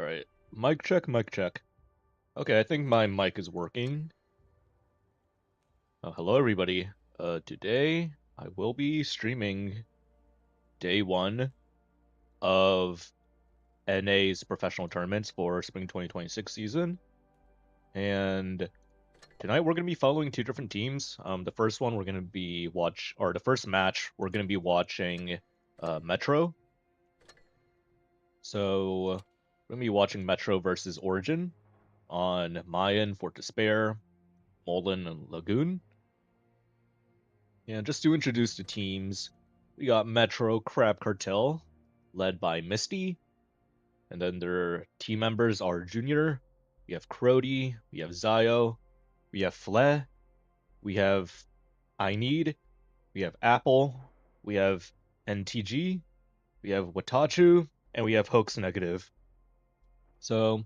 All right. Mic check, mic check. Okay, I think my mic is working. Hello, everybody. Today I will be streaming day one of NA's professional tournaments for spring 2026 season. And tonight we're going to be following two different teams. The first one we're going to be the first match we're going to be watching Metro. So we're going to be watching Metro versus Origin on Mayan, Fort Despair, Molin, and Lagoon. And just to introduce the teams, we got Metro Crab Cartel, led by Misty, and then their team members are Junior, we have Crody, we have Zio, we have Fle, we have I Need, we have Apple, we have NTG, we have Watachu, and we have Hoax Negative. So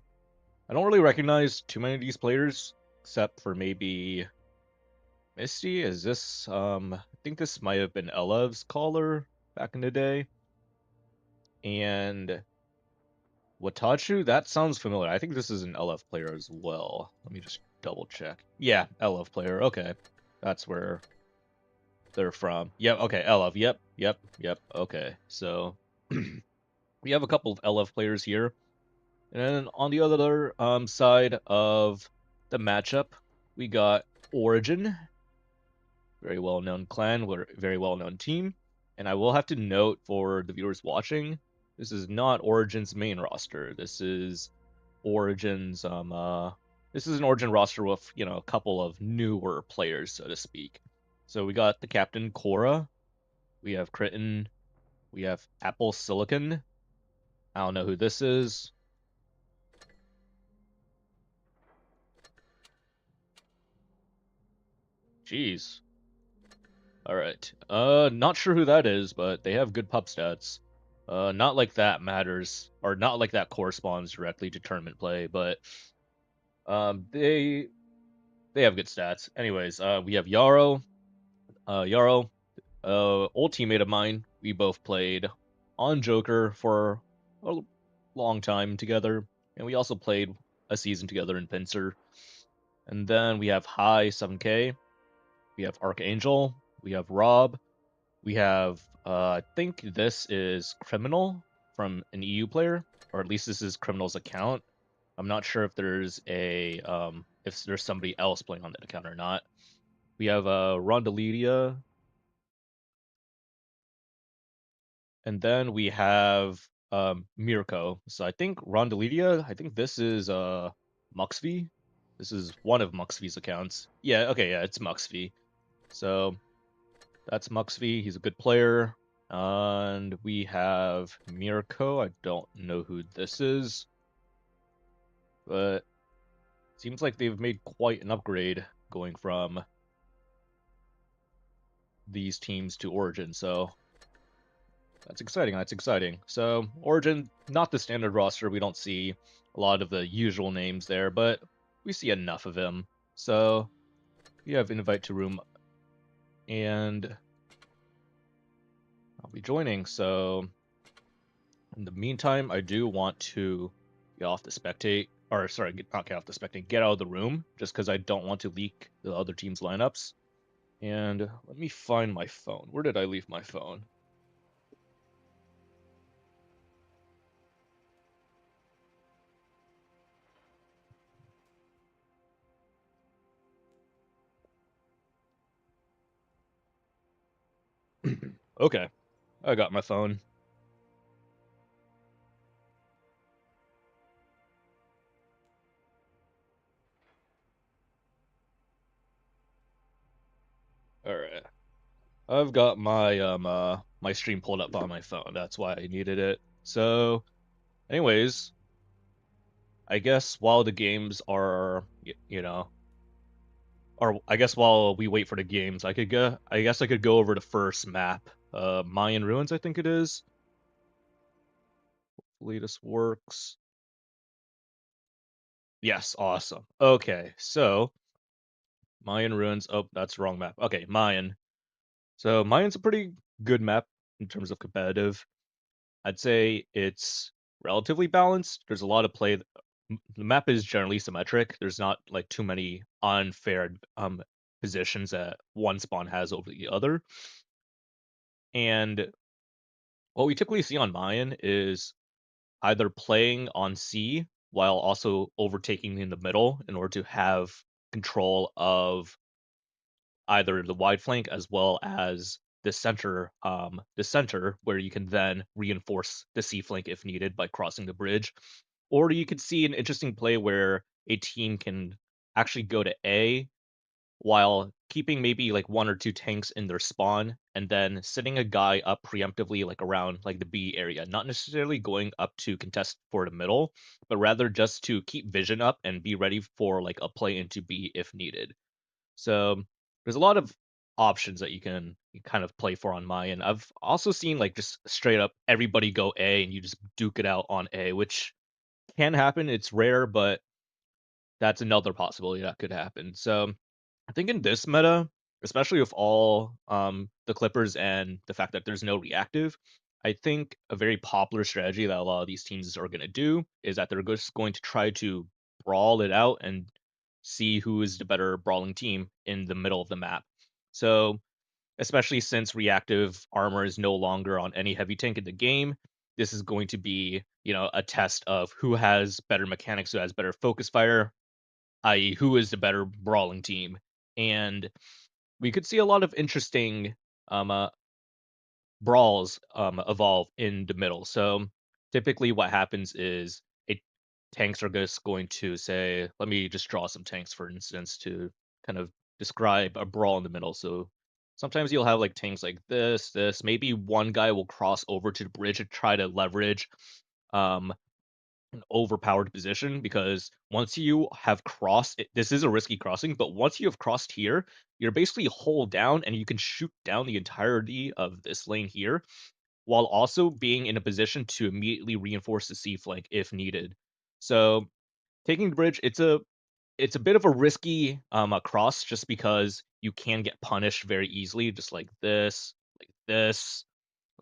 I don't really recognize too many of these players, except for maybe Misty. Is this I think this might have been Elev's caller back in the day. And Watachu, that sounds familiar. I think this is an LF player as well. Let me just double check. Yeah, LF player. Okay. That's where they're from. Yep, okay, LF. Yep. Okay. So we have a couple of LF players here. And then on the other side of the matchup, we got Origin, very well-known clan, very well-known team. And I will have to note for the viewers watching, this is not Origin's main roster. This is Origin's this is an Origin roster with, a couple of newer players, so to speak. So we got the captain Cora, we have Kritten, we have Apple Silicon. I don't know who this is. Jeez. All right. Not sure who that is, but they have good pub stats. Not like that matters, or not like that corresponds directly to tournament play, but they have good stats. Anyways, we have Yarrow. Yarrow, old teammate of mine. We both played on Joker for a long time together, and we also played a season together in Pincer. And then we have High 7K. We have Archangel. We have Rob. We have, I think this is Criminal from an EU player, or at least this is Criminal's account. I'm not sure if there's if there's somebody else playing on that account or not. We have Rondelidia, and then we have Mirko. So I think Rondelidia, I think this is Muxv. This is one of Muxv's accounts. Yeah, okay, yeah, it's Muxv. So that's Muxv. He's a good player. And we have Mirko. I don't know who this is, but seems like they've made quite an upgrade going from these teams to Origin. So that's exciting. That's exciting. So Origin, not the standard roster. We don't see a lot of the usual names there, but we see enough of them. So we have invite to room, and I'll be joining. So in the meantime, I do want to get off the spectate, or sorry, not get off the spectate, get out of the room, just because I don't want to leak the other team's lineups. And let me find my phone. Where did I leave my phone? Okay, I got my phone. All right. I've got my my stream pulled up on my phone. That's why I needed it. So, anyways, I guess while the games are, or I guess while we wait for the games, I guess I could go over the first map. Mayan Ruins, I think it is. Hopefully this works. Yes, awesome. Okay, so Mayan Ruins. Oh, that's the wrong map. Okay, Mayan. So Mayan's a pretty good map in terms of competitive. I'd say it's relatively balanced. There's a lot of play. The map is generally symmetric. There's not like too many unfair positions that one spawn has over the other. And what we typically see on Mayan is either playing on C while also overtaking in the middle in order to have control of either the wide flank as well as the center where you can then reinforce the C flank if needed by crossing the bridge. Or you could see an interesting play where a team can actually go to A while keeping maybe like one or two tanks in their spawn and then setting a guy up preemptively like around like the B area, not necessarily going up to contest for the middle, but rather just to keep vision up and be ready for like a play into B if needed. So there's a lot of options that you can kind of play for on my end. I've also seen like just straight up everybody go A and you just duke it out on A, which can happen. It's rare, but that's another possibility that could happen. So I think in this meta, especially with all the Clippers and the fact that there's no reactive, I think a very popular strategy that a lot of these teams are going to do is that they're just going to try to brawl it out and see who is the better brawling team in the middle of the map. So, especially since reactive armor is no longer on any heavy tank in the game, this is going to be, a test of who has better mechanics, who has better focus fire, i.e., who is the better brawling team. And we could see a lot of interesting um, uh, brawls evolve in the middle. So typically, what happens is tanks are just going to say, let me just draw some tanks, for instance, to kind of describe a brawl in the middle. So sometimes you'll have like tanks like this. Maybe one guy will cross over to the bridge and try to leverage um, an overpowered position because once you have crossed this is a risky crossing, but once you have crossed here, you're basically hold down and you can shoot down the entirety of this lane here while also being in a position to immediately reinforce the C flank if needed. So taking the bridge, it's a bit of a risky cross just because you can get punished very easily, just like this, like this.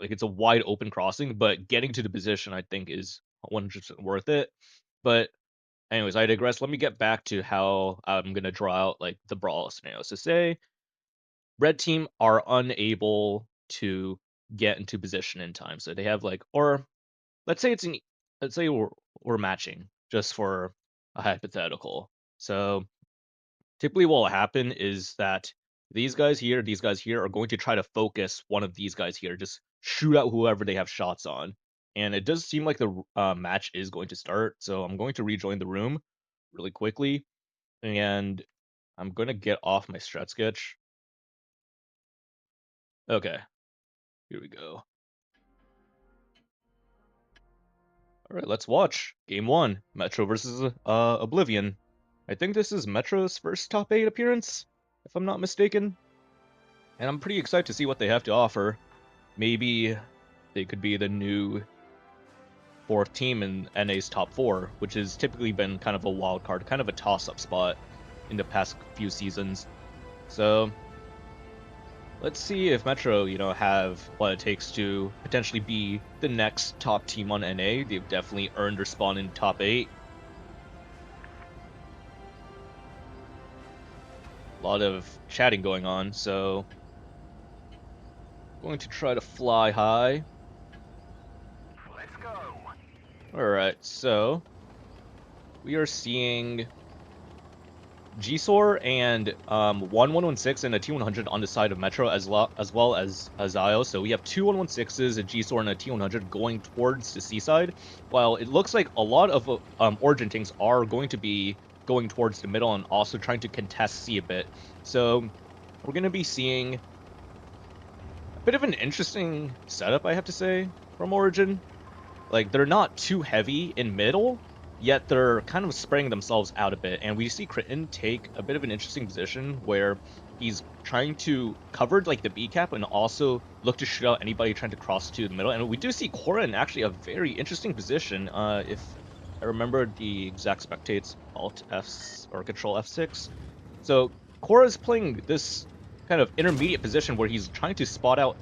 Like it's a wide open crossing, but getting to the position I think is 100% worth it. But anyways, I digress. Let me get back to how I'm gonna draw out like the brawl scenario. So say red team are unable to get into position in time. So they have like, or let's say let's say we're matching just for a hypothetical. So typically what will happen is that these guys here are going to try to focus one of these guys here, just shoot out whoever they have shots on. And it does seem like the match is going to start, so I'm going to rejoin the room really quickly, and I'm going to get off my strat sketch. Okay, here we go. All right, let's watch game one, Metro versus Oblivion. I think this is Metro's first top 8 appearance, if I'm not mistaken. And I'm pretty excited to see what they have to offer. Maybe they could be the new fourth team in NA's top 4, which has typically been kind of a wild card, kind of a toss-up spot in the past few seasons. So let's see if Metro, have what it takes to potentially be the next top team on NA. They've definitely earned their spawn in top 8. A lot of chatting going on, so going to try to fly high. Let's go. Alright, so we are seeing Gsor and 1116 and a T100 on the side of Metro as well as Zio. So we have two 116s, a Gsor and a T100 going towards the seaside. While it looks like a lot of Origin tanks are going to be going towards the middle and also trying to contest C a bit. So we're going to be seeing a bit of an interesting setup, I have to say, from Origin. Like, they're not too heavy in middle, yet they're kind of spreading themselves out a bit. And we see Critton take a bit of an interesting position where he's trying to cover like the B cap and also look to shoot out anybody trying to cross to the middle. And we do see Cora in actually a very interesting position. If I remember the exact spectates, Alt F or Control F6. So Cora's playing this kind of intermediate position where he's trying to spot out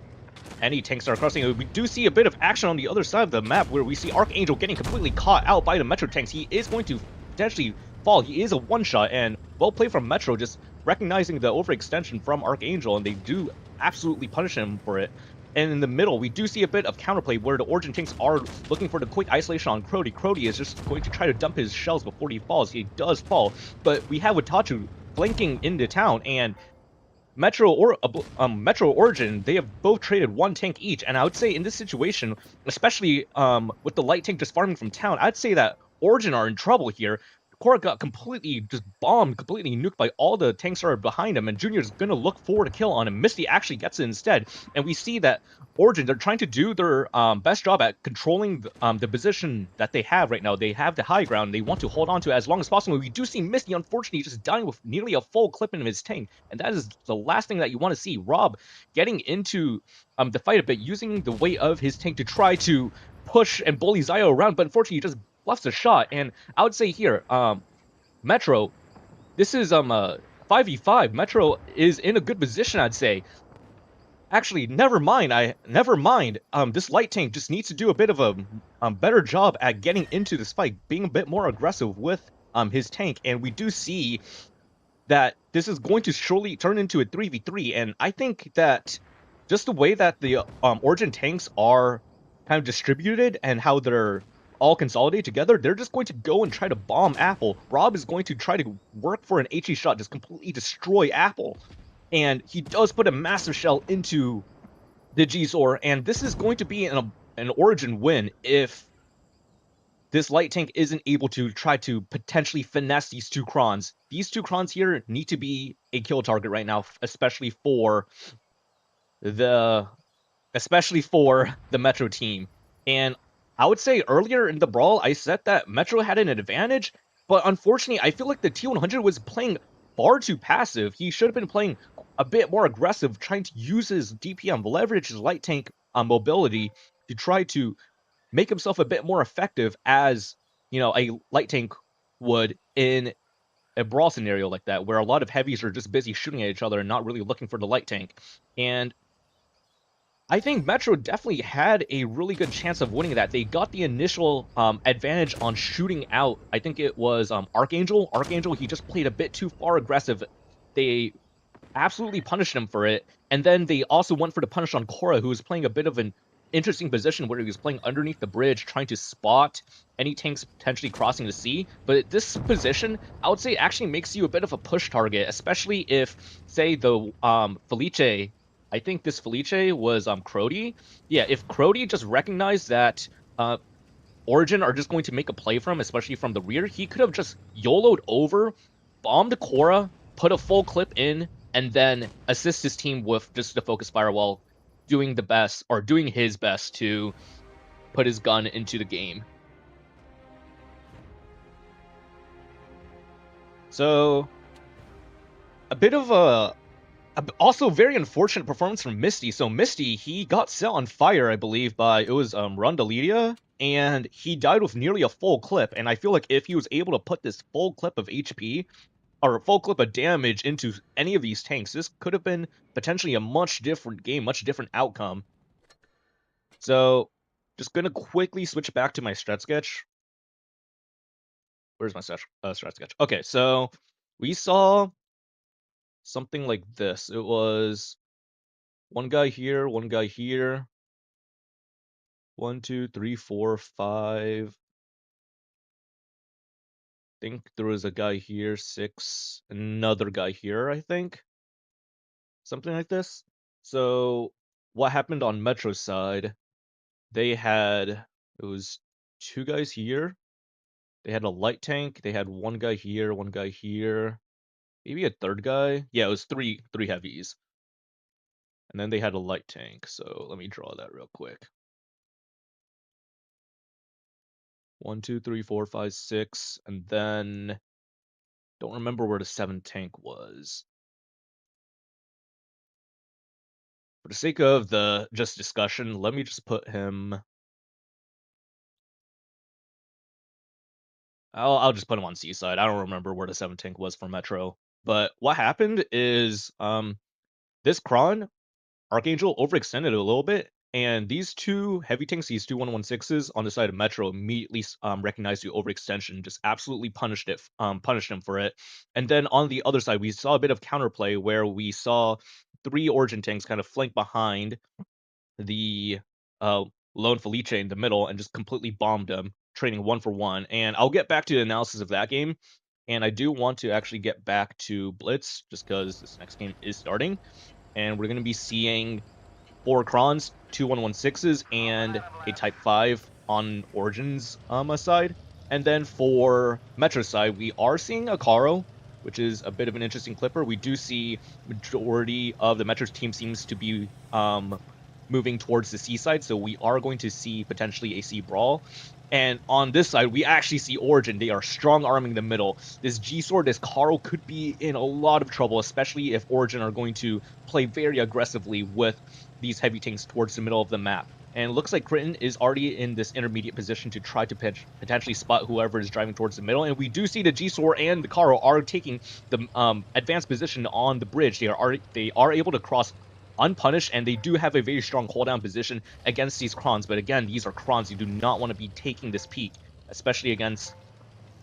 any tanks are crossing. We do see a bit of action on the other side of the map where we see Archangel getting completely caught out by the Metro tanks. He is going to potentially fall. He is a one-shot, and well played from Metro, just recognizing the overextension from Archangel, and they do absolutely punish him for it. And in the middle, we do see a bit of counterplay where the Origin tanks are looking for the quick isolation on Crody. Crody is just going to try to dump his shells before he falls. He does fall, but we have Watachu flanking into town, and Metro Origin, they have both traded one tank each, and I would say in this situation, especially with the light tank just farming from town, I'd say that Origin are in trouble here. Korra got completely just bombed, completely nuked by all the tanks that are behind him, and Junior's gonna look for a kill on him. Misty actually gets it instead, and we see that Origin, they're trying to do their best job at controlling the position that they have right now. They have the high ground. They want to hold on to it as long as possible. We do see Misty, unfortunately, just dying with nearly a full clip in his tank, and that is the last thing that you want to see. Rob getting into the fight a bit, using the weight of his tank to try to push and bully Zio around, but unfortunately, he just bluffs a shot. And I would say here, Metro, this is a 5v5. Metro is in a good position, I'd say. Actually, never mind. This light tank just needs to do a bit of a better job at getting into this fight, being a bit more aggressive with his tank, and we do see that this is going to surely turn into a 3v3. And I think that just the way that the Origin tanks are kind of distributed and how they're all consolidated together, they're just going to go and try to bomb Apple. Rob is going to try to work for an HE shot, just completely destroy Apple. And he does put a massive shell into the G-Zor, and this is going to be an Origin win if this light tank isn't able to try to potentially finesse these two Krons. These two Krons here need to be a kill target right now, the especially for the Metro team. And I would say earlier in the brawl, I said that Metro had an advantage, but unfortunately, I feel like the T100 was playing far too passive. He should have been playing a bit more aggressive, trying to use his DPM, leverage his light tank mobility to try to make himself a bit more effective as, a light tank would in a brawl scenario like that, where a lot of heavies are just busy shooting at each other and not really looking for the light tank. And I think Metro definitely had a really good chance of winning that. They got the initial advantage on shooting out. I think it was Archangel. Archangel, he just played a bit too far aggressive. They absolutely punished him for it. And then they also went for the punish on Korra, who was playing a bit of an interesting position where he was playing underneath the bridge, trying to spot any tanks potentially crossing the sea. But this position, I would say, actually makes you a bit of a push target, especially if, say, the Felice. I think this Felice was Crody. Yeah, if Crody just recognized that Origin are just going to make a play for him, especially from the rear, he could have just YOLO'd over, bombed Korra, put a full clip in, and then assist his team with just the focus fire while doing the best, or doing his best to put his gun into the game. So, a bit of also very unfortunate performance from Misty. So Misty, he got set on fire, I believe, by it was Rondelidia, and he died with nearly a full clip. And I feel like if he was able to put this full clip of HP or a full clip of damage into any of these tanks, this could have been potentially a much different game, much different outcome. So just gonna quickly switch back to my strat sketch. Where's my strat sketch? Okay, so we saw something like this. It was one guy here, one guy here. 1, 2, 3, 4, 5. Think there was a guy here, 6, another guy here, I think. Something like this. So what happened on Metro side, they had it was 2 guys here. They had a light tank, they had one guy here, one guy here, maybe a third guy. Yeah, it was three heavies. And then they had a light tank. So let me draw that real quick. 1, 2, 3, 4, 5, 6, and then don't remember where the 7 tank was. For the sake of the just discussion, let me just put him. I'll just put him on Seaside. I don't remember where the 7 tank was for Metro. But what happened is this Kron, Archangel overextended a little bit, and these two heavy tanks, these two 116s on the side of Metro immediately recognized the overextension, just absolutely punished him for it. And then on the other side, we saw a bit of counterplay where we saw three Origin tanks kind of flank behind the uh, lone Felice in the middle and just completely bombed him, trading one for one. And I'll get back to the analysis of that game. And I do want to actually get back to Blitz just because this next game is starting. And we're going to be seeing 4 Krons, 2 116s, and a Type 5 on Origins side. And then for Metro side, we are seeing a Caro, which is a bit of an interesting clipper. We do see majority of the Metro's team seems to be moving towards the C side, so we are going to see potentially a C brawl. And on this side, we actually see Origin. They are strong arming the middle. This G Sword, this Caro could be in a lot of trouble, especially if Origin are going to play very aggressively with these heavy tanks towards the middle of the map. And it looks like Critton is already in this intermediate position to try to potentially spot whoever is driving towards the middle. And we do see the G-Sor and the Caro are taking the advanced position on the bridge. They are able to cross unpunished, and they do have a very strong cooldown position against these Krons. But again, these are Krons. You do not want to be taking this peak, especially against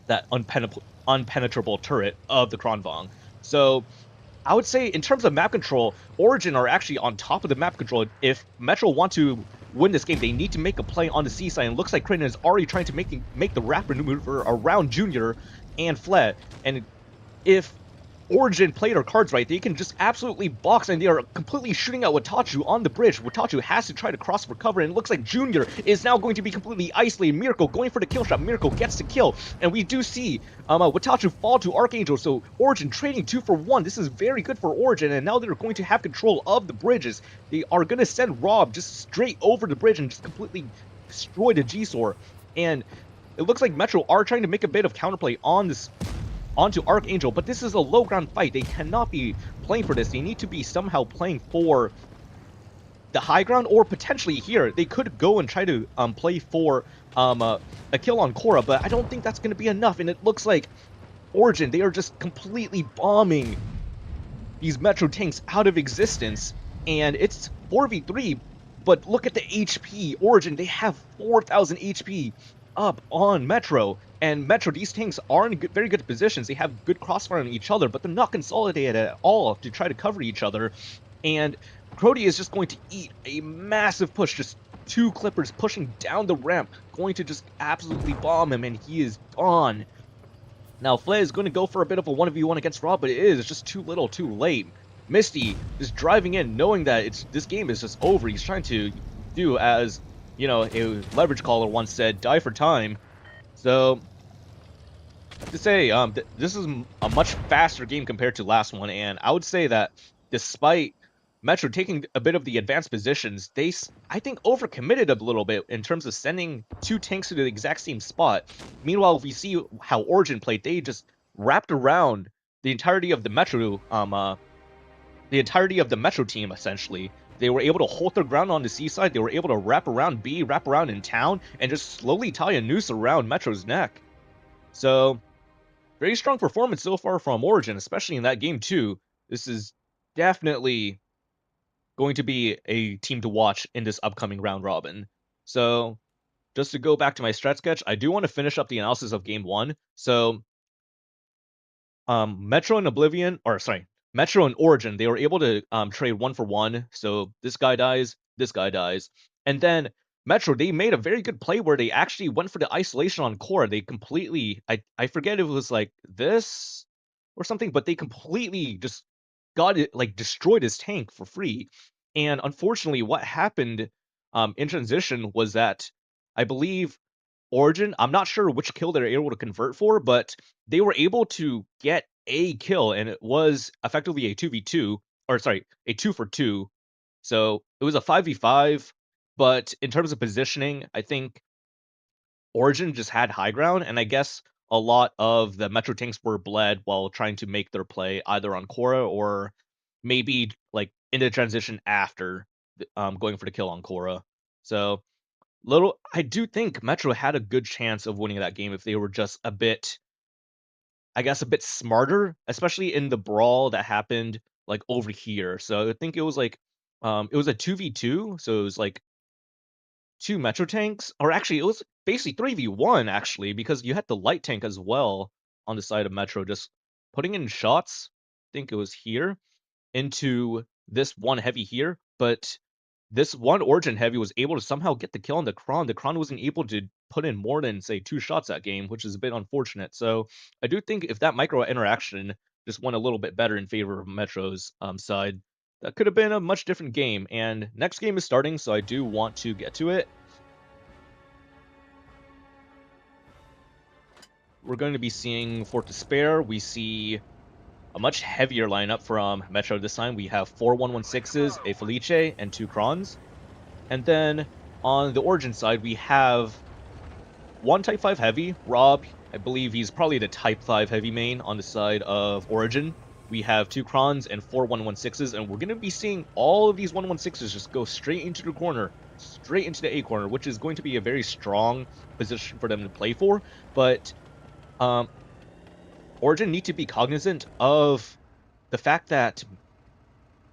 that unpenetrable turret of the Kronvong. So I would say in terms of map control, Origin are actually on top of the map control. If Metro want to win this game, they need to make a play on the C side. And it looks like Creighton is already trying to make the rapid maneuver around Junior and Fled. And if Origin played their cards right, they can just absolutely box, and they are completely shooting out Watachu on the bridge. Watachu has to try to cross for cover, and it looks like Junior is now going to be completely isolated. Miracle going for the kill shot. Miracle gets the kill, and we do see Watachu fall to Archangel, so Origin trading 2 for 1. This is very good for Origin, and now they're going to have control of the bridges. They are going to send Rob just straight over the bridge and just completely destroy the G-Sor, and it looks like Metro are trying to make a bit of counterplay on this onto Archangel, but this is a low ground fight. They cannot be playing for this. They need to be somehow playing for the high ground, or potentially here they could go and try to play for a kill on Korra, but I don't think that's going to be enough. And it looks like Origin, they are just completely bombing these Metro tanks out of existence, and it's 4v3, but look at the HP. Origin, they have 4,000 HP up on Metro, and Metro, these tanks are in very good positions. They have good crossfire on each other, but they're not consolidated at all to try to cover each other, and Crody is just going to eat a massive push, just 2 Clippers pushing down the ramp, going to just absolutely bomb him, and he is gone. Now, Flay is going to go for a bit of a 1v1 against Rob, but it is just too little, too late. Misty just driving in, knowing that this game is just over. He's trying to do, as, you know, a leverage caller once said, die for time. So, I have to say, this is a much faster game compared to last one, and I would say that despite Metro taking a bit of the advanced positions, I think, overcommitted a little bit in terms of sending 2 tanks to the exact same spot. Meanwhile, if we see how Origin played, they just wrapped around the entirety of the entirety of the Metro team, essentially. They were able to hold their ground on the seaside. They were able to wrap around B, wrap around in town, and just slowly tie a noose around Metro's neck. So, very strong performance so far from Origin, especially in that game too. This is definitely going to be a team to watch in this upcoming round robin. So, just to go back to my strat sketch, I do want to finish up the analysis of game 1. So, Metro and Oblivion, or sorry, Metro and Origin, they were able to trade 1 for 1. So this guy dies, this guy dies. And then Metro, they made a very good play where they actually went for the isolation on Core. They completely, I forget if it was like this or something, but they completely just got it, like destroyed his tank for free. And unfortunately, what happened in transition was that I believe Origin, I'm not sure which kill they were able to convert for, but they were able to get a kill, and it was effectively a 2v2, or sorry, a 2 for 2. So it was a 5v5, but in terms of positioning, I think Origin just had high ground, and I guess a lot of the Metro tanks were bled while trying to make their play either on Korra or maybe like in the transition after going for the kill on Korra. So I do think Metro had a good chance of winning that game if they were just a bit, I guess, a bit smarter, especially in the brawl that happened like over here. So I think it was like It was a 2v2, so it was like two Metro tanks, or actually, it was basically 3v1 actually, because you had the light tank as well on the side of Metro, just putting in shots. I think it was here into this one heavy here, but this one Origin heavy was able to somehow get the kill on the Kron. The Kron wasn't able to put in more than say 2 shots that game, which is a bit unfortunate. So I do think if that micro interaction just went a little bit better in favor of Metro's side, that could have been a much different game. And next game is starting, so I do want to get to it. We're going to be seeing Fort Despair. We see a much heavier lineup from Metro this time. We have four Let's 116s, a go. Felice, and two Krons. And then on the Origin side, we have one Type 5 Heavy, Rob. I believe he's probably the Type 5 Heavy main on the side of Origin. We have two Krons and four 116s, and we're going to be seeing all of these 116s just go straight into the corner, straight into the A corner, which is going to be a very strong position for them to play for. But um, Origin need to be cognizant of the fact that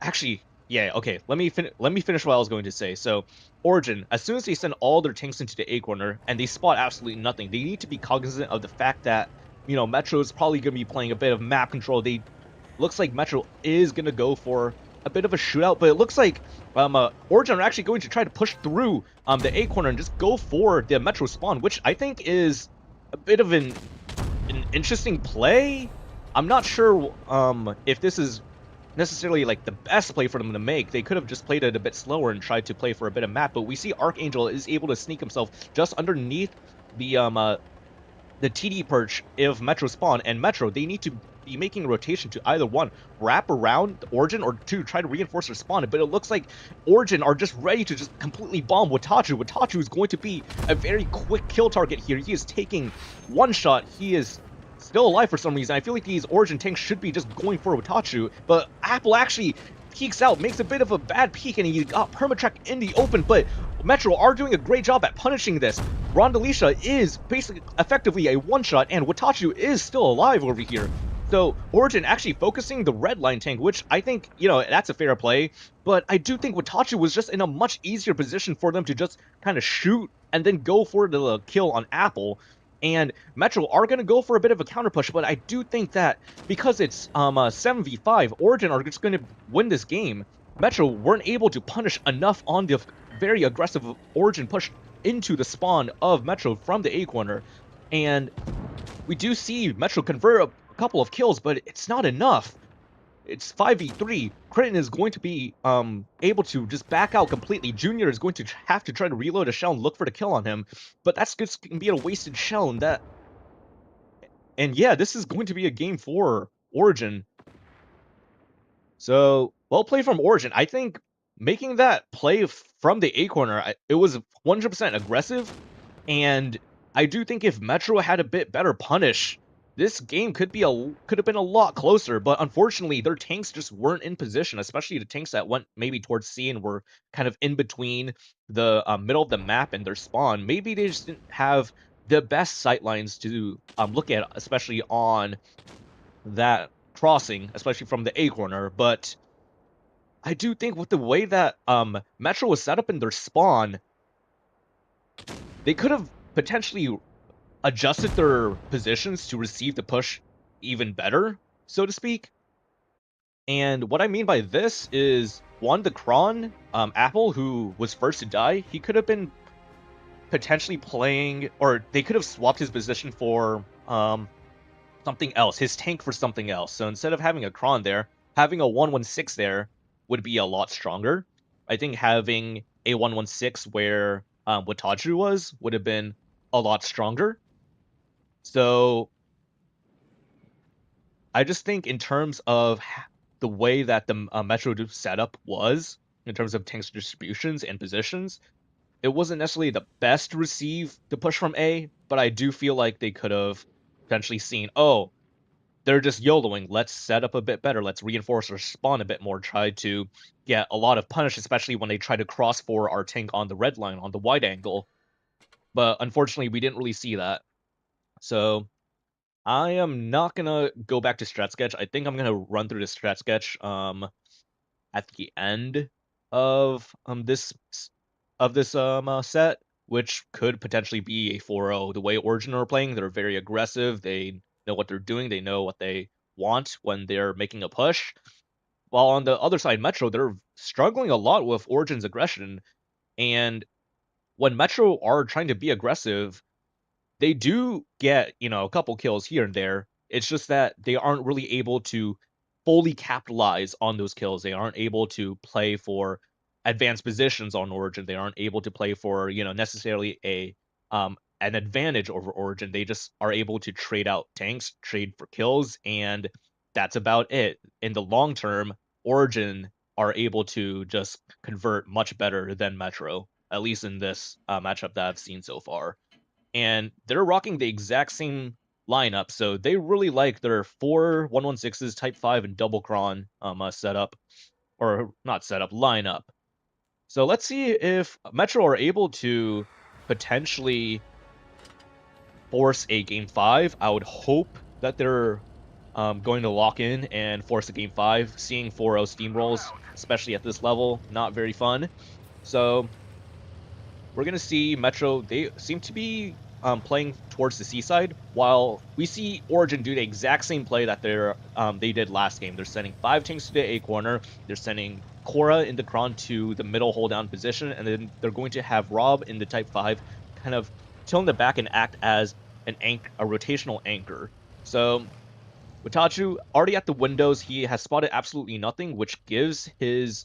actually, yeah, okay. Let me finish what I was going to say. So, Origin, as soon as they send all their tanks into the A corner and they spot absolutely nothing, they need to be cognizant of the fact that Metro is probably going to be playing a bit of map control. They looks like Metro is going to go for a bit of a shootout, but it looks like Origin are actually going to try to push through the A corner and just go for the Metro spawn, which I think is a bit of an interesting play. I'm not sure if this is necessarily like the best play for them to make. They could have just played it a bit slower and tried to play for a bit of map, but we see Archangel is able to sneak himself just underneath the TD perch of Metro spawn, and Metro, they need to be making a rotation to either one, wrap around the Origin, or two, try to reinforce their spawn. But it looks like Origin are just ready to just completely bomb Watachu. Watachu is going to be a very quick kill target here. He is taking one shot. He is still alive for some reason. I feel like these Origin tanks should be just going for Watachu, but Apple actually peeks out, makes a bit of a bad peek, and he got permatrack in the open, but Metro are doing a great job at punishing this. Rondalisha is basically effectively a one-shot, and Watachu is still alive over here. So Origin actually focusing the red line tank, which I think, that's a fair play, but I do think Watachu was just in a much easier position for them to just kind of shoot and then go for the kill on Apple. And Metro are going to go for a bit of a counter push, but I do think that because it's 7v5, Origin are just going to win this game. Metro weren't able to punish enough on the very aggressive Origin push into the spawn of Metro from the A corner. And we do see Metro convert a couple of kills, but it's not enough. It's 5v3. Critton is going to be able to just back out completely. Junior is going to have to try to reload a shell and look for the kill on him, but that's just going to be a wasted shell. And yeah, this is going to be a game for Origin. So, well played from Origin. I think making that play from the A corner, it was 100% aggressive, and I do think if Metro had a bit better punish, this game could have been a lot closer. But unfortunately, their tanks just weren't in position, especially the tanks that went maybe towards C and were kind of in between the middle of the map and their spawn. Maybe they just didn't have the best sight lines to look at, especially on that crossing, especially from the A corner. But I do think with the way that Metro was set up in their spawn, they could have potentially adjusted their positions to receive the push even better, so to speak. And what I mean by this is one, the Kron, Apple, who was first to die, he could have been potentially playing, or they could have swapped his position for something else, his tank for something else. So instead of having a Kron there, having a 116 there would be a lot stronger. I think having a 116 where Wataru was would have been a lot stronger. So I just think in terms of the way that the Metro setup was, in terms of tanks distributions and positions, it wasn't necessarily the best to receive the push from A, but I do feel like they could have potentially seen, oh, they're just YOLOing. Let's set up a bit better. Let's reinforce our spawn a bit more. Try to get a lot of punish, especially when they try to cross for our tank on the red line on the wide angle. But unfortunately, we didn't really see that. So I am not gonna go back to strat sketch. I think I'm gonna run through the strat sketch at the end of this set, which could potentially be a 4-0. The way Origin are playing, they're very aggressive. They know what they're doing. They know what they want when they're making a push. While on the other side, Metro, they're struggling a lot with Origin's aggression. And when Metro are trying to be aggressive, they do get, a couple kills here and there. It's just that they aren't really able to fully capitalize on those kills. They aren't able to play for advanced positions on Origin. They aren't able to play for, necessarily an advantage over Origin. They just are able to trade out tanks, trade for kills, and that's about it. In the long term, Origin are able to just convert much better than Metro, at least in this matchup that I've seen so far, and they're rocking the exact same lineup. So they really like their 4 116s, Type 5, and double cron setup, or not setup, lineup. So let's see if Metro are able to potentially force a game 5. I would hope that they're going to lock in and force a game 5. Seeing 4-0 steamrolls, Loadout. especially at this level, not very fun. So we're gonna see Metro. They seem to be playing towards the seaside, while we see Origin do the exact same play that they did last game. They're sending 5 tanks to the A corner. They're sending Cora in the Kron to the middle hold down position, and then they're going to have Rob in the Type 5 kind of chill in the back and act as a rotational anchor. So Watachu already at the windows, he has spotted absolutely nothing, which gives his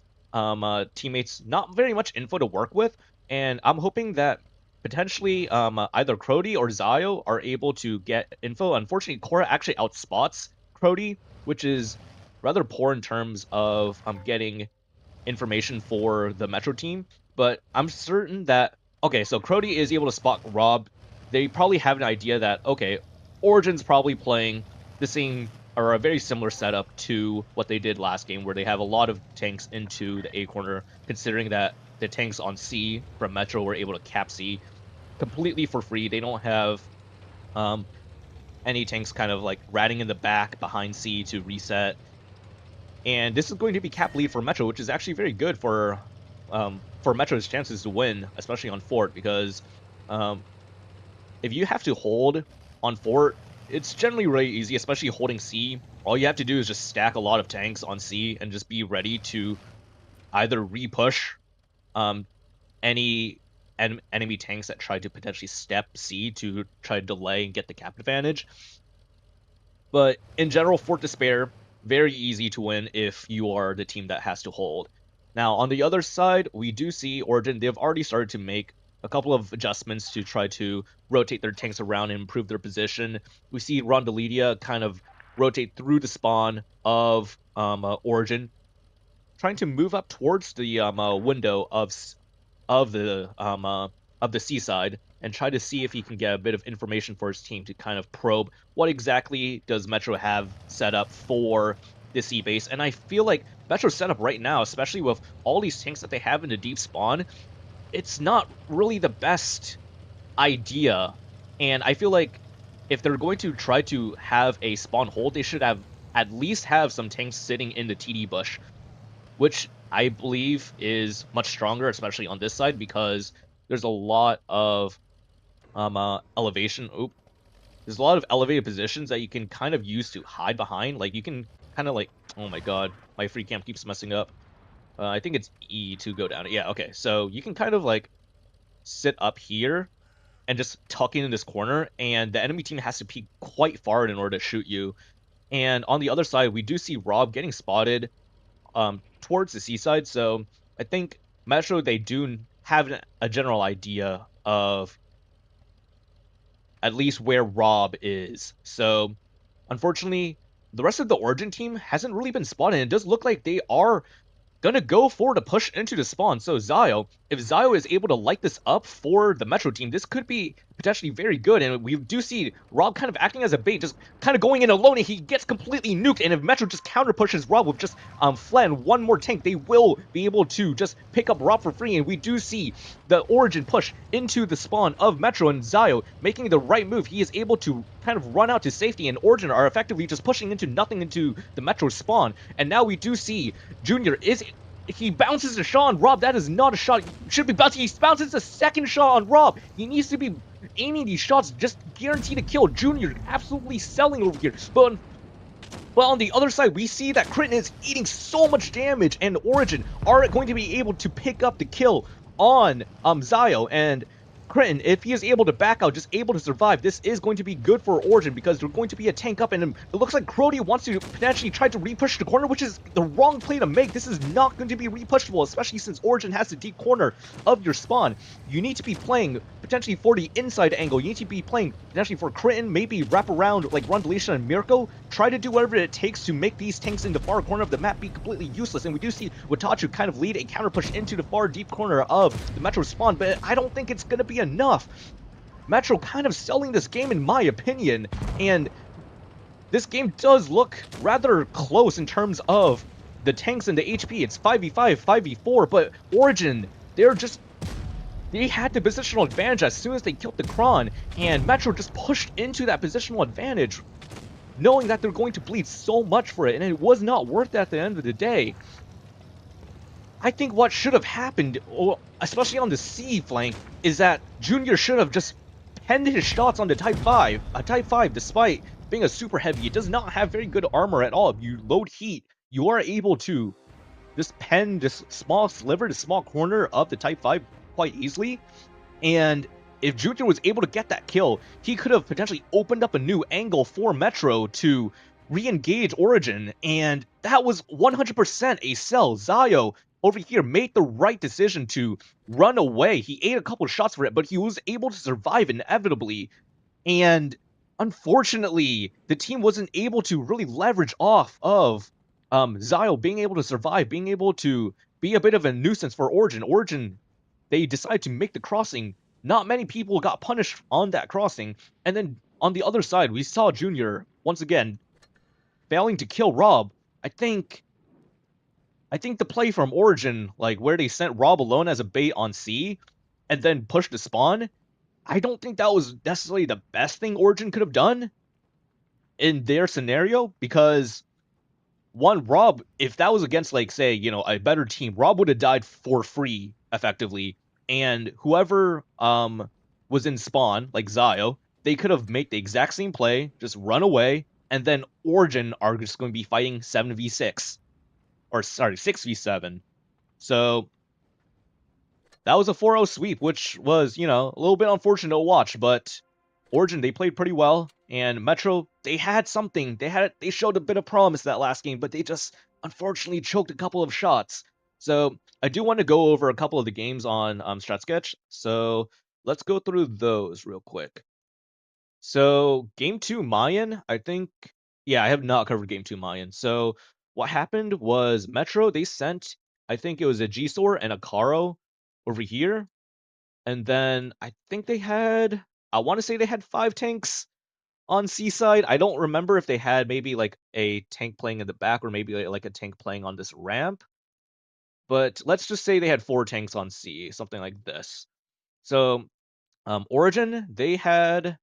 teammates not very much info to work with. And I'm hoping that potentially either Crody or Zio are able to get info. Unfortunately, Cora actually outspots Crody, which is rather poor in terms of getting information for the Metro team, but I'm certain that okay, so Crody is able to spot Rob. They probably have an idea that okay, Origin's probably playing the same or a very similar setup to what they did last game, where they have a lot of tanks into the A corner, considering that the tanks on C from Metro were able to cap C completely for free. They don't have um any tanks kind of like ratting in the back behind C to reset, and this is going to be cap lead for Metro, which is actually very good for Metro's chances to win, especially on Fort, because um, if you have to hold on Fort, it's generally really easy, especially holding C. All you have to do is just stack a lot of tanks on C and just be ready to either re-push um, any enemy tanks that try to potentially step C to try to delay and get the cap advantage. But in general, Fort Despair, very easy to win if you are the team that has to hold. Now, on the other side, we do see Origin, they've already started to make a couple of adjustments to try to rotate their tanks around and improve their position. We see Rondelidia kind of rotate through the spawn of Origin, trying to move up towards the window of the seaside and try to see if he can get a bit of information for his team to kind of probe what exactly does Metro have set up for the sea base. And I feel like Metro's setup right now, especially with all these tanks that they have in the deep spawn, it's not really the best idea. And I feel like if they're going to try to have a spawn hold, they should have at least have some tanks sitting in the TD bush, which I believe is much stronger, especially on this side, because there's a lot of elevation. Oop, there's a lot of elevated positions that you can kind of use to hide behind. Like you can kind of like, oh my god, my free camp keeps messing up. I think it's E to go down. Yeah, okay. So you can kind of like sit up here and just tuck in this corner, and the enemy team has to peek quite far in order to shoot you. And on the other side, we do see Rob getting spotted towards the seaside. So I think Metro, they do have a general idea of at least where Rob is. So unfortunately, the rest of the Origin team hasn't really been spotted. It does look like they are gonna go for to push into the spawn. So Zio, if Zio is able to light this up for the Metro team, this could be potentially very good. And we do see Rob kind of acting as a bait, just kind of going in alone, and he gets completely nuked. And if Metro just counter pushes Rob with just Flan one more tank, they will be able to just pick up Rob for free. And we do see the Origin push into the spawn of Metro, and Zio making the right move. He is able to kind of run out to safety, and Origin are effectively just pushing into nothing into the Metro spawn. And now we do see Junior is he bounces a shot on Rob. That is not a shot. He should be bouncing. He bounces a second shot on Rob. He needs to be aiming these shots just guaranteed to kill. Junior absolutely selling over here. But on the other side, we see that Critton is eating so much damage, and Origin are going to be able to pick up the kill on Zio. And Critton, if he is able to back out, just able to survive, this is going to be good for Origin because there's going to be a tank up, and it looks like Crody wants to potentially try to repush the corner, which is the wrong play to make. This is not going to be repushable, especially since Origin has the deep corner of your spawn. You need to be playing potentially for the inside angle. You need to be playing potentially for Critton, maybe wrap around like Run Deletion and Mirko. Try to do whatever it takes to make these tanks in the far corner of the map be completely useless. And we do see Watachu kind of lead a counter push into the far deep corner of the Metro spawn, but I don't think it's going to be enough. Metro kind of selling this game in my opinion, and this game does look rather close in terms of the tanks and the HP. It's 5v5, 5v4, but Origin, they had the positional advantage as soon as they killed the Kron, and Metro just pushed into that positional advantage, knowing that they're going to bleed so much for it, and it was not worth it at the end of the day. I think what should have happened, especially on the C flank, is that Junior should have just penned his shots on the Type 5. A Type 5, despite being a super heavy, it does not have very good armor at all. If you load heat, you are able to just pen this small sliver, this small corner of the Type 5 quite easily. And if Junior was able to get that kill, he could have potentially opened up a new angle for Metro to re-engage Origin, and that was 100% a sell. Zio over here made the right decision to run away. He ate a couple of shots for it, but he was able to survive inevitably. And unfortunately, the team wasn't able to really leverage off of Zio being able to survive, being able to be a bit of a nuisance for Origin. Origin, they decided to make the crossing. Not many people got punished on that crossing. And then on the other side, we saw Junior, once again, failing to kill Rob. I think the play from Origin, like where they sent Rob alone as a bait on C and then pushed the spawn, I don't think that was necessarily the best thing Origin could have done in their scenario, because one, Rob, if that was against like say, a better team, Rob would have died for free effectively, and whoever was in spawn, like Zio, they could have made the exact same play, just run away, and then Origin are just going to be fighting 7v6, or sorry, 6v7. So that was a 4-0 sweep, which was, a little bit unfortunate to watch, but Origin, they played pretty well, and Metro, they had something. They showed a bit of promise that last game, but they just unfortunately choked a couple of shots. So I do want to go over a couple of the games on StratSketch. So let's go through those real quick. So game 2 Mayan, I think, yeah, I have not covered game 2 Mayan. So what happened was Metro, they sent, I think it was a G-Sor and a Caro over here. And then I think I want to say they had 5 tanks on Seaside. I don't remember if they had maybe like a tank playing in the back or maybe like a tank playing on this ramp. But let's just say they had 4 tanks on C, something like this. So Origin, they had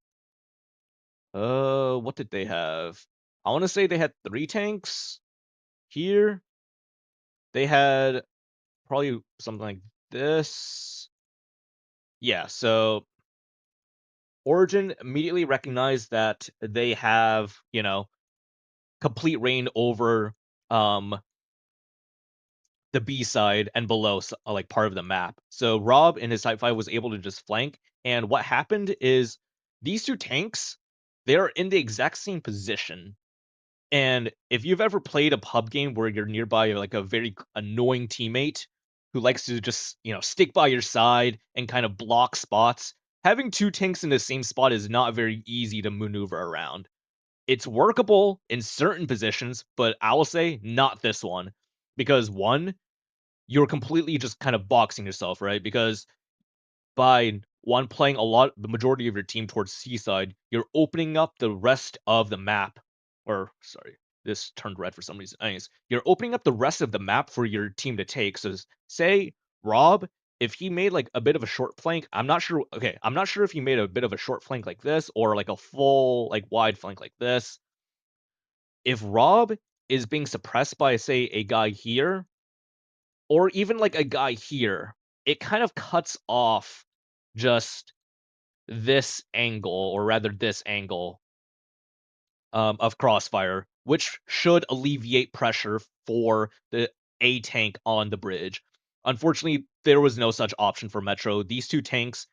what did they have? I want to say they had 3 tanks here. They had probably something like this. Yeah, so Origin immediately recognized that they have, complete reign over um the B side and below, like part of the map. So Rob in his Type 5 was able to just flank, and what happened is these 2 tanks, they're in the exact same position. And if you've ever played a pub game where you're nearby like a very annoying teammate who likes to just, stick by your side and kind of block spots, having 2 tanks in the same spot is not very easy to maneuver around. It's workable in certain positions, but I will say not this one. Because one, you're completely just kind of boxing yourself, right? Because by one playing the majority of your team towards Seaside, you're opening up the rest of the map. Or sorry, this turned red for some reason. Anyways, you're opening up the rest of the map for your team to take. So say Rob, if he made like a bit of a short flank, I'm not sure. Okay, I'm not sure if he made a bit of a short flank like this or like a full like wide flank like this. If Rob is being suppressed by say a guy here, or even like a guy here, it kind of cuts off just this angle, or rather this angle, of crossfire, which should alleviate pressure for the A tank on the bridge. Unfortunately, there was no such option for Metro. These two tanks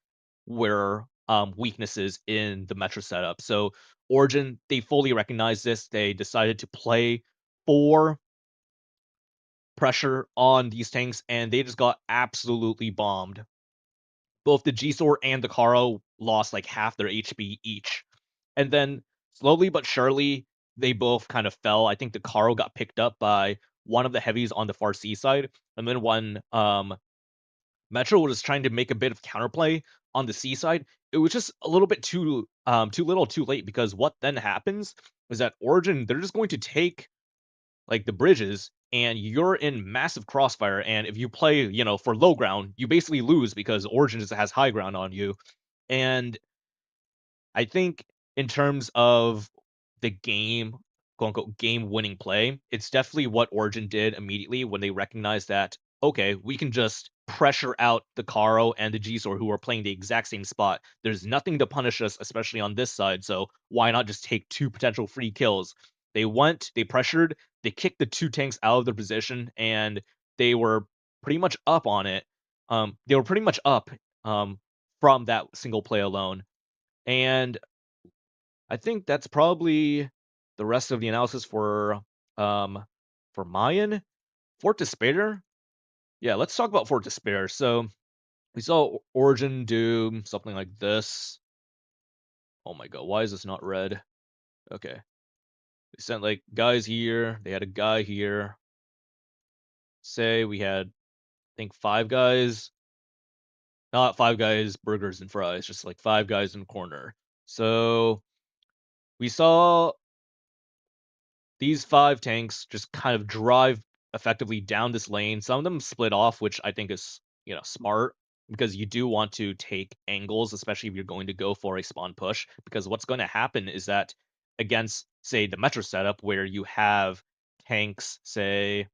were weaknesses in the Metro setup. So Origin, they fully recognized this. They decided to play for pressure on these tanks, and they just got absolutely bombed. Both the G-Sword and the Karo lost like half their HP each. And then slowly but surely, they both kind of fell. I think the Karo got picked up by one of the heavies on the far C side. And then when Metro was trying to make a bit of counterplay on the C side, it was just a little bit too little too late, because what then happens is that Origin, they're just going to take like the bridges, and you're in massive crossfire. And if you play, for low ground, you basically lose because Origin just has high ground on you. And I think in terms of the game, quote unquote, game winning play, it's definitely what Origin did immediately when they recognized that, okay, we can just pressure out the Karo and the G-Sword who are playing the exact same spot. There's nothing to punish us, especially on this side, so why not just take two potential free kills? They went, they pressured, they kicked the two tanks out of their position, and they were pretty much up on it. They were pretty much up from that single play alone. And I think that's probably the rest of the analysis um for Mayan. Fort Despair. Yeah, let's talk about Fort Despair. So we saw Origin do something like this. Oh my god, why is this not red? Okay. They sent like guys here, they had a guy here. Say we had, I think, five guys. Not five guys, burgers and fries, just like five guys in the corner. So we saw these 5 tanks just kind of drive effectively down this lane. Some of them split off, which I think is, smart, because you do want to take angles, especially if you're going to go for a spawn push. Because what's going to happen is that against, say, the Metro setup, where you have tanks, say,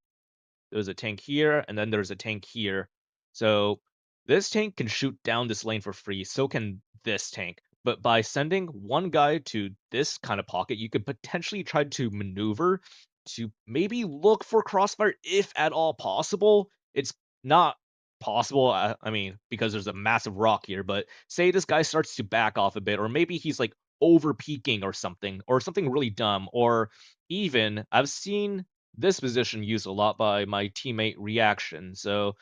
there's a tank here, and then there's a tank here. So this tank can shoot down this lane for free, so can this tank. But by sending one guy to this kind of pocket, you could potentially try to maneuver to maybe look for crossfire if at all possible. It's not possible, I mean, because there's a massive rock here, but say this guy starts to back off a bit, or maybe he's like over peaking or something really dumb, or even I've seen this position used a lot by my teammate Reaction. So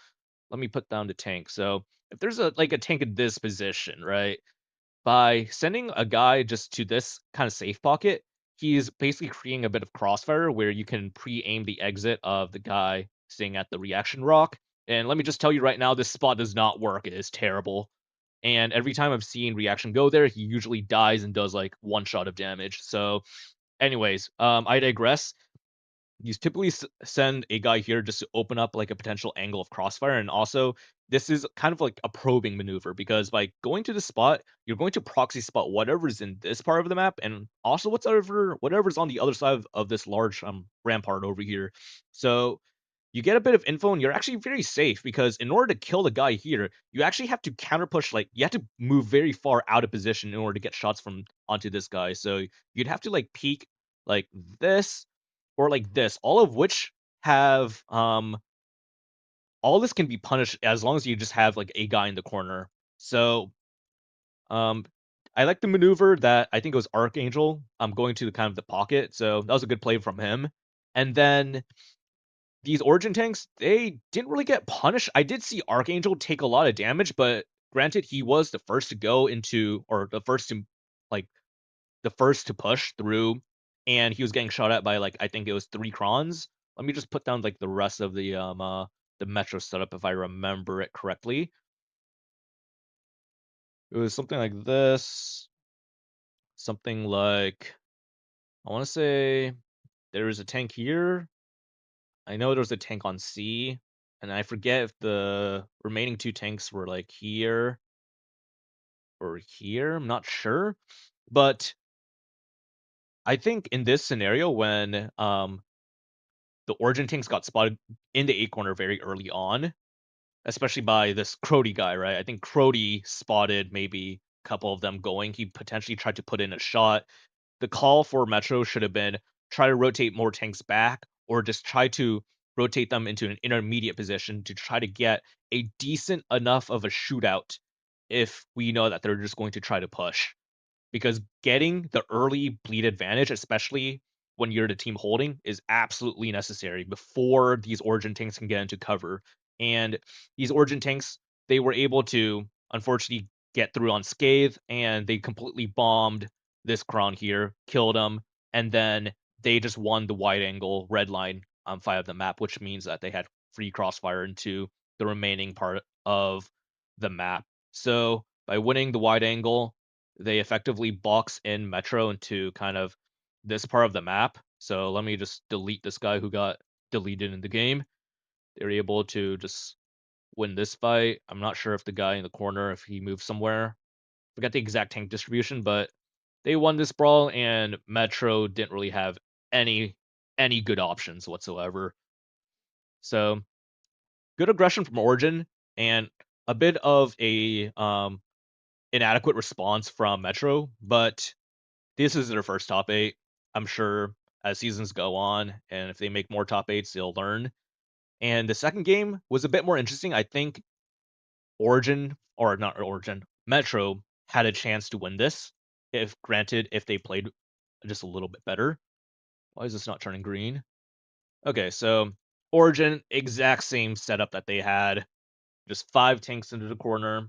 let me put down the tank. So if there's a tank in this position, right? By sending a guy just to this kind of safe pocket, he's basically creating a bit of crossfire where you can pre-aim the exit of the guy staying at the reaction rock. And let me just tell you right now, this spot does not work. It is terrible. And every time I've seen Reaction go there, he usually dies and does like one shot of damage. So, anyways, I digress. You typically send a guy here just to open up like a potential angle of crossfire, and also this is kind of like a probing maneuver, because by going to the spot, you're going to proxy spot whatever's in this part of the map, and also whatever's on the other side of this large rampart over here. So you get a bit of info, and you're actually very safe, because in order to kill the guy here, you actually have to counter push. Like, you have to move very far out of position in order to get shots from onto this guy. So you'd have to like peek like this or like this, all of which have all this can be punished as long as you just have like a guy in the corner. So um I like the maneuver that I think it was Archangel going to the kind of the pocket. So that was a good play from him. And then these Origin tanks, they didn't really get punished. I did see Archangel take a lot of damage, but granted, he was the first to go into, or like the first to push through, and he was getting shot at by, like, I think it was 3 crons. Let me just put down, like, the rest of the Metro setup if I remember it correctly. It was something like this, something like, I wanna say there was a tank here. I know there was a tank on C, and I forget if the remaining 2 tanks were, like, here or here, I'm not sure. But I think in this scenario when, the Origin tanks got spotted in the A corner very early on, especially by this Crody guy, right? I think Crody spotted maybe a couple of them going. He potentially tried to put in a shot. The call for Metro should have been try to rotate more tanks back or just try to rotate them into an intermediate position to try to get a decent enough of a shootout if we know that they're just going to try to push because getting the early bleed advantage, especially when you're the team holding, is absolutely necessary before these Origin tanks can get into cover. And these Origin tanks, they were able to unfortunately get through unscathed, and they completely bombed this Kron here, killed him, and then they just won the wide angle red line on 5 of the map, which means that they had free crossfire into the remaining part of the map. So by winning the wide angle, they effectively box in Metro into kind of this part of the map. So let me just delete this guy who got deleted in the game. They were able to just win this fight. I'm not sure if the guy in the corner, if he moved somewhere. Forget the exact tank distribution, but they won this brawl and Metro didn't really have any any good options whatsoever. So good aggression from Origin and a bit of a inadequate response from Metro, but this is their first top 8. I'm sure as seasons go on, and if they make more top 8s, they'll learn. And the second game was a bit more interesting. I think Origin, or not Origin, Metro had a chance to win this, if granted, if they played just a little bit better. Why is this not turning green? Okay, so Origin, exact same setup that they had. Just 5 tanks into the corner,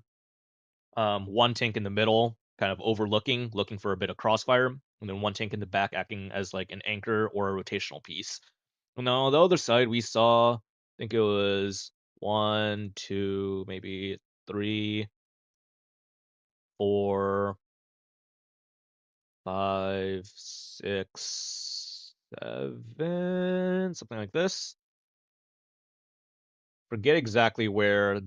1 tank in the middle, kind of overlooking, looking for a bit of crossfire, and then 1 tank in the back acting as like an anchor or a rotational piece. And on the other side, we saw, I think it was 1, 2, maybe 3, 4, 5, 6, 7, something like this. Forget exactly where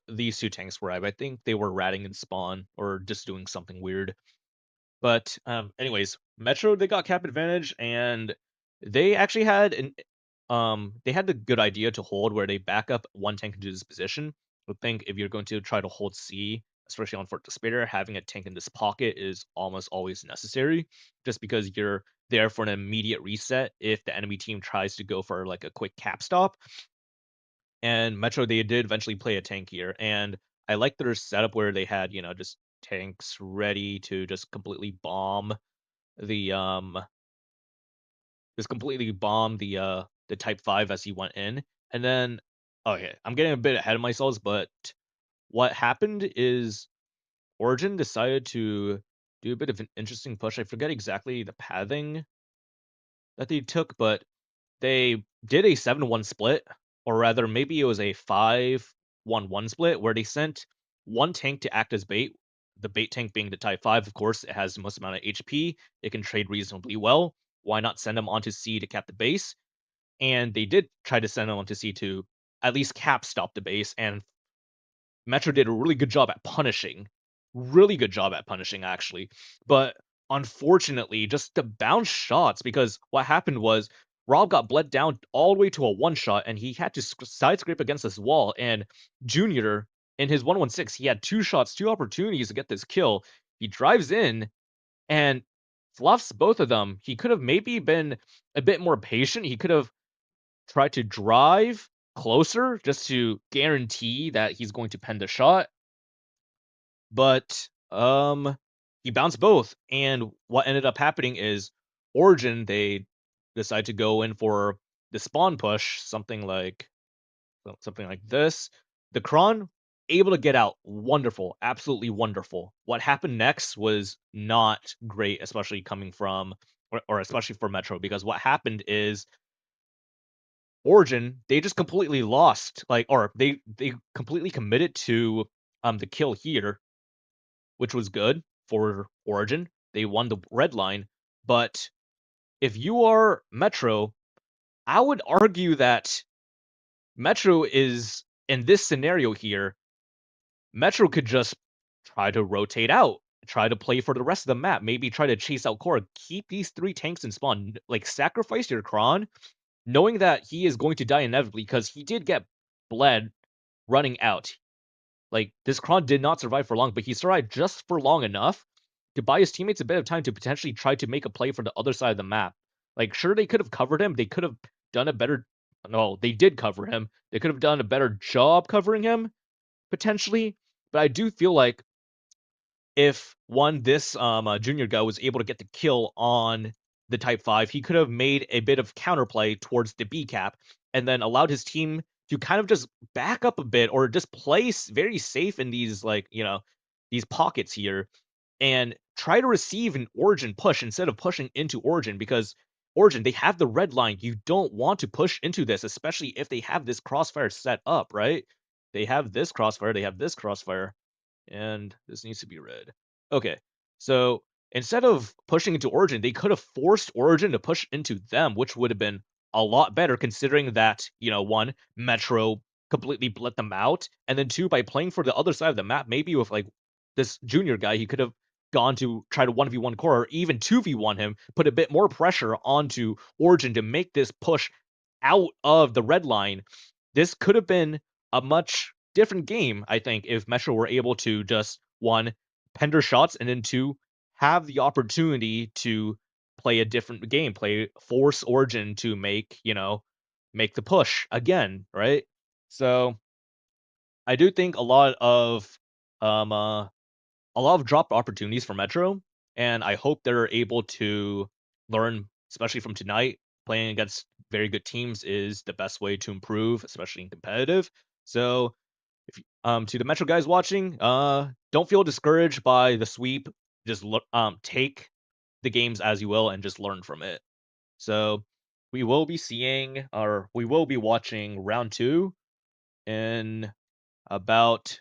these 2 tanks were at, but I think they were ratting in spawn or just doing something weird. But, anyways, Metro, they got cap advantage, and they actually had they had the good idea to hold where they back up 1 tank into this position. I think if you're going to try to hold C, especially on Fort Despair, having a tank in this pocket is almost always necessary, just because you're there for an immediate reset if the enemy team tries to go for, like, a quick cap stop. And Metro, they did eventually play a tank here, and I like their setup where they had, just tanks ready to just completely bomb the the Type 5 as he went in. And then okay, I'm getting a bit ahead of myself, but what happened is Origin decided to do a bit of an interesting push. I forget exactly the pathing that they took, but they did a 7-1 split, or rather maybe it was a 5-1-1 split where they sent 1 tank to act as bait. The bait tank being the Type 5, of course, it has the most amount of HP. It can trade reasonably well. Why not send them onto C to cap the base? And they did try to send them onto C to at least cap stop the base, and Metro did a really good job at punishing. Really good job at punishing, actually. But unfortunately, just the bounce shots, because what happened was Rob got bled down all the way to a one shot, and he had to side scrape against this wall. And Junior, in his 116, he had 2 shots, 2 opportunities to get this kill. He drives in and fluffs both of them. He could have maybe been a bit more patient. He could have tried to drive closer just to guarantee that he's going to pen the shot, but he bounced both. And what ended up happening is Origin, they decide to go in for the spawn push, something like this. The Kron able to get out, wonderful, absolutely wonderful. What happened next was not great, especially coming from or especially for Metro, because what happened is Origin, they just completely lost, like, or they completely committed to the kill here, which was good for Origin. They won the red line, but if you are Metro, I would argue that Metro is in this scenario here, Metro could just try to rotate out, try to play for the rest of the map, maybe try to chase out core, keep these 3 tanks in spawn, like sacrifice your Kron, knowing that he is going to die inevitably because he did get bled running out. Like, this Kron did not survive for long, but he survived just for long enough to buy his teammates a bit of time to potentially try to make a play for the other side of the map. Like, sure, they could have covered him. They could have done a better. No, they did cover him. They could have done a better job covering him, potentially. But I do feel like if this junior guy was able to get the kill on the Type 5, he could have made a bit of counterplay towards the B cap and then allowed his team to kind of just back up a bit or just play very safe in these these pockets here and try to receive an Origin push instead of pushing into Origin because Origin, they have the red line. You don't want to push into this, especially if they have this crossfire set up, right? They have this crossfire, they have this crossfire and this needs to be red. Okay, so instead of pushing into Origin, they could have forced Origin to push into them, which would have been a lot better considering that, one, Metro completely let them out, and then two, by playing for the other side of the map, maybe with like this junior guy, he could have gone to try to 1v1 core or even 2v1 him, put a bit more pressure onto Origin to make this push out of the red line. This could have been a much different game, I think, if Metro were able to just one, pender shots, and then two, have the opportunity to play a different game, play force Origin to make the push again, right? So I do think um uh a lot of dropped opportunities for Metro, and I hope they're able to learn, especially from tonight. Playing against very good teams is the best way to improve, especially in competitive. So to the Metro guys watching, don't feel discouraged by the sweep. Just take the games as you will and just learn from it. So we will be watching round two in about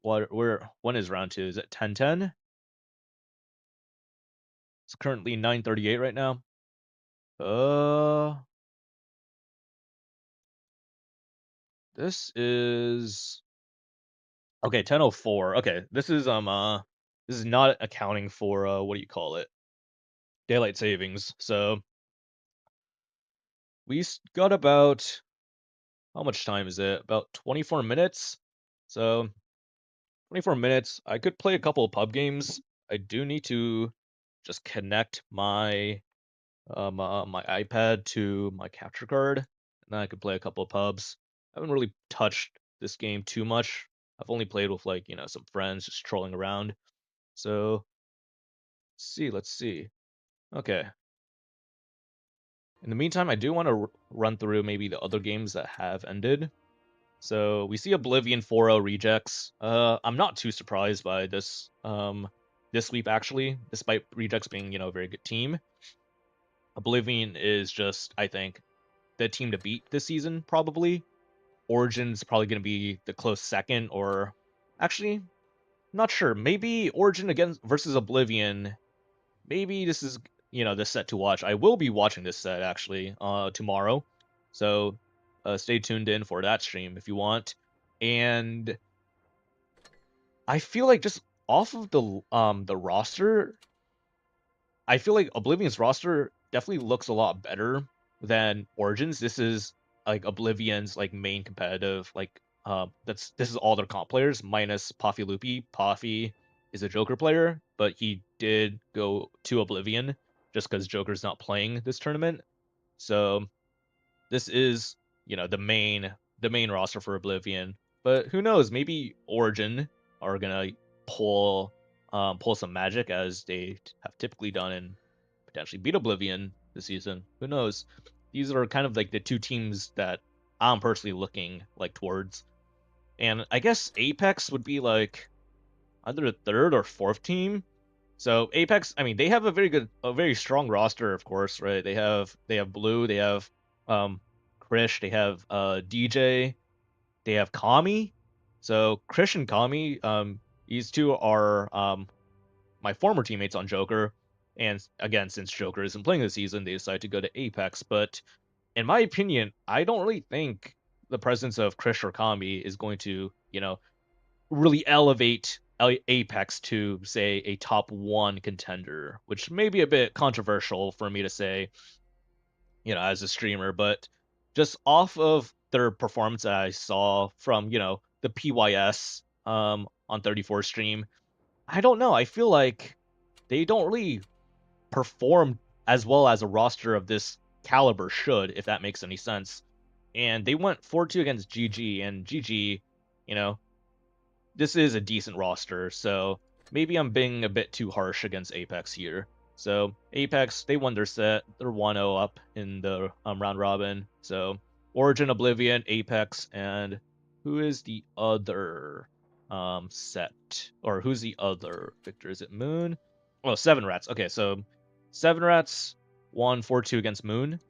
when is round two? Is it 10:10? It's currently 9:38 right now. Uh, this is okay, 10:04. Okay, this is not accounting for what do you call it? Daylight savings. So got about how much time is it? About 24 minutes. So 24 minutes. I could play a couple of pub games. I do need to just connect my iPad to my capture card, and then I could play a couple of pubs. I haven't really touched this game too much. I've only played with some friends just trolling around. So let's see. Okay. In the meantime, I do want to run through maybe the other games that have ended. So we see Oblivion 4-0 rejects. I'm not too surprised by this sweep actually, despite rejects being a very good team. Oblivion is just, I think, the team to beat this season probably. Origin's probably going to be the close second, or actually, not sure. Maybe Origin against versus Oblivion. Maybe this is the set to watch. I will be watching this set actually tomorrow, so stay tuned in for that stream if you want. And I feel like just off of the roster, I feel like Oblivion's roster definitely looks a lot better than Origins. This is like Oblivion's main competitive this is all their comp players minus Puffy Loopy. Puffy is a Joker player, but he did go to Oblivion just because Joker's not playing this tournament. So this is the main roster for Oblivion. But who knows? Maybe Origin are gonna pull some magic as they have typically done and potentially beat Oblivion this season. Who knows? These are kind of like the two teams that I'm personally looking towards. And I guess Apex would be like either the third or fourth team. So Apex, I mean, they have a very strong roster, of course, right? They have Blue, they have um Krish, they have DJ, they have Kami. So Krish and Kami, these two are my former teammates on Joker. And again, since Joker isn't playing this season, they decided to go to Apex. But in my opinion, I don't really think the presence of Krish or Kami is going to, really elevate Apex to, say, a top one contender, which may be a bit controversial for me to say. as a streamer, but just off of their performance that I saw from, the PYS on 34 stream, I don't know. I feel like they don't really perform as well as a roster of this caliber should, if that makes any sense. And they went 4-2 against GG, and GG, you know, this is a decent roster, so maybe I'm being a bit too harsh against Apex here. So Apex, they won their set. They're 1-0 up in the round robin. So Origin, Oblivion, Apex, and who is the other set? Or who's the other victor? Is it Moon? Oh, Seven Rats. Okay, so Seven Rats won 4-2 against Moon.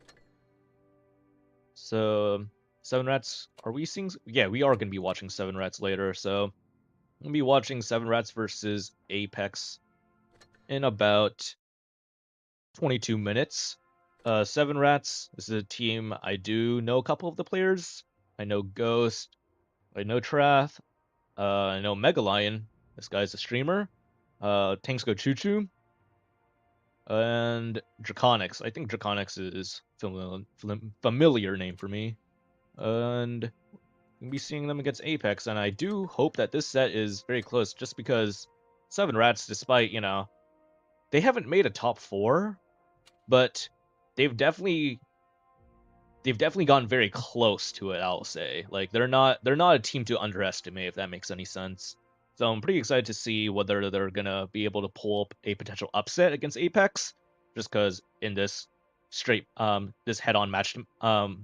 So Seven Rats, are we seeing? Yeah, we are going to be watching Seven Rats later. So we'll be watching Seven Rats versus Apex in about 22 minutes. Seven Rats, this is a team I do know a couple of the players. I know Ghost, I know Trath, I know Mega Lion. This guy's a streamer. Tanks Go Choo Choo, and Draconics. I think Draconics is familiar name for me. And we'll be seeing them against Apex, and I do hope that this set is very close, just because Seven Rats, despite, they haven't made a top 4, but they've definitely gotten very close to it, I'll say. Like they're not a team to underestimate, if that makes any sense. So I'm pretty excited to see whether they're gonna be able to pull up a potential upset against Apex, just because in this straight this head-on match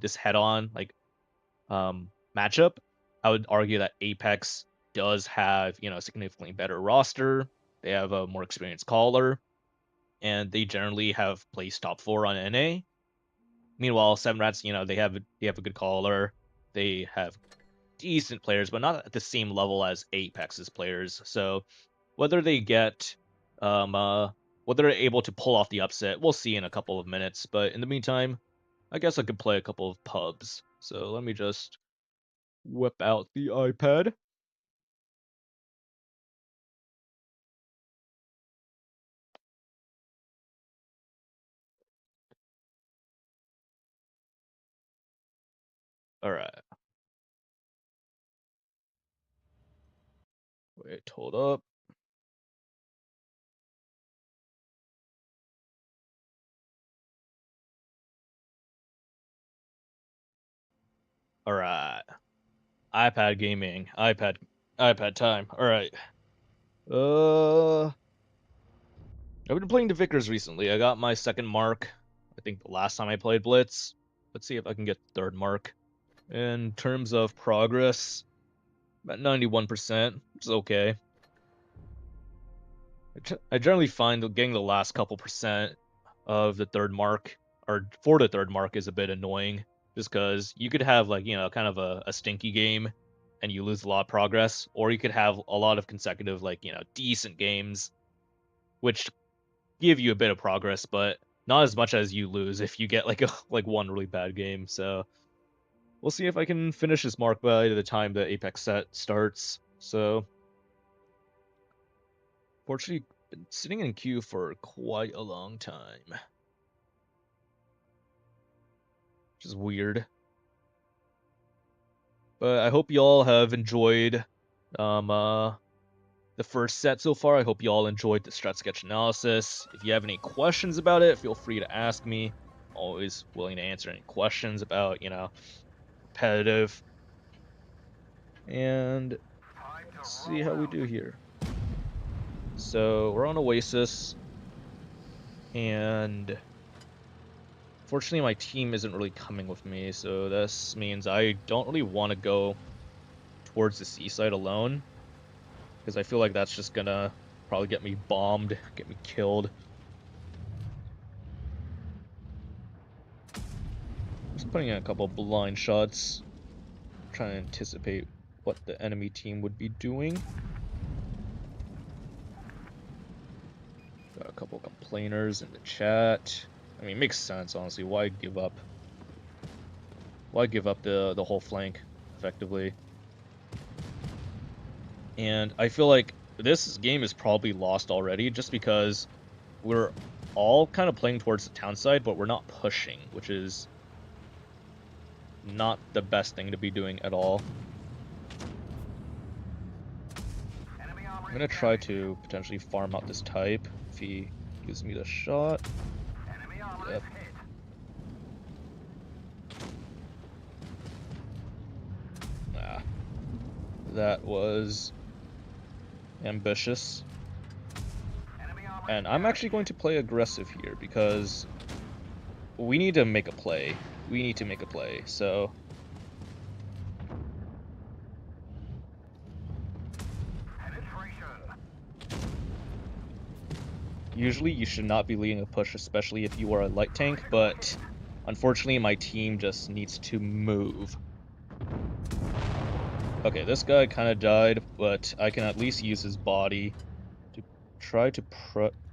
this head-on matchup, I would argue that Apex does have, a significantly better roster. They have a more experienced caller, and they generally have placed top 4 on NA. Meanwhile, Seven Rats, they have a good caller. They have decent players, but not at the same level as Apex's players. So whether they get whether they're able to pull off the upset, we'll see in a couple of minutes. But in the meantime, I guess I could play a couple of pubs. So let me just whip out the iPad. All right. Wait, hold up. All right. iPad gaming. iPad time. All right. I've been playing the Vickers recently. I got my second mark. I think the last time I played Blitz. Let's see if I can get third mark. In terms of progress, about 91%, which is okay. I generally find that getting the last couple percent of the third mark, or for the third mark, is a bit annoying. Just because you could have, like, kind of a stinky game and you lose a lot of progress, or you could have a lot of consecutive, like, decent games, which give you a bit of progress, but not as much as you lose if you get like like one really bad game. So we'll see if I can finish this mark by the time the Apex set starts. So fortunately, been sitting in queue for quite a long time, which is weird. But I hope you all have enjoyed um uh the first set so far. I hope you all enjoyed the strat sketch analysis. If you have any questions about it, feel free to ask me. Always willing to answer any questions about, competitive. And Time to let's see roll how we out. do here. So we're on Oasis, and fortunately my team isn't really coming with me, so this means I don't really want to go towards the seaside alone, because I feel like that's just gonna probably get me bombed, get me killed. Just putting in a couple blind shots, trying to anticipate what the enemy team would be doing. Got a couple complainers in the chat. I mean, it makes sense, honestly. Why give up? Why give up the whole flank, effectively? And I feel like this game is probably lost already, just because we're all kind of playing towards the town side, but we're not pushing, which is not the best thing to be doing at all. I'm gonna try to potentially farm out this type if he gives me the shot. Yep. Nah. That was ambitious. And I'm actually going to play aggressive here because we need to make a play. We need to make a play, so... Usually you should not be leading a push, especially if you are a light tank, but unfortunately my team just needs to move. Okay, this guy kind of died, but I can at least use his body to try to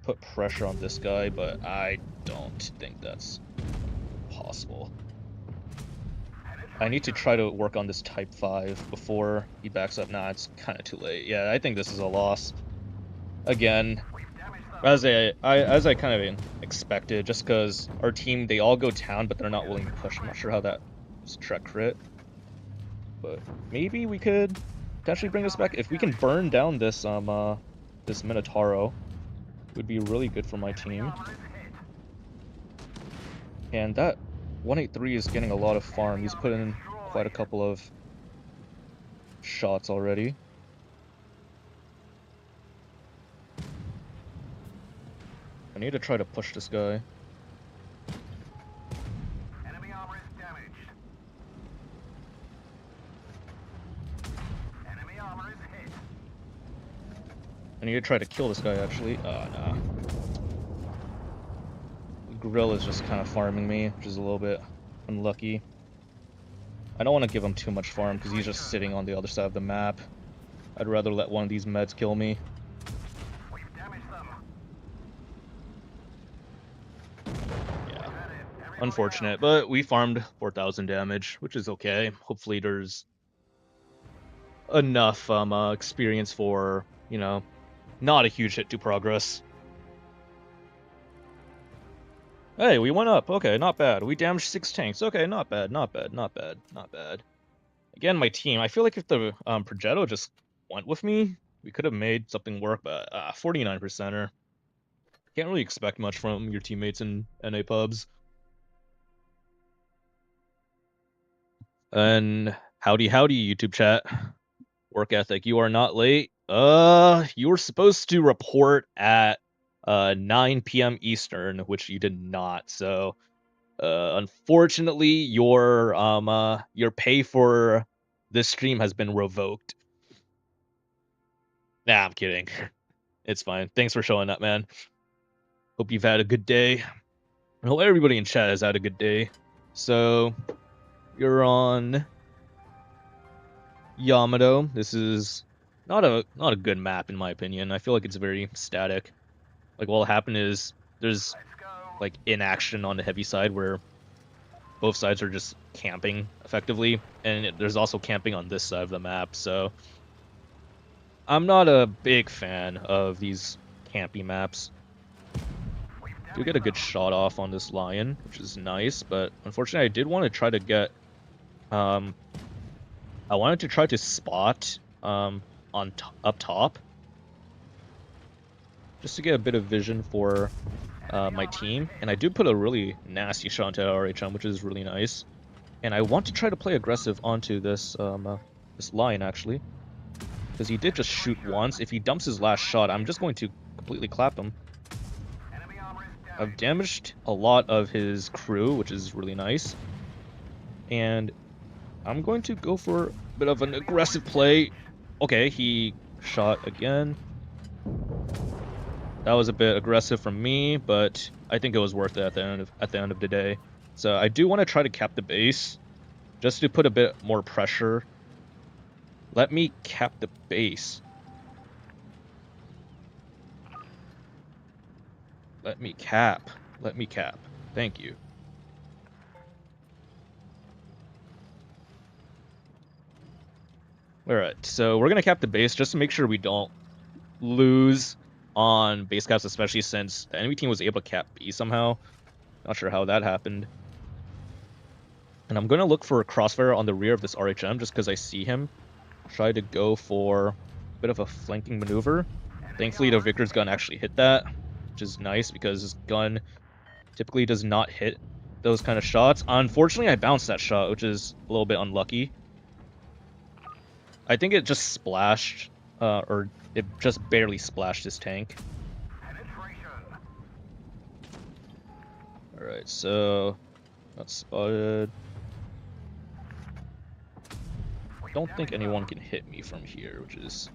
put pressure on this guy, but I don't think that's possible. I need to try to work on this Type 5 before he backs up. Nah, it's kind of too late. Yeah, I think this is a loss. Again, as I kind of expected, just because our team, they all go town, but they're not willing to push. I'm not sure how that was Trek crit. But maybe we could potentially bring this back. If we can burn down this this Minotauro, it would be really good for my team. And that 183 is getting a lot of farm. He's put in quite a couple of shots already. I need to try to push this guy. Enemy armor is damaged. Enemy armor is hit. I need to try to kill this guy, actually. Oh, nah. The Grill is just kind of farming me, which is a little bit unlucky. I don't want to give him too much farm, because he's just sitting on the other side of the map. I'd rather let one of these meds kill me. We've damaged them. Yeah. Unfortunate, but we farmed 4,000 damage, which is okay. Hopefully there's enough experience for, you know, not a huge hit to progress. Hey, we went up. Okay, not bad. We damaged 6 tanks. Okay, not bad, not bad, not bad, not bad. Again, my team. I feel like if the Progetto just went with me, we could have made something work, but 49%er. Can't really expect much from your teammates in NA pubs. And howdy, YouTube chat. Work ethic. You are not late. You were supposed to report at 9 p.m. Eastern, which you did not. So, unfortunately, your pay for this stream has been revoked. Nah, I'm kidding. It's fine. Thanks for showing up, man. Hope you've had a good day. I hope everybody in chat has had a good day. So, you're on Yamato. This is not a good map in my opinion. I feel like it's very static. Like what'll happen is there's Let's go. like inaction on the heavy side where both sides are just camping effectively, and there's also camping on this side of the map. So I'm not a big fan of these campy maps. Do get a good shot off on this lion, which is nice, but unfortunately I did want to try to get I wanted to try to spot up top just to get a bit of vision for my team, and I do put a really nasty shot into RHM, which is really nice. And I want to try to play aggressive onto this this line actually, because he did just shoot once. If he dumps his last shot, I'm just going to completely clap him. Enemy armor is I've damaged. damaged a lot of his crew, which is really nice. And I'm going to go for a bit of an aggressive play. Okay, he shot again. That was a bit aggressive from me, but I think it was worth it at the end of the day. So I do want to try to cap the base, just to put a bit more pressure. Let me cap the base. Let me cap. Let me cap. Thank you. Alright, so we're gonna cap the base just to make sure we don't lose on base caps, especially since the enemy team was able to cap B somehow. Not sure how that happened. And I'm gonna look for a crossfire on the rear of this RHM just because I see him try to go for a bit of a flanking maneuver. Thankfully, the Vickers gun actually hit that, which is nice because his gun typically does not hit those kind of shots. Unfortunately, I bounced that shot, which is a little bit unlucky. I think it just splashed, or it just barely splashed his tank. Penetration. Alright, so that's spotted. Don't think anyone can hit me from here, which is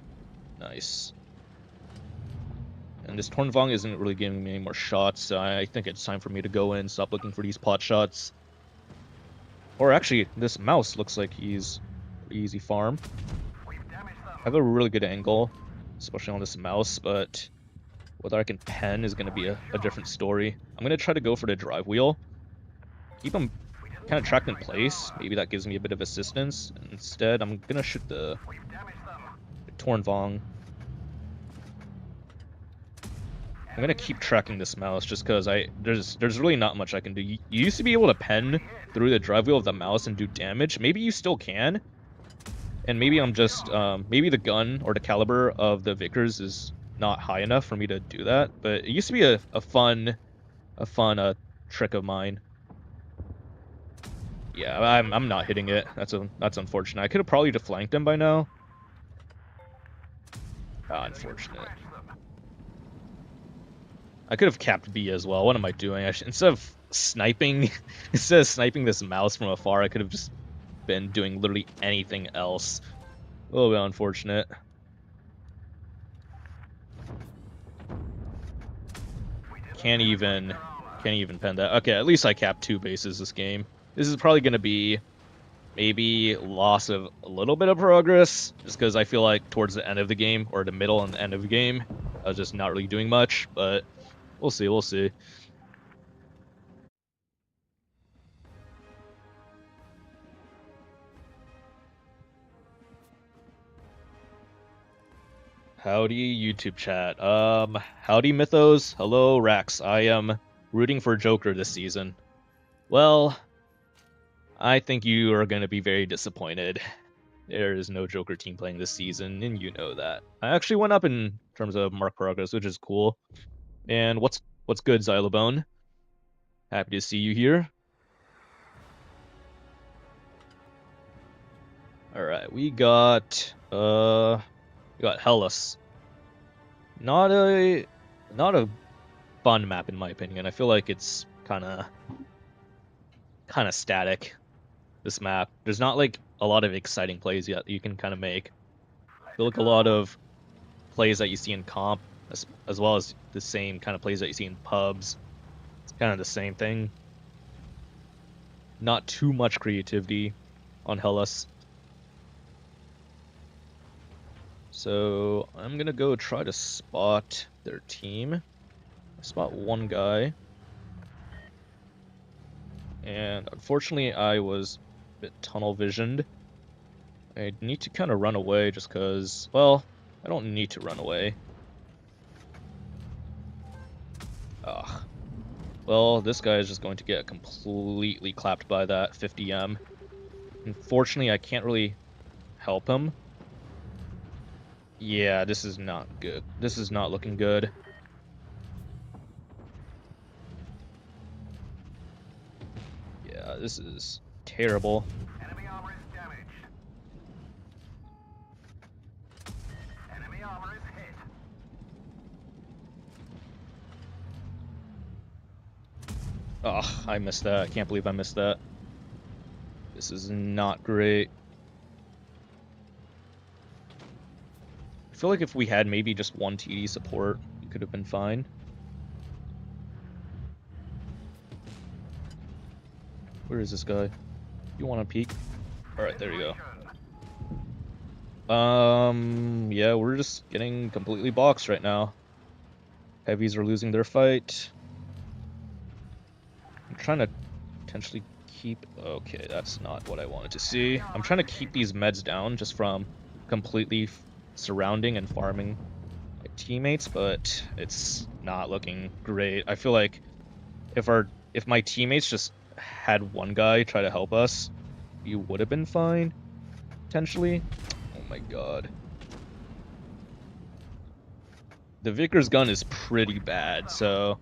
nice. And this Tornvong isn't really giving me any more shots, so I think it's time for me to go in, stop looking for these pot shots. Or actually, this mouse looks like he's pretty easy farm. We've damaged them. I have a really good angle, especially on this mouse, but whether I can pen is going to be a different story. I'm going to try to go for the drive wheel. Keep him kind of tracked in place. Maybe that gives me a bit of assistance. And instead, I'm going to shoot the We've damaged them. Tornvong. I'm going to keep tracking this mouse just because there's really not much I can do. You used to be able to pen through the drive wheel of the mouse and do damage. Maybe you still can. And maybe I'm just, maybe the gun or the caliber of the Vickers is not high enough for me to do that. But it used to be a fun trick of mine. Yeah, I'm not hitting it. That's unfortunate. I could have probably deflanked him by now. Unfortunate. I could have capped B as well. What am I doing? Instead of sniping this mouse from afar, I could have just been doing literally anything else. A little bit unfortunate. Can't even pen that. Okay, at least I capped 2 bases this game. This is probably gonna be maybe loss of a little bit of progress, just because I feel like towards the end of the game, or the middle and the end of the game, I was just not really doing much, but we'll see, we'll see. Howdy, YouTube chat. Howdy, Mythos. Hello, Rax. I am rooting for Joker this season. Well, I think you are going to be very disappointed. There is no Joker team playing this season, and you know that. I actually went up in terms of mark progress, which is cool. And what's good, Xylobone? Happy to see you here. All right, we got Hellas. Not a fun map in my opinion. I feel like it's kind of static. This map. There's not like a lot of exciting plays yet that you can kind of make. I feel like a lot of plays that you see in comp, as well as the same kind of plays that you see in pubs. It's kind of the same thing. Not too much creativity on Hellas. So I'm gonna go try to spot their team. I spot one guy. And unfortunately I was a bit tunnel visioned. I need to kind of run away just because, well, I don't need to run away. Ugh. Well, this guy is just going to get completely clapped by that 50M. Unfortunately, I can't really help him. Yeah, this is not good. This is not looking good. Yeah, this is terrible. Enemy armor is damaged. Enemy armor is hit. Ugh, I missed that. I can't believe I missed that. This is not great. I feel like if we had maybe just one TD support, it could have been fine. Where is this guy? You want to peek? Alright, there you go. Yeah, we're just getting completely boxed right now. Heavies are losing their fight. I'm trying to potentially keep... Okay, that's not what I wanted to see. I'm trying to keep these meds down just from completely surrounding and farming my teammates, but it's not looking great. I feel like if my teammates just had one guy try to help us, we would have been fine, potentially. Oh my god. The Vickers gun is pretty bad, so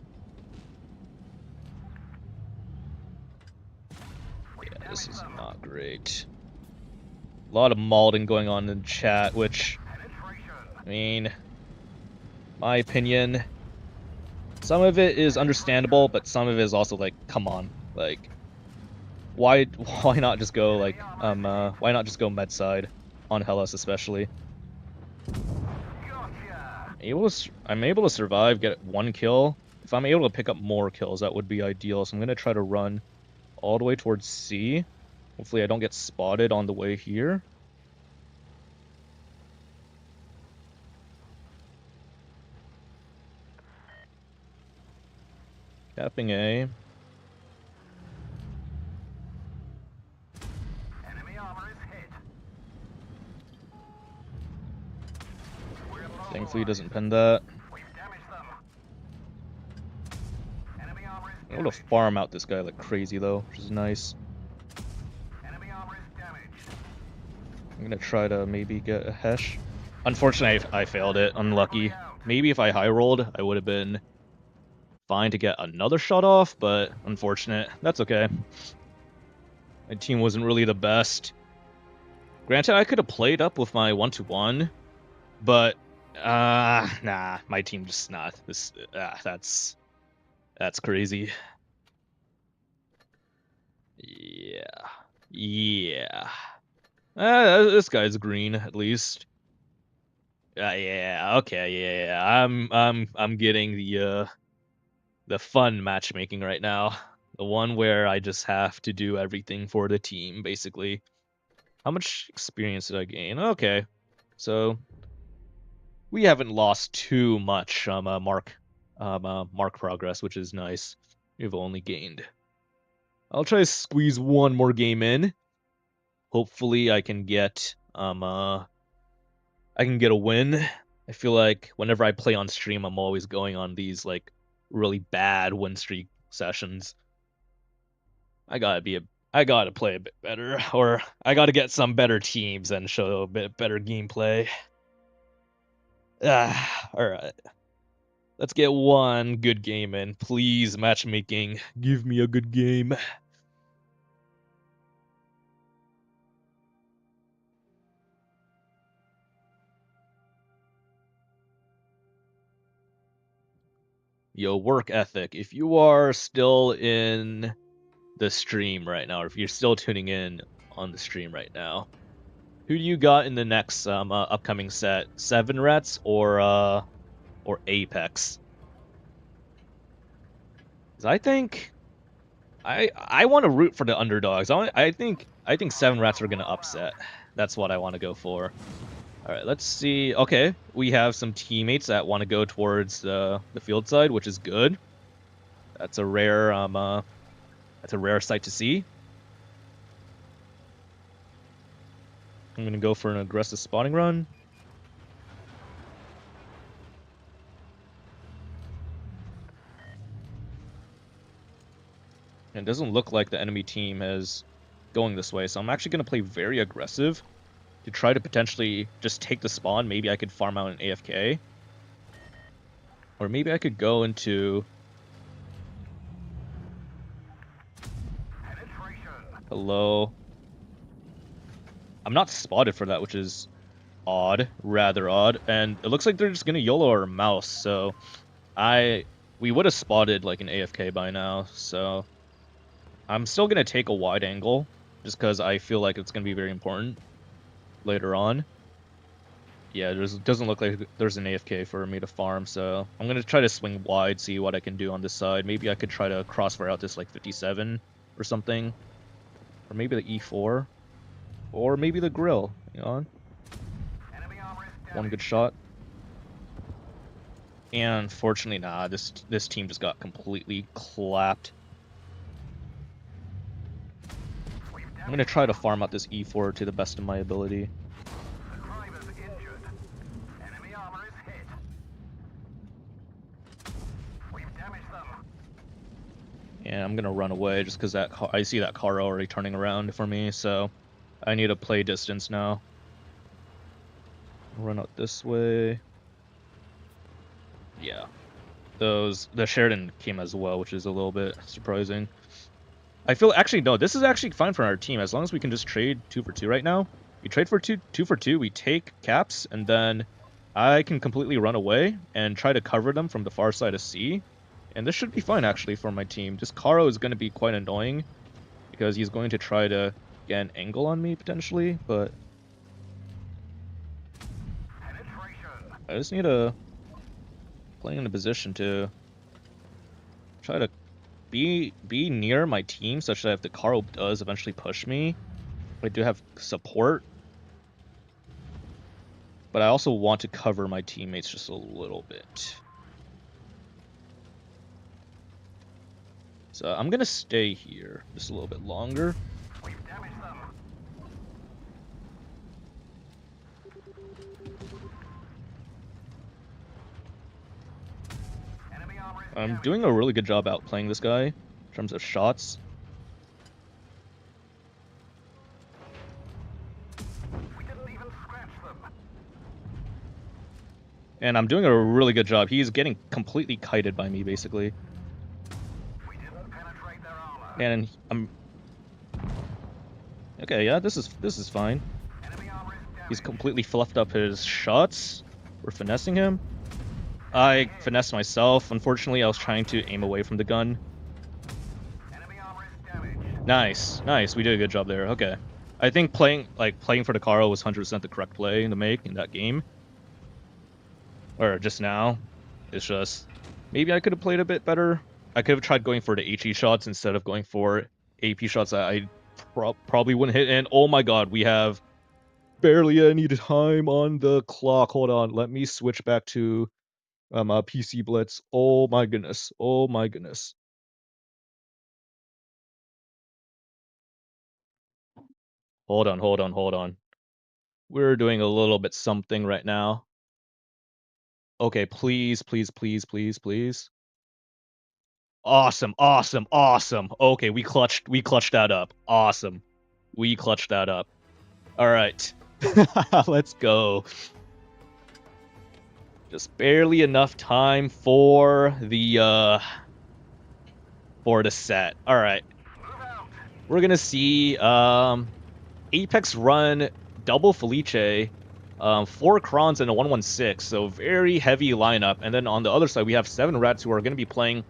yeah, this is not great. A lot of malding going on in chat, which, I mean, my opinion, some of it is understandable, but some of it is also like, come on, like, why not just go like, why not just go med side on Hellas especially? I'm able to survive, get one kill. If I'm able to pick up more kills, that would be ideal. So I'm gonna try to run all the way towards C. Hopefully I don't get spotted on the way here. Capping A. Enemy armor is hit. Thankfully he doesn't pin that. We've damaged them. Enemy armor is I'm able to damaged. farm out this guy like crazy though, which is nice. Enemy armor is damaged. I'm gonna try to maybe get a Hesh. Unfortunately, I failed it. Unlucky. Maybe if I high rolled, I would have been fine to get another shot off, but unfortunate. That's okay. My team wasn't really the best. Granted, I could have played up with my 1-1, but nah, my team just not. That's crazy. Yeah. This guy's green at least. Yeah, okay, yeah. I'm getting the fun matchmaking right now. The one where I just have to do everything for the team, basically. How much experience did I gain? Okay. So we haven't lost too much mark progress, which is nice. We've only gained. I'll try to squeeze one more game in. Hopefully I can get a win. I feel like whenever I play on stream, I'm always going on these like really bad win streak sessions. I gotta play a bit better, or I gotta get some better teams and show a bit better gameplay. Alright. Let's get one good game in. Please, matchmaking. Give me a good game. Yo, work ethic. If you are still in the stream right now, or if you're still tuning in on the stream right now, who do you got in the next upcoming set? 7 Rets or Apex? 'Cause I think I want to root for the underdogs. I think 7 Rats are gonna upset. That's what I want to go for. All right, let's see. Okay, we have some teammates that want to go towards the field side, which is good. That's a rare sight to see. I'm gonna go for an aggressive spotting run. And it doesn't look like the enemy team is going this way, so I'm actually gonna play very aggressive to try to potentially just take the spawn. Maybe I could farm out an AFK. Or maybe I could go into... Hello. I'm not spotted for that, which is odd. Rather odd. And it looks like they're just gonna YOLO our mouse, so... We would have spotted like an AFK by now, so... I'm still gonna take a wide angle, just because I feel like it's gonna be very important later on. Yeah, doesn't look like there's an AFK for me to farm, so I'm gonna try to swing wide, see what I can do on this side. Maybe I could try to crossfire out this like 57 or something, or maybe the E4, or maybe the grill. You know, one good shot. And unfortunately, nah, this team just got completely clapped. I'm gonna try to farm out this E4 to the best of my ability. And I'm gonna run away just because I see that car already turning around for me, so I need to play distance now. Run out this way. Yeah. The Sheridan came as well, which is a little bit surprising. I feel actually no, this is actually fine for our team as long as we can just trade 2 for 2 right now. We trade for 2 for 2, we take caps, and then I can completely run away and try to cover them from the far side of C. And this should be fine actually for my team. Just Karo is going to be quite annoying because he's going to try to get an angle on me potentially, but Penetration. I just need to play in a position to try to be near my team such that if the Karo does eventually push me, I do have support. But I also want to cover my teammates just a little bit. So I'm gonna stay here just a little bit longer. We've damaged them. Enemy armor is I'm damaged. doing a really good job outplaying this guy in terms of shots. We didn't even scratch them. And I'm doing a really good job. He's getting completely kited by me, basically. We didn't penetrate their armor. And I'm... Okay, yeah, this is fine. Enemy armor is He's damaged. completely fluffed up his shots. We're finessing him. I finessed myself. Unfortunately, I was trying to aim away from the gun. Enemy armor is damaged. Nice, nice. We did a good job there. Okay. I think playing for the Karo was 100% the correct play to make in that game. Or just now. It's just maybe I could have played a bit better. I could have tried going for the HE shots instead of going for AP shots that I probably wouldn't hit. And oh my god, we have barely any time on the clock. Hold on, let me switch back to PC Blitz. Oh my goodness. Oh my goodness. Hold on, hold on, hold on. We're doing a little bit something right now. Okay, please, please, please, please, please. Awesome, awesome, awesome. Okay, we clutched that up. Awesome. We clutched that up. All right. Let's go. Just barely enough time for the set. All right. Move out. We're going to see Apex run double Felice, 4 Krons and a 116. So very heavy lineup. And then on the other side we have 7 Rats who are going to be playing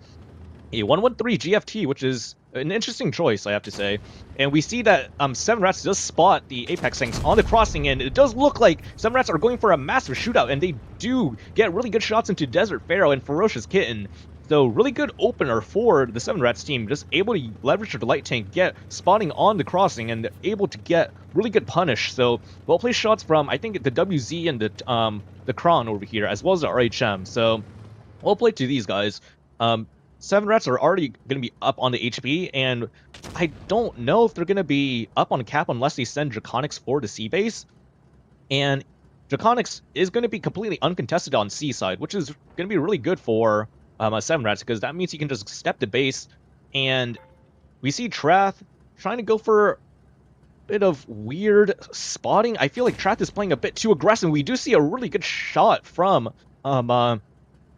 a 113 GFT, which is an interesting choice, I have to say. And we see that 7 Rats does spot the Apex tanks on the crossing, and it does look like 7 Rats are going for a massive shootout, and they do get really good shots into Desert Pharaoh and Ferocious Kitten. So really good opener for the 7 Rats team, just able to leverage the light tank, get spotting on the crossing, and able to get really good punish. So well placed shots from, I think, the WZ and the Kron over here, as well as the RHM. So well played to these guys. 7 Rats are already going to be up on the HP, and I don't know if they're going to be up on cap unless they send Draconics for the C base. And Draconics is going to be completely uncontested on C side, which is going to be really good for 7 Rats, because that means he can just step to base. And we see Trath trying to go for a bit of weird spotting. I feel like Trath is playing a bit too aggressive. We do see a really good shot from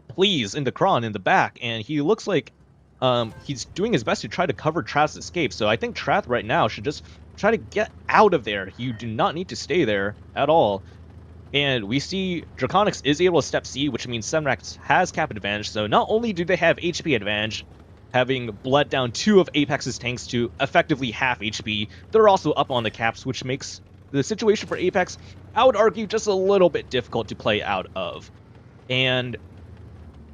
Please in the Kron in the back, and he looks like he's doing his best to try to cover Trath's escape. So I think Trath right now should just try to get out of there. You do not need to stay there at all. And we see Draconics is able to step C, which means 7 Rats has cap advantage. So not only do they have HP advantage, having bled down 2 of Apex's tanks to effectively half HP, they're also up on the caps, which makes the situation for Apex, I would argue, just a little bit difficult to play out of. And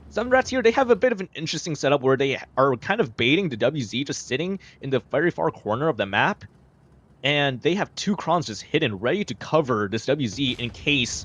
7 Rats here, they have a bit of an interesting setup where they are kind of baiting the WZ just sitting in the very far corner of the map. And they have 2 Krons just hidden, ready to cover this WZ in case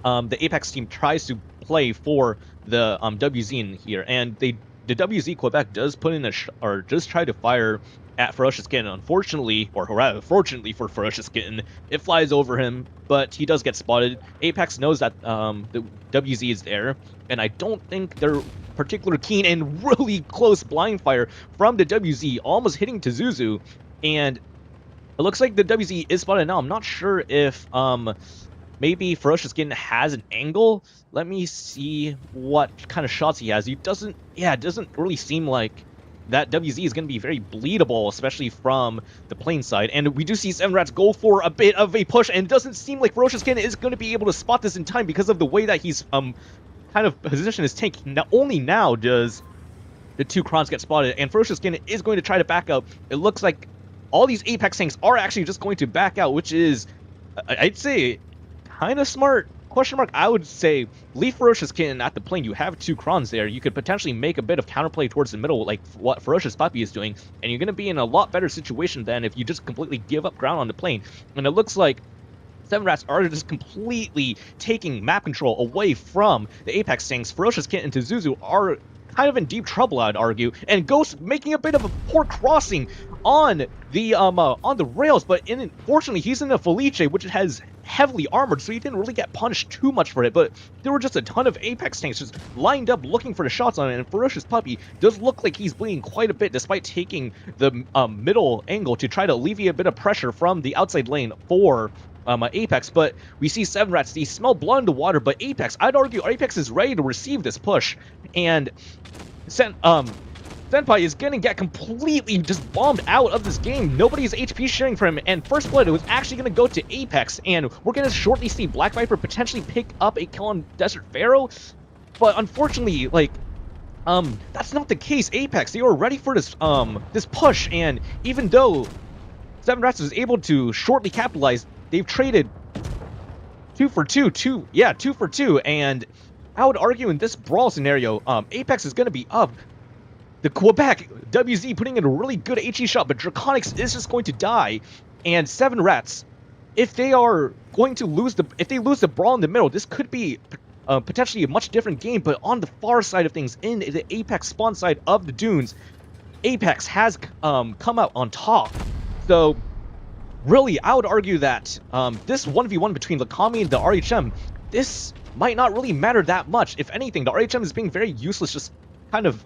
the Apex team tries to play for the WZ in here. And the WZ Quebec does put in or just try to fire at Ferocious Kitten. Unfortunately, or rather, fortunately for Ferocious Kitten, it flies over him, but he does get spotted. Apex knows that the WZ is there, and I don't think they're particular keen and really close blind fire from the WZ, almost hitting Zuzu. And it looks like the WZ is spotted now. I'm not sure if maybe Ferocious Skin has an angle. Let me see what kind of shots he has. He doesn't, yeah, it doesn't really seem like that WZ is going to be very bleedable, especially from the plane side. And we do see Seven Rats go for a bit of a push, and it doesn't seem like Ferocious Skin is going to be able to spot this in time because of the way that he's kind of positioned his tank. Now, only now does the two Krons get spotted, and Ferocious Skin is going to try to back up. It looks like all these Apex tanks are actually just going to back out, which is, I'd say, kind of smart. Question mark, I would say leave Ferocious Kitten at the plane. You have two Krons there. You could potentially make a bit of counterplay towards the middle, like what Ferocious Puppy is doing, and you're going to be in a lot better situation than if you just completely give up ground on the plane. And it looks like Seven Rats are just completely taking map control away from the Apex tanks. Ferocious Kitten and Zuzu are kind of in deep trouble, I'd argue, and Ghost making a bit of a poor crossing on the rails, but unfortunately he's in a Felice, which has heavily armored, so he didn't really get punished too much for it. But there were just a ton of Apex tanks just lined up looking for the shots on it, and Ferocious Puppy does look like he's bleeding quite a bit despite taking the middle angle to try to alleviate a bit of pressure from the outside lane for Apex. But we see Seven Rats, they smell blood in the water, but Apex, I'd argue Apex is ready to receive this push, and Senpai is gonna get completely just bombed out of this game. Nobody's HP sharing for him, and First Blood, it was actually gonna go to Apex, and we're gonna shortly see Black Viper potentially pick up a kill on Desert Pharaoh, but unfortunately, like, that's not the case. Apex, they were ready for this, this push, and even though Seven Rats was able to shortly capitalize, they've traded 2 for 2, 2 for 2, and I would argue in this brawl scenario, Apex is going to be up. The Quebec WZ putting in a really good HE shot, but Draconics is just going to die, and Seven Rats, if they are going to lose if they lose the brawl in the middle, this could be potentially a much different game. But on the far side of things, in the Apex spawn side of the dunes, Apex has come out on top. So really, I would argue that this 1v1 between Lakami and the RHM, this might not really matter that much. If anything, the RHM is being very useless, just kind of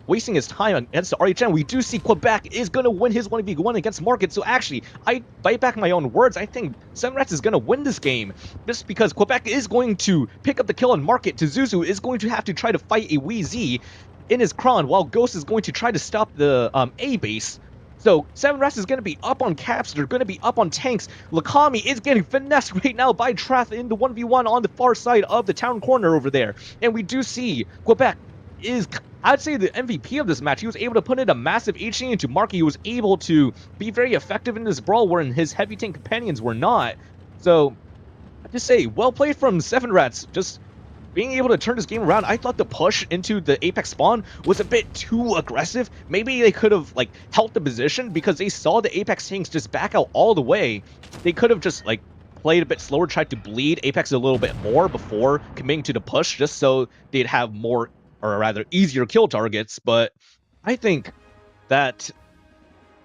wasting his time against the RHM. We do see Quebec is going to win his 1v1 against Market, so actually, I bite back my own words. I think Seven Rats is going to win this game, just because Quebec is going to pick up the kill on Market. Zuzu is going to have to try to fight a Wheezy in his Kron, while Ghost is going to try to stop the A base. So Seven Rats is going to be up on caps, they're going to be up on tanks. Lakami is getting finessed right now by Trath in the 1v1 on the far side of the town corner over there. And we do see Quebec is, I'd say, the MVP of this match. He was able to put in a massive HE into Marky. He was able to be very effective in this brawl, wherein his heavy tank companions were not. So, I just say, well played from Seven Rats, just being able to turn this game around. I thought the push into the Apex spawn was a bit too aggressive. Maybe they could have, like, held the position because they saw the Apex tanks just back out all the way. They could have just, like, played a bit slower, tried to bleed Apex a little bit more before committing to the push, just so they'd have more, or rather easier kill targets. But I think that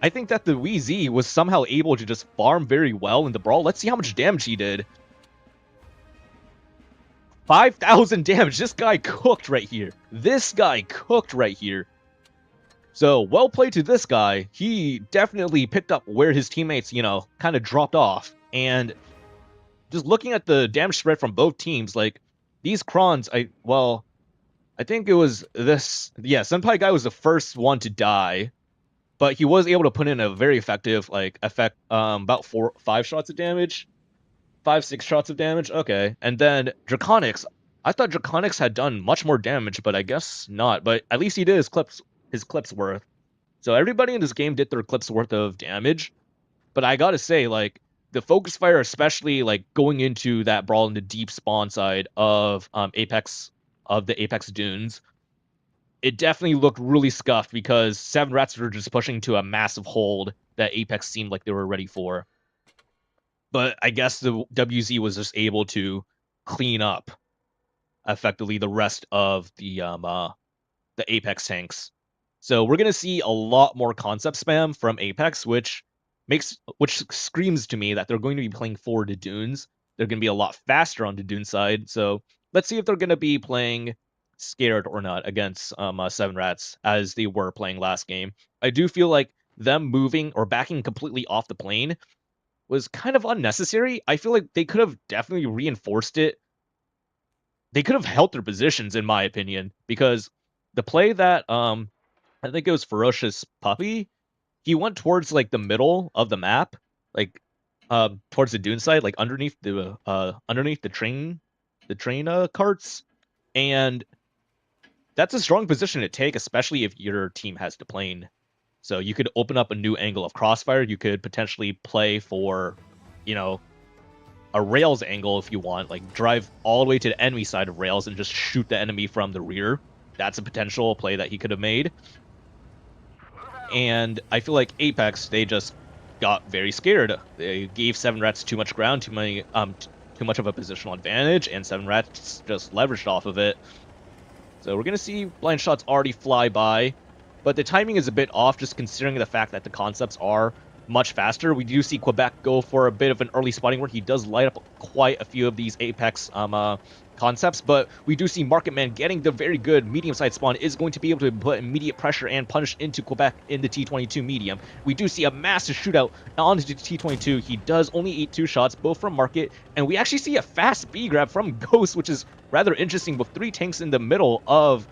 the Wheezy was somehow able to just farm very well in the brawl. Let's see how much damage he did. 5,000 damage. This guy cooked right here. This guy cooked right here. So, well played to this guy. He definitely picked up where his teammates, you know, kind of dropped off. And just looking at the damage spread from both teams, like, these Krons, I think it was this, yeah, Senpai guy was the first one to die, but he was able to put in a very effective, like, about 5 shots of damage. 5-6 shots of damage? Okay. And then Draconics. I thought Draconics had done much more damage, but I guess not. But at least he did his clips worth. So everybody in this game did their clips worth of damage. But I gotta say, like, the focus fire, especially like going into that brawl in the deep spawn side of Apex, of the Apex dunes, it definitely looked really scuffed because Seven Rats were just pushing to a massive hold that Apex seemed like they were ready for. But I guess the WZ was just able to clean up effectively the rest of the Apex tanks. So we're gonna see a lot more concept spam from Apex, which screams to me that they're going to be playing forward to dunes. They're gonna be a lot faster on the dune side. So let's see if they're gonna be playing scared or not against Seven Rats as they were playing last game. I do feel like them moving or backing completely off the plane was kind of unnecessary. I feel like they could have definitely reinforced it. They could have held their positions, in my opinion, because the play that I think it was Ferocious Puppy, he went towards like the middle of the map, like towards the dune side, like underneath the train carts, and that's a strong position to take, especially if your team has the plane. So you could open up a new angle of crossfire. You could potentially play for, you know, a rails angle if you want, like drive all the way to the enemy side of rails and just shoot the enemy from the rear. That's a potential play that he could have made. And I feel like Apex, they just got very scared. They gave Seven Rats too much ground, too much of a positional advantage, and Seven Rats just leveraged off of it. So we're gonna see blind shots already fly by, but the timing is a bit off just considering the fact that the concepts are much faster. We do see Quebec go for a bit of an early spotting where he does light up quite a few of these Apex concepts, but we do see Market Man getting the very good medium side spawn is going to be able to put immediate pressure and punish into Quebec in the T22 medium. We do see a massive shootout onto the T22. He does only eat 2 shots, both from Market, and we actually see a fast B grab from Ghost, which is rather interesting with 3 tanks in the middle of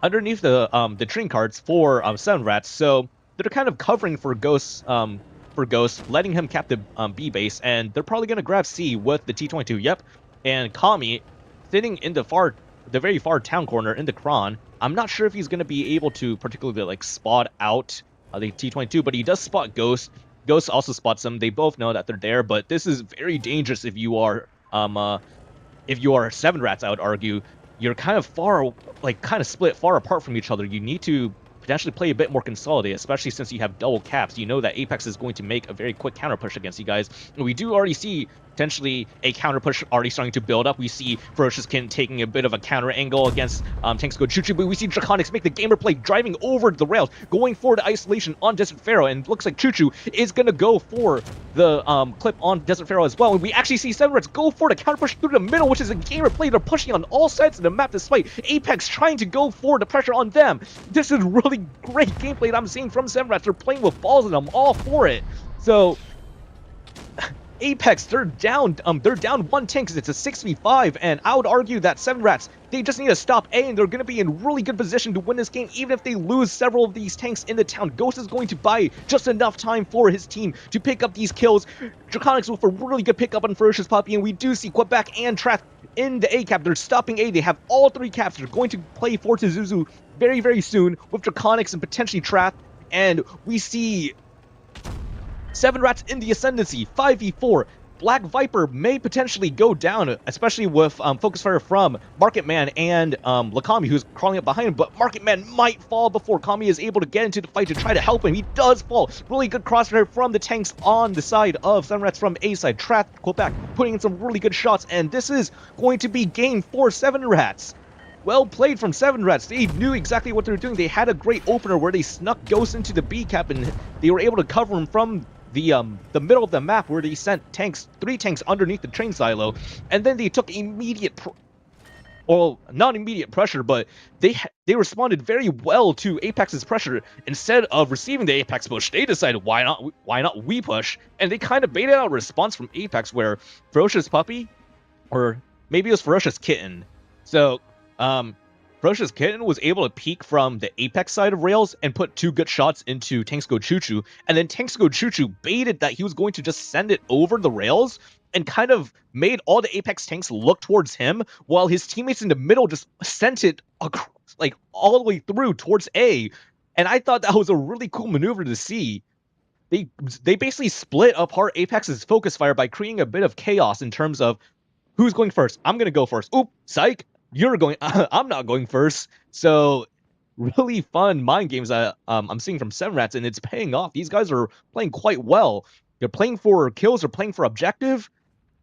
underneath the train carts for Seven Rats. So they're kind of covering for Ghost, letting him cap the B base, and they're probably gonna grab C with the T22. Yep, and Kami sitting in the very far town corner in the Kron. I'm not sure if he's gonna be able to particularly like spot out the T22, but he does spot Ghost. Ghost also spots him. They both know that they're there, but this is very dangerous if you are Seven Rats. I would argue you're kind of kind of split far apart from each other. You need to potentially play a bit more consolidated, especially since you have double caps. You know that Apex is going to make a very quick counter push against you guys. And we do already see potentially a counter push already starting to build up. We see Ferocious Kin taking a bit of a counter angle against Tanks Go Choo Choo, but we see Draconics make the gamer play, driving over the rails, going for the isolation on Desert Pharaoh, and looks like Choo Choo is going to go for the clip on Desert Pharaoh as well. And we actually see Seven Rats go for the counter push through the middle, which is a gamer play. They're pushing on all sides of the map despite Apex trying to go for the pressure on them. This is really great gameplay that I'm seeing from Seven Rats. They're playing with balls and I'm all for it. So Apex, they're down 1 tank because it's a 6v5, and I would argue that Seven Rats, they just need to stop A, and they're going to be in really good position to win this game, even if they lose several of these tanks in the town. Ghost is going to buy just enough time for his team to pick up these kills. Draconics with a really good pickup on Ferocious Puppy, and we do see Quebec and Trath in the A cap. They're stopping A. They have all 3 caps. They're going to play for Zuzu very, very soon with Draconics and potentially Trath, and we see Seven Rats in the ascendancy, 5v4. Black Viper may potentially go down, especially with focus fire from Market Man and Lakami, who's crawling up behind him, but Market Man might fall before Kami is able to get into the fight to try to help him. He does fall. Really good crossfire from the tanks on the side of Seven Rats from A side. Trath Quebec putting in some really good shots, and this is going to be game for Seven Rats. Well played from Seven Rats. They knew exactly what they were doing. They had a great opener where they snuck Ghost into the B cap, and they were able to cover him from the middle of the map where they sent 3 tanks underneath the train silo, and then they took not immediate pressure, but they responded very well to Apex's pressure. Instead of receiving the Apex push, they decided why not we push, and they kind of baited out a response from Apex where Ferocious Puppy, or maybe it was Ferocious Kitten. So Ferocious Kitten was able to peek from the Apex side of rails and put 2 good shots into Tanks Go Choo Choo, and then Tanks Go Choo Choo baited that he was going to just send it over the rails and kind of made all the Apex tanks look towards him, while his teammates in the middle just sent it across, like all the way through towards A. And I thought that was a really cool maneuver to see. They basically split apart Apex's focus fire by creating a bit of chaos in terms of who's going first. I'm going to go first. Oop, psych. You're going. I'm not going first. So really fun mind games that I'm seeing from Seven Rats, and it's paying off. These guys are playing quite well. They're playing for kills. They're playing for objective.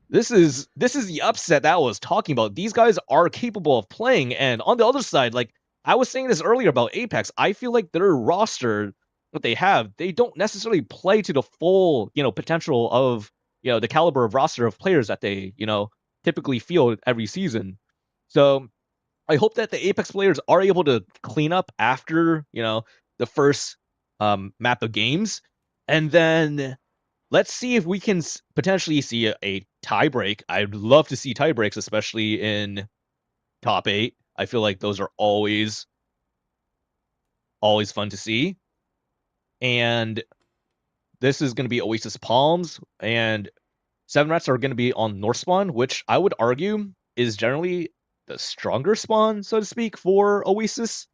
This is the upset that I was talking about. These guys are capable of playing, and on the other side, like I was saying this earlier about Apex, I feel like their roster, what they have, they don't necessarily play to the full, potential of, the caliber of roster of players that they, typically field every season. So I hope that the Apex players are able to clean up after, the first map of games. And then let's see if we can potentially see a tie break. I'd love to see tie breaks, especially in top 8. I feel like those are always fun to see. And this is going to be Oasis Palms, and Seven Rats are going to be on North Spawn, which I would argue is generally the stronger spawn, so to speak, for Oasis.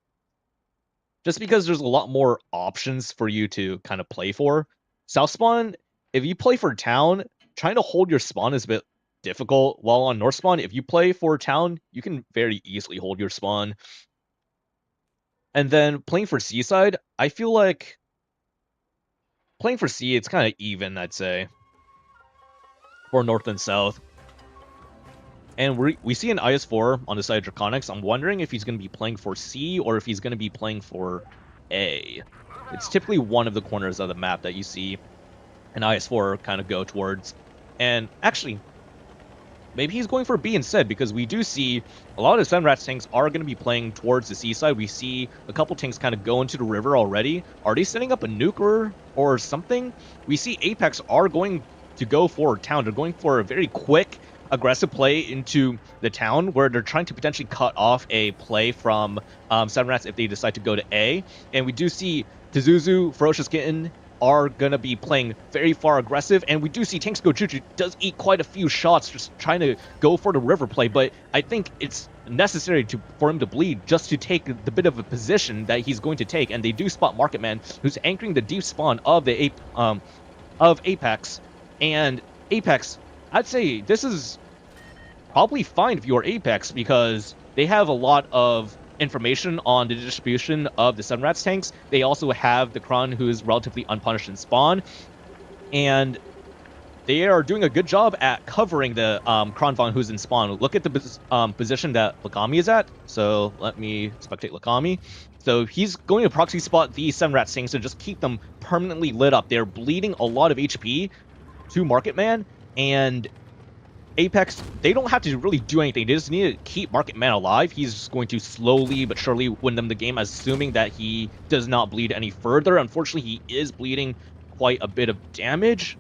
Just because there's a lot more options for you to kind of play for. South Spawn, if you play for town, trying to hold your spawn is a bit difficult. While on North Spawn, if you play for town, you can very easily hold your spawn. And then playing for Seaside, I feel like playing for Sea, it's kind of even, I'd say, for North and South. And we see an IS-4 on the side of Draconics. I'm wondering if he's going to be playing for C or if he's going to be playing for A. It's typically one of the corners of the map that you see an IS-4 kind of go towards. And actually, maybe he's going for B instead, because we do see a lot of the Seven Rats tanks are going to be playing towards the seaside. We see a couple tanks kind of go into the river already. Are they setting up a nuke or something? We see Apex are going to go for town. They're going for a very quick, aggressive play into the town, where they're trying to potentially cut off a play from Seven Rats if they decide to go to A. And we do see Tizuzu, Ferocious Kitten, are going to be playing very far aggressive, and we do see Tanks Go Choo Choo does eat quite a few shots just trying to go for the river play, but I think it's necessary for him to bleed just to take the bit of a position that he's going to take, and they do spot Marketman, who's anchoring the deep spawn of the of Apex. And Apex, I'd say this is probably fine if you're Apex, because they have a lot of information on the distribution of the Seven Rats tanks. They also have the Kron, who is relatively unpunished in spawn, and they are doing a good job at covering the Kron Von who's in spawn. Look at the position that Lakami is at. So let me spectate Lakami. So he's going to proxy spot the Seven Rats tanks and just keep them permanently lit up. They're bleeding a lot of HP to Marketman, and Apex, they don't have to really do anything. They just need to keep Marketman alive. He's just going to slowly but surely win them the game, assuming that he does not bleed any further. Unfortunately, he is bleeding quite a bit of damage.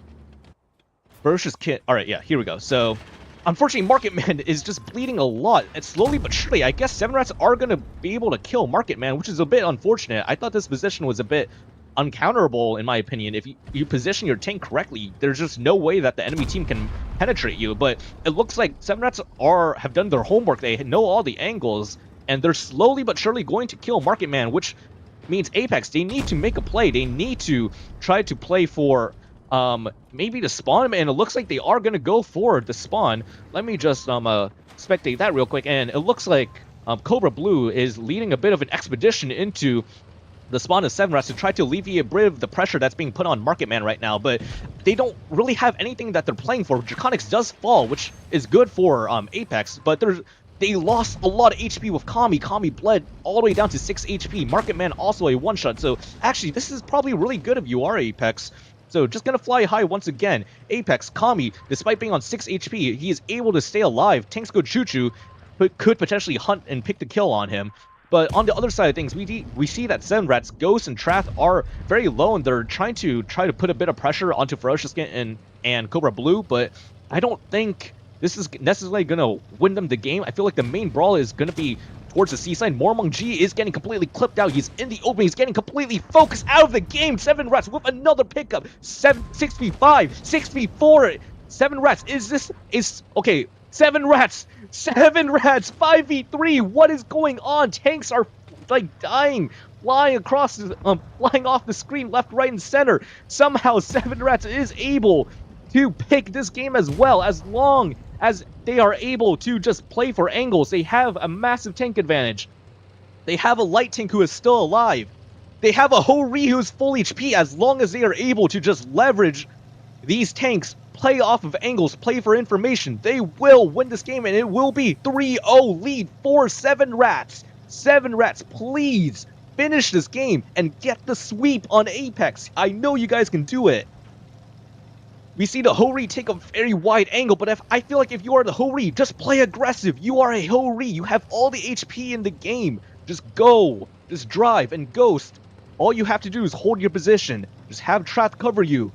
Ferocious Kit. All right, yeah, here we go. So, unfortunately, Marketman is just bleeding a lot. And slowly but surely, I guess Seven Rats are going to be able to kill Marketman, which is a bit unfortunate. I thought this position was a bit uncounterable, in my opinion. If you position your tank correctly, there's just no way that the enemy team can penetrate you. But it looks like Seven Rats have done their homework. They know all the angles, and they're slowly but surely going to kill Marketman, which means Apex, they need to make a play. They need to try to play for maybe the spawn, and it looks like they are going to go for the spawn. Let me just spectate that real quick, and it looks like Cobra Blue is leading a bit of an expedition into the spawn of Seven Rats to try to alleviate a bit of the pressure that's being put on Marketman right now, but they don't really have anything that they're playing for. Draconics does fall, which is good for Apex, but they lost a lot of HP with Kami. Kami bled all the way down to 6 HP. Marketman also a one-shot, so actually this is probably really good if you are Apex. So just gonna fly high once again. Apex, Kami, despite being on 6 HP, he is able to stay alive. Tanks Go Choo Choo, but could potentially hunt and pick the kill on him. But on the other side of things, we see that Seven Rats, Ghost, and Trath are very low, and they're trying to put a bit of pressure onto Ferocious Skin and Cobra Blue, but I don't think this is necessarily going to win them the game. I feel like the main brawl is going to be towards the seaside. Mormong G is getting completely clipped out. He's in the open. He's getting completely focused out of the game. Seven Rats with another pickup. 6v5, 6v4. Seven Rats, okay. Seven Rats, 5v3. What is going on? Tanks are like dying, flying off the screen, left, right, and center. Somehow, Seven Rats is able to pick this game as well, as long as they are able to just play for angles. They have a massive tank advantage. They have a light tank who is still alive. They have a Ho-Ri who is full HP, as long as they are able to just leverage these tanks, play off of angles, play for information. They will win this game, and it will be 3-0 lead for Seven Rats. Seven Rats, please finish this game and get the sweep on Apex. I know you guys can do it. We see the Hori take a very wide angle, but I feel like if you are the Hori, just play aggressive. You are a Hori. You have all the HP in the game. Just go. Just drive and ghost. All you have to do is hold your position. Just have Trath cover you,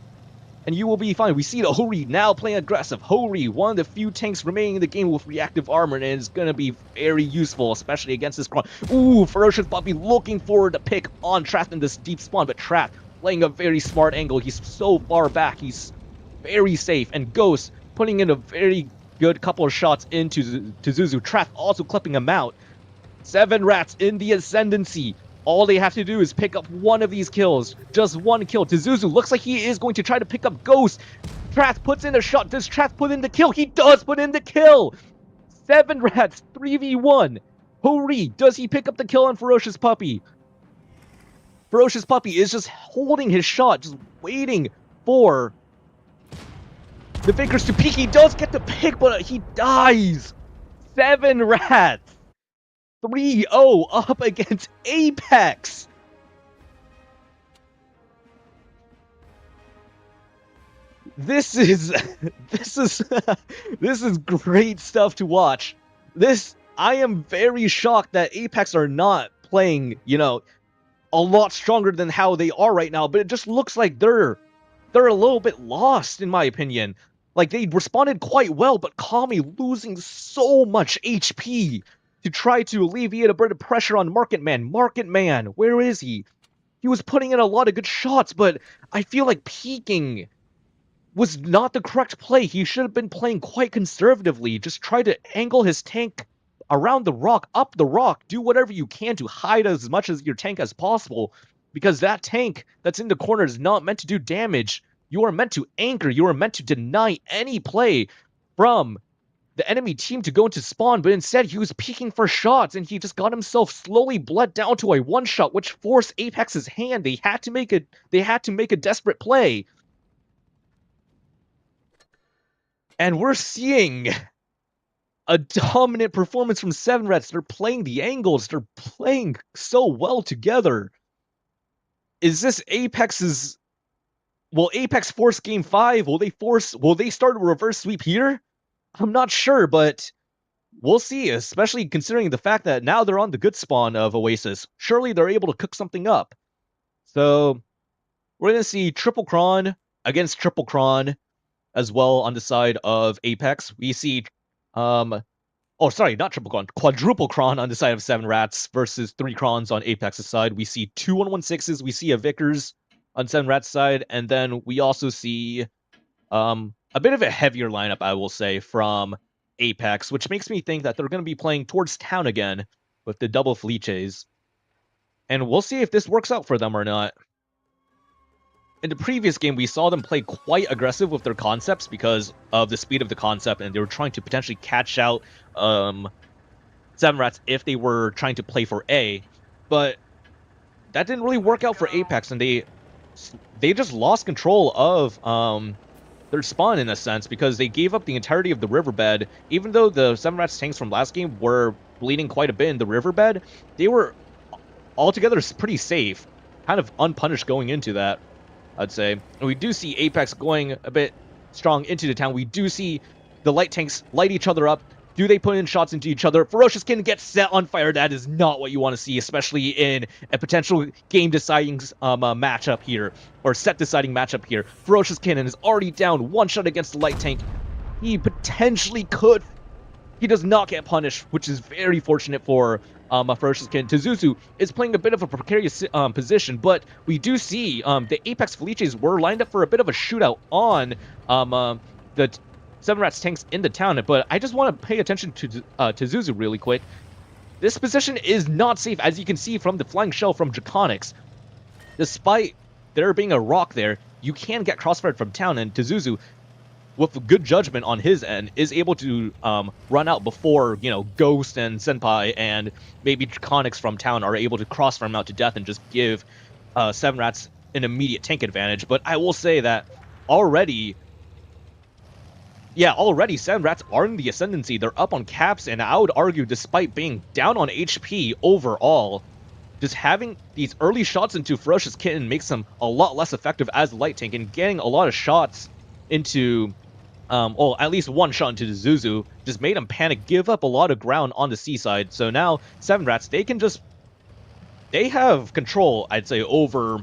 and you will be fine. We see the Hori now playing aggressive. Hori, one of the few tanks remaining in the game with reactive armor, and it's going to be very useful, especially against this Kron. Ooh, Ferocious Puppy looking forward to pick on Trath in this deep spawn, but Trath playing a very smart angle. He's so far back. He's very safe, and Ghost putting in a very good couple of shots into Zuzu. Trath also clipping him out. 7 rats in the ascendancy. All they have to do is pick up one of these kills. Just one kill. Zuzu looks like he is going to try to pick up Ghost. Trath puts in a shot. Does Trath put in the kill? He does put in the kill. 7 rats, 3v1. Hori, does he pick up the kill on Ferocious Puppy? Ferocious Puppy is just holding his shot, just waiting for the Vickers to peek. He does get the pick, but he dies. 7 rats. 3-0 up against APX. This is this is great stuff to watch. I am very shocked that APX are not playing, a lot stronger than how they are right now, but it just looks like they're a little bit lost, in my opinion. Like, they responded quite well, but Kami losing so much HP to try to alleviate a bit of pressure on Market Man. Market Man, where is he? He was putting in a lot of good shots, but I feel like peeking was not the correct play. He should have been playing quite conservatively. Just try to angle his tank around the rock, up the rock, do whatever you can to hide as much as your tank as possible, because that tank that's in the corner is not meant to do damage. You are meant to anchor. You are meant to deny any play from the enemy team to go into spawn, but instead he was peeking for shots, and he just got himself slowly bled down to a one-shot, which forced Apex's hand. They had to make a desperate play. And we're seeing a dominant performance from 7 rats. They're playing the angles. They're playing so well together. Is this Apex's... Will Apex force game 5? Will they start a reverse sweep here? I'm not sure, but we'll see, especially considering the fact that now they're on the good spawn of Oasis. Surely they're able to cook something up. So we're going to see Triple Cron against Triple Cron as well on the side of Apex. We see, not Triple Cron, Quadruple Cron on the side of 7 rats versus 3 Crons on Apex's side. We see 2 116s. We see a Vickers on 7 rats side, and then we also see a bit of a heavier lineup, I will say, from Apex, which makes me think that they're going to be playing towards town again with the double Felices. And we'll see if this works out for them or not. In the previous game, we saw them play quite aggressive with their concepts because of the speed of the concept, and they were trying to potentially catch out 7 rats if they were trying to play for A. But that didn't really work out for Apex, and they just lost control of their spawn in a sense, because they gave up the entirety of the riverbed. Even though the 7 rats tanks from last game were bleeding quite a bit in the riverbed, they were altogether pretty safe, kind of unpunished going into that, I'd say. And we do see Apex going a bit strong into the town. We do see the light tanks light each other up. Do they put in shots into each other? Ferocious Kin gets set on fire. That is not what you want to see, especially in a potential game-deciding matchup here, or set-deciding matchup here. Ferocious Cannon is already down one shot against the light tank. He potentially could. He does not get punished, which is very fortunate for Ferocious Kin. Zuzu is playing a bit of a precarious position, but we do see the Apex Felices were lined up for a bit of a shootout on the 7 rats tanks in the town, but I just want to pay attention to Zuzu really quick. This position is not safe, as you can see from the flying shell from Draconics. Despite there being a rock there, you can get crossfired from town, and Zuzu, with good judgment on his end, is able to run out before, Ghost and Senpai and maybe Draconics from town are able to crossfire him out to death and just give 7 rats an immediate tank advantage. But I will say that already 7 rats are in the ascendancy. They're up on caps, and I would argue, despite being down on HP overall, just having these early shots into Ferocious Kitten makes them a lot less effective as a light tank, and getting a lot of shots into well, at least one shot into the Zuzu, just made him panic, give up a lot of ground on the seaside. So now Seven Rats, they have control, I'd say, over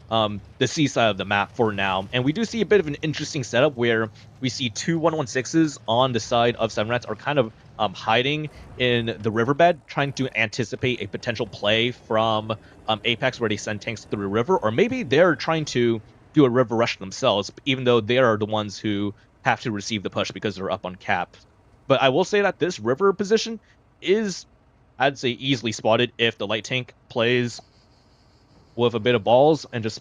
the seaside of the map for now. And we do see a bit of an interesting setup where we see two 116s on the side of Seven Rats are kind of hiding in the riverbed, trying to anticipate a potential play from Apex where they send tanks through the river, or maybe they're trying to do a river rush themselves, even though they are the ones who have to receive the push because they're up on cap. But I will say that this river position is, I'd say, easily spotted if the light tank plays with a bit of balls and just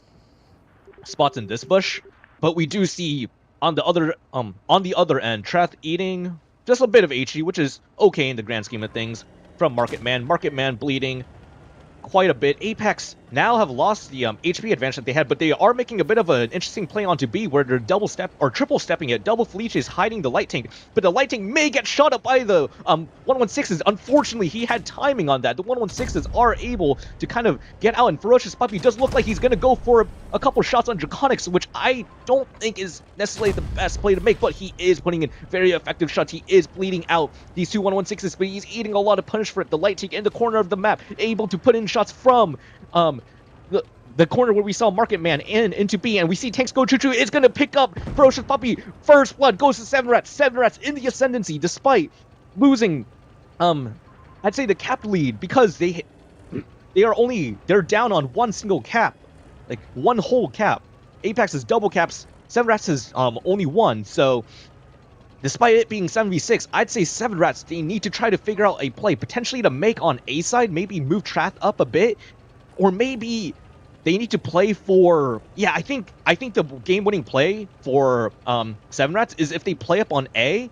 spots in this bush. But we do see on the other end, Trath eating just a bit of HE, which is okay in the grand scheme of things, from Market Man. Market Man bleeding quite a bit. Apex now have lost the HP advantage that they had, but they are making a bit of an interesting play onto B where they're double step or triple stepping it. Double Felice is hiding the light tank, but the light tank may get shot up by the 116s. Unfortunately, he had timing on that. The 116s are able to kind of get out, and Ferocious Puppy does look like he's going to go for a couple shots on Draconics, which I don't think is necessarily the best play to make, but he is putting in very effective shots. He is bleeding out these two 116s, but he's eating a lot of punish for it. The light tank in the corner of the map, able to put in shots from the corner where we saw Market Man into B, and we see tanks go choo-choo. It's going to pick up Ferocious Puppy. First blood goes to Seven Rats. Seven Rats in the ascendancy, despite losing, I'd say the cap lead, because they're down on one single cap, like one whole cap. Apex is double caps. Seven Rats is only one, so despite it being 7v6, I'd say Seven Rats, they need to try to figure out a play, potentially to make on A side, maybe move Trath up a bit, or maybe they need to play for, yeah, I think the game-winning play for Seven Rats is if they play up on A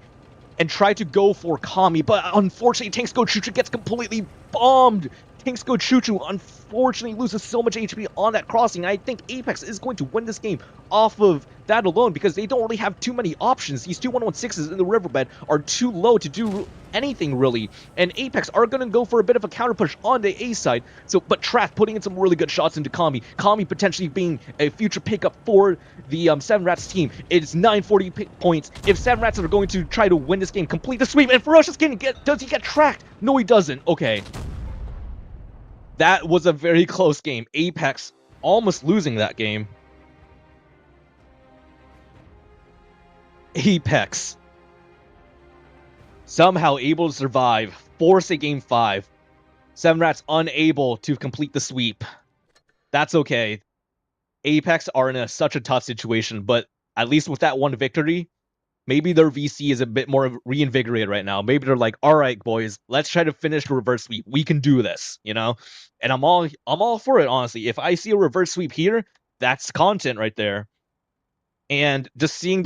and try to go for Kami, but unfortunately, Tanks Go Choo Choo gets completely bombed. Tanks Go Choo Choo unfortunately loses so much HP on that crossing. I think Apex is going to win this game off of that alone because they don't really have too many options. These two 116s in the riverbed are too low to do anything really, and Apex are going to go for a bit of a counter push on the A side. So, but Trath putting in some really good shots into Kami. Kami potentially being a future pickup for the Seven Rats team. It's 940 points. If Seven Rats are going to try to win this game, complete the sweep, and Ferocious does he get tracked? No, he doesn't. Okay. That was a very close game. Apex almost losing that game. Apex somehow able to survive, force a game 5. Seven Rats unable to complete the sweep. That's okay. Apex are in such a tough situation, but at least with that one victory, maybe their VC is a bit more reinvigorated right now. Maybe they're like, all right, boys, let's try to finish the reverse sweep. We can do this, you know? And I'm all for it, honestly. If I see a reverse sweep here, that's content right there. And just seeing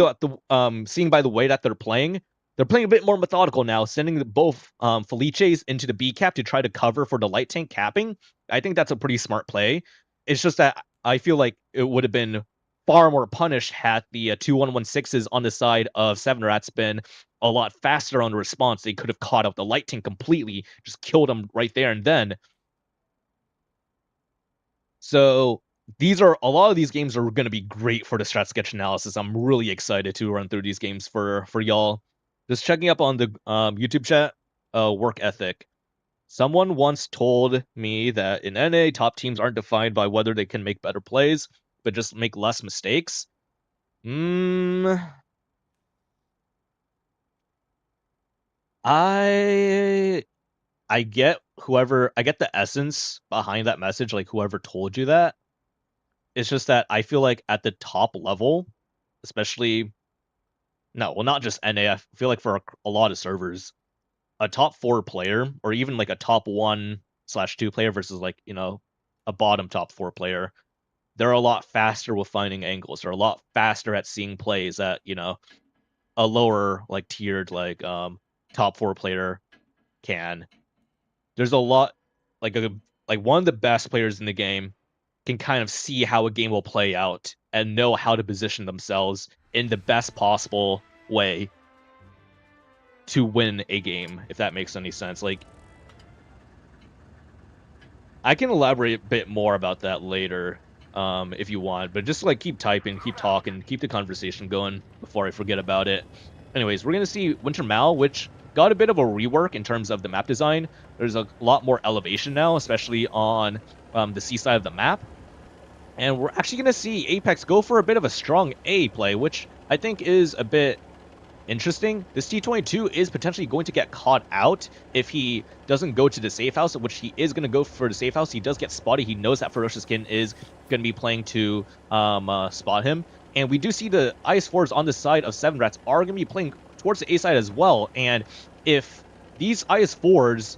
seeing by the way that they're playing a bit more methodical now, sending both Felices into the B cap to try to cover for the light tank capping. I think that's a pretty smart play. It's just that I feel like it would have been far more punished had the two 116s on the side of Seven Rats been a lot faster on the response. They could have caught up the light tank completely, just killed them right there and then. So a lot of these games are going to be great for the strat sketch analysis. I'm really excited to run through these games for y'all. Just checking up on the YouTube chat, work ethic. Someone once told me that in NA, top teams aren't defined by whether they can make better plays, but just make less mistakes. I get the essence behind that message, like whoever told you that. It's just that I feel like at the top level, especially, no, well, not just NA, I feel like for a lot of servers, a top 4 player, or even like a top 1/2 player versus like, a bottom top 4 player, they're a lot faster with finding angles. They're a lot faster at seeing plays that, a lower, like, tiered, like, top 4 player can. There's a lot, like one of the best players in the game can kind of see how a game will play out and know how to position themselves in the best possible way to win a game, if that makes any sense. Like, I can elaborate a bit more about that later. if you want, but just like keep typing, keep talking, keep the conversation going before I forget about it. Anyways, we're gonna see Winter Mall, which got a bit of a rework in terms of the map design. There's a lot more elevation now, especially on the seaside of the map. And we're actually going to see Apex go for a bit of a strong A play, which I think is a bit interesting. This T-22 is potentially going to get caught out if he doesn't go to the safe house, which he is going to go for the safe house. He does get spotted. He knows that Ferocious Kitten is going to be playing to spot him. And we do see the IS-4s on the side of Seven Rats are going to be playing towards the A side as well. And if these IS-4s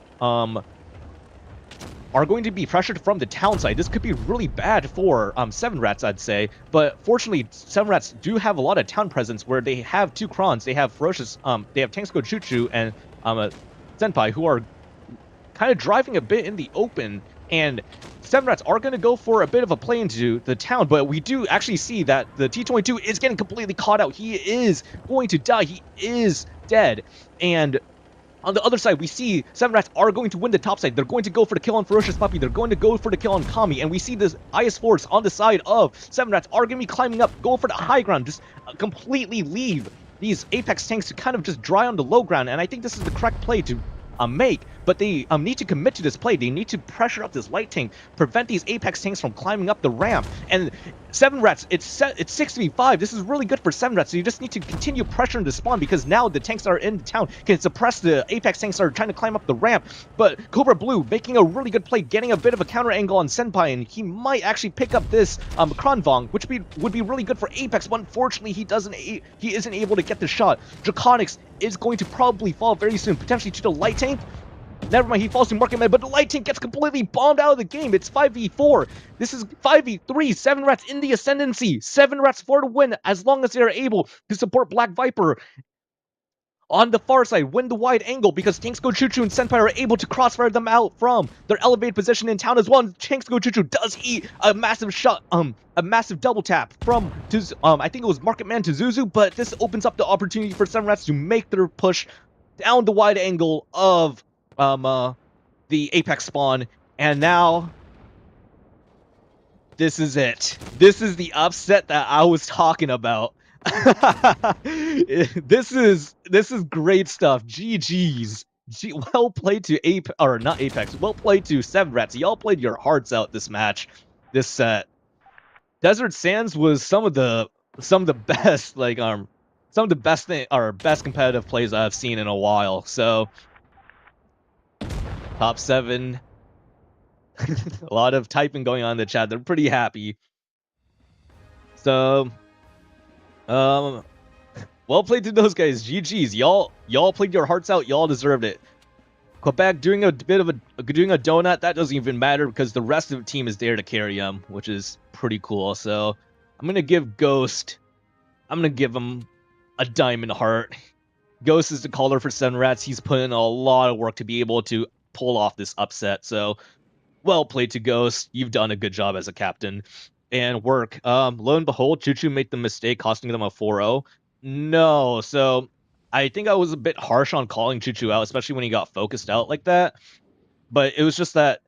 are going to be pressured from the town side. This could be really bad for Seven Rats, I'd say. But fortunately, Seven Rats do have a lot of town presence where they have two Krons. They have Ferocious, they have Tanksko Choo Choo and Senpai, who are kind of driving a bit in the open. And Seven Rats are going to go for a bit of a play into the town, but we do actually see that the T-22 is getting completely caught out. He is going to die. He is dead. And on the other side, we see Seven Rats are going to win the top side. They're going to go for the kill on Ferocious Puppy. They're going to go for the kill on Kami. And we see this IS-4s on the side of Seven Rats are going to be climbing up, go for the high ground, just completely leave these Apex tanks to kind of just dry on the low ground. And I think this is the correct play to make, but they need to commit to this play. They need to pressure up this light tank, prevent these Apex tanks from climbing up the ramp. And Seven Rats, it's 6v5. This is really good for Seven Rats. So you just need to continue pressuring the spawn because now the tanks that are in the town can suppress the Apex tanks that are trying to climb up the ramp. But Cobra Blue making a really good play, getting a bit of a counter angle on Senpai, and he might actually pick up this Kronvong, which would be really good for Apex. But unfortunately, he isn't able to get the shot. Draconics is going to probably fall very soon, potentially to the light tank. Never mind, he falls to Market Man, but the light tank gets completely bombed out of the game. It's 5v4. This is 5v3. Seven Rats in the ascendancy. Seven Rats for the win as long as they are able to support Black Viper. On the far side, win the wide angle because Tanksko Choo Choo and Senpai are able to crossfire them out from their elevated position in town as well. And Tanksko Choo Choo does eat a massive shot, a massive double tap from I think it was Market Man to Zuzu, but this opens up the opportunity for Seven Rats to make their push down the wide angle of the Apex spawn, and now this is it. This is the upset that I was talking about. This is great stuff. GG's. Well played to not Apex. Well played to Seven Rats. Y'all played your hearts out this match, this set. Desert Sands was some of the best, like some of the best competitive plays I've seen in a while. So top 7. A lot of typing going on in the chat. They're pretty happy. So, well played to those guys. GG's. Y'all played your hearts out. Y'all deserved it. Quebec doing a bit of doing a donut. That doesn't even matter because the rest of the team is there to carry them, which is pretty cool. So, I'm gonna give Ghost. I'm gonna give him a diamond heart. Ghost is the caller for Seven Rats. He's put in a lot of work to be able to pull off this upset. So, well played to Ghost. You've done a good job as a captain. And work. Lo and behold, Choo Choo made the mistake, costing them a 4-0. No, so I think I was a bit harsh on calling Choo Choo out, especially when he got focused out like that. But it was just that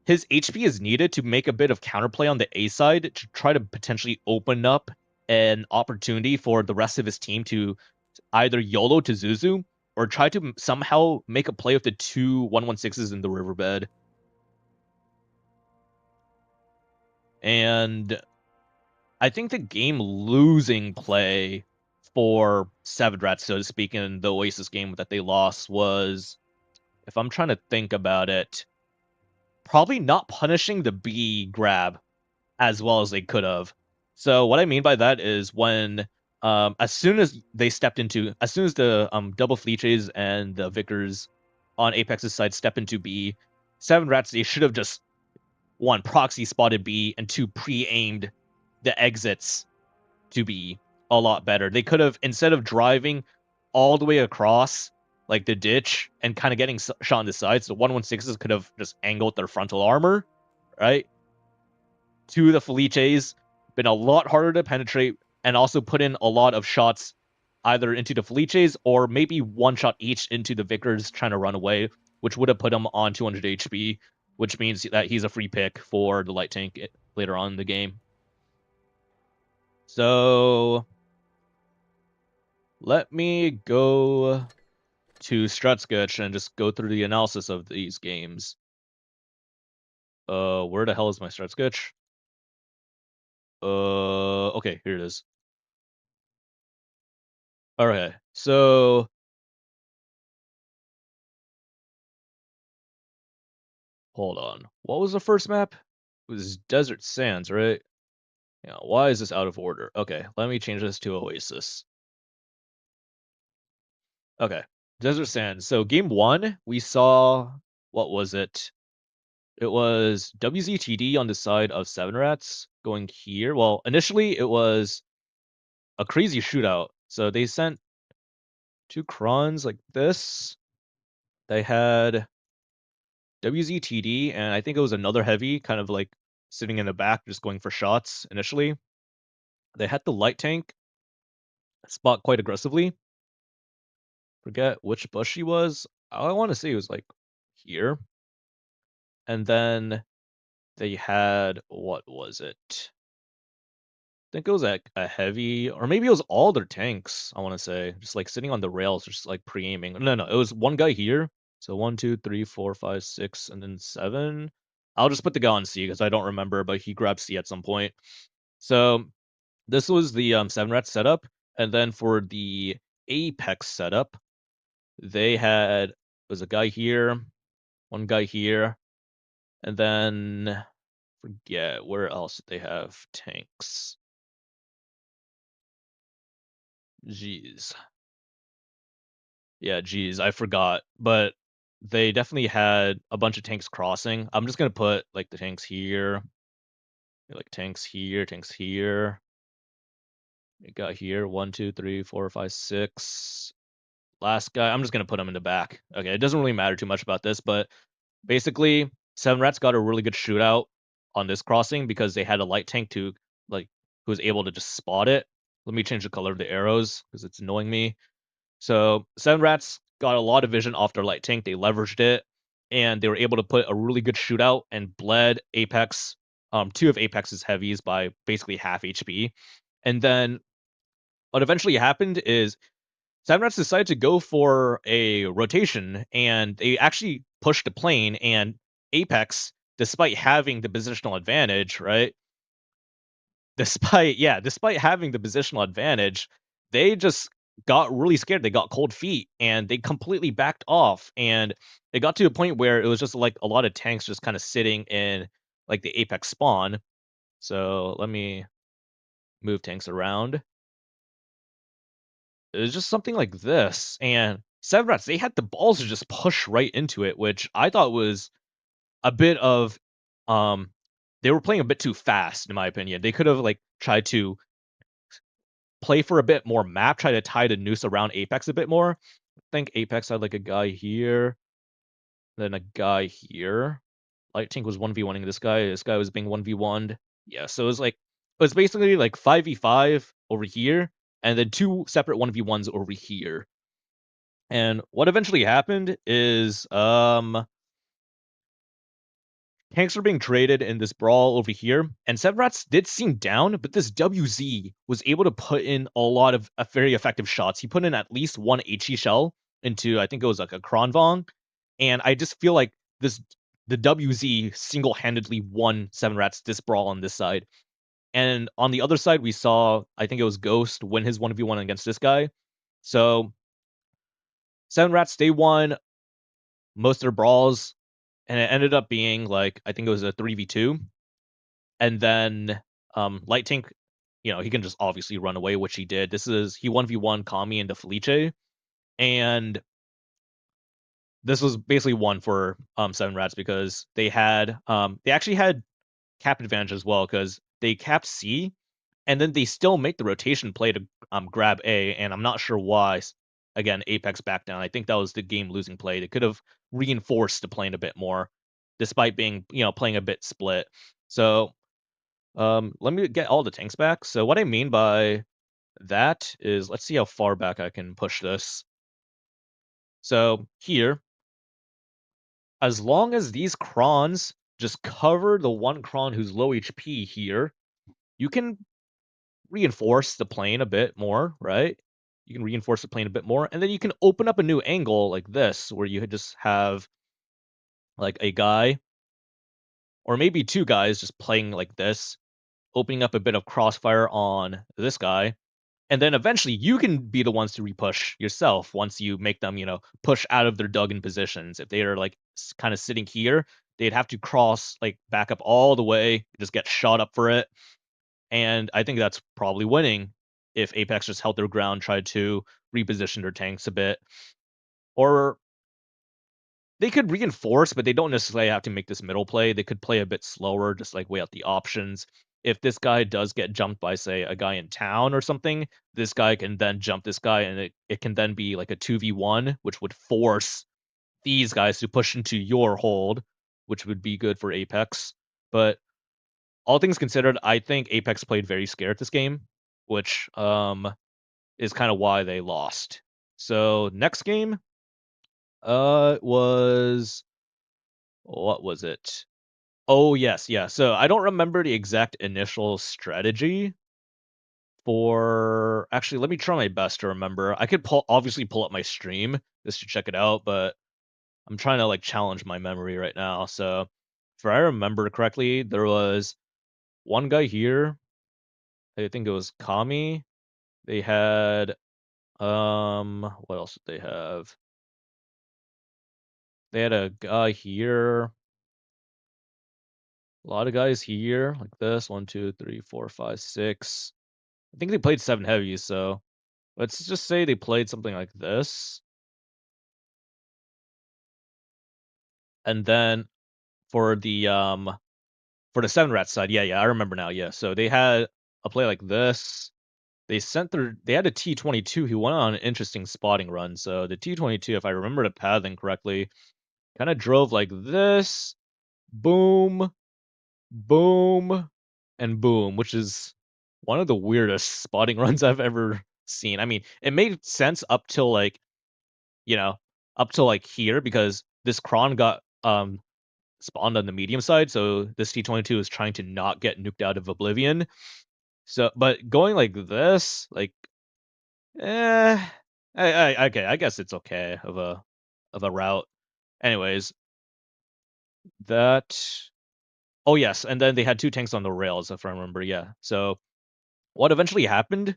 his HP is needed to make a bit of counterplay on the A side to try to potentially open up an opportunity for the rest of his team to either YOLO to Zuzu or try to somehow make a play with the two 116s in the riverbed. And I think the game losing play for Seven Rats, so to speak, in the Oasis game that they lost was, if I'm trying to think about it, probably not punishing the B grab as well as they could have. So what I mean by that is when, as soon as the double Fleeches and the Vickers on Apex's side step into B, Seven Rats, they should have just, one, proxy spotted B, and two, pre-aimed the exits to be a lot better. They could have, instead of driving all the way across like the ditch and kind of getting shot on the sides, the 116s could have just angled their frontal armor, right? To the Felices, been a lot harder to penetrate, and also put in a lot of shots either into the Felices or maybe one shot each into the Vickers trying to run away, which would have put him on 200 HP, which means that he's a free pick for the light tank later on in the game. So let me go to Stratsketch and just go through the analysis of these games. Where the hell is my Stratsketch? Okay, here it is. Okay, so hold on. What was the first map? It was Desert Sands, right? Yeah, why is this out of order? Okay, let me change this to Oasis. Okay, Desert Sands. So game one, we saw, what was it? It was WZTD on the side of Seven Rats going here. Well, initially it was a crazy shootout. So they sent two crons like this. They had WZTD, and I think it was another heavy, kind of like sitting in the back, just going for shots initially. They had the light tank spot quite aggressively. Forget which bush he was. I want to say it was like here. And then they had, what was it? I think it was like a heavy, or maybe it was all their tanks, I want to say. Just like sitting on the rails, just like pre-aiming. No, it was one guy here. So 1, 2, 3, 4, 5, 6, and then 7. I'll just put the guy on C because I don't remember, but he grabbed C at some point. So this was the 7 rat setup. And then for the Apex setup, they had, was a guy here, one guy here, and then forget where else did they have tanks. Jeez. Yeah, geez, I forgot. But they definitely had a bunch of tanks crossing. I'm just gonna put like the tanks here, like tanks here, tanks here. We got here 1, 2, 3, 4, 5, 6. Last guy, I'm just gonna put him in the back. Okay, it doesn't really matter too much about this, but basically, Seven Rats got a really good shootout on this crossing because they had a light tank to like who was able to just spot it. Let me change the color of the arrows because it's annoying me. So Seven Rats got a lot of vision off their light tank. They leveraged it, and they were able to put a really good shootout and bled Apex, two of Apex's heavies by basically half HP. And then what eventually happened is Seven Rats decided to go for a rotation, and they actually pushed the plane. And Apex, despite having the positional advantage, right? Despite having the positional advantage, they just got really scared. They got cold feet and they completely backed off. And it got to a point where it was just like a lot of tanks just kind of sitting in like the Apex spawn. So let me move tanks around. It was just something like this. And Seven Rats, they had the balls to just push right into it, which I thought was a bit of they were playing a bit too fast, in my opinion. They could have like tried to play for a bit more map, try to tie the noose around Apex a bit more. I think Apex had like a guy here, then a guy here. Light Tank was 1v1ing this guy. This guy was being 1v1'd. Yeah, so it was like it was basically like 5v5 over here, and then two separate 1v1s over here. And what eventually happened is tanks were being traded in this brawl over here, and Seven Rats did seem down, but this WZ was able to put in a lot of very effective shots. He put in at least one HE shell into, I think it was like a Kronvong, and I just feel like the WZ single-handedly won Seven Rats this brawl on this side. And on the other side, we saw, I think it was Ghost win his 1v1 against this guy. So Seven Rats, they won most of their brawls, and it ended up being like, I think it was a 3v2. And then Light Tank, he can just obviously run away, which he did. He 1v1 Kami into Felice, and this was basically one for Seven Rats because they actually had cap advantage as well because they capped C, and then they still make the rotation play to grab A, and I'm not sure why. Again, Apex back down. I think that was the game losing play. They could have reinforced the plane a bit more, despite being playing a bit split. So let me get all the tanks back. So what I mean by that is, let's see how far back I can push this. So here, as long as these crons just cover the one cron who's low HP here. You can reinforce the plane a bit more, right? You can reinforce the plane a bit more, and then you can open up a new angle like this, where you just have like a guy or maybe two guys just playing like this, opening up a bit of crossfire on this guy, and then eventually you can be the ones to repush yourself once you make them, push out of their dug in positions. If they are like kind of sitting here, they'd have to cross like back up all the way, just get shot up for it. And I think that's probably winning if Apex just held their ground, tried to reposition their tanks a bit. Or they could reinforce, but they don't necessarily have to make this middle play. They could play a bit slower, just like weigh out the options. If this guy does get jumped by, say, a guy in town or something, this guy can then jump this guy, and it can then be like a 2v1, which would force these guys to push into your hold, which would be good for Apex. But all things considered, I think Apex played very scared this game, which is kind of why they lost. So next game, was what was it? Oh, yes, yeah. So I don't remember the exact initial strategy for actually, let me try my best to remember. I could obviously pull up my stream just to check it out, but I'm trying to like challenge my memory right now. So if I remember correctly, there was one guy here. I think it was Kami. They had what else did they have? They had a guy here. A lot of guys here like this. One, two, three, four, five, six. I think they played 7 heavies, so let's just say they played something like this. And then for the 7 rat side, yeah, I remember now. Yeah. So they had a play like this. They had a T-22 who went on an interesting spotting run. So the T-22, if I remember the pathing correctly, kind of drove like this, boom, boom, and boom, which is one of the weirdest spotting runs I've ever seen. I mean, it made sense you know, up till like here because this cron got spawned on the medium side, so this T-22 is trying to not get nuked out of oblivion. So, but going like this, like, eh, okay, I guess it's okay of a route. Anyways, that. Oh yes, and then they had two tanks on the rails, if I remember. Yeah. So what eventually happened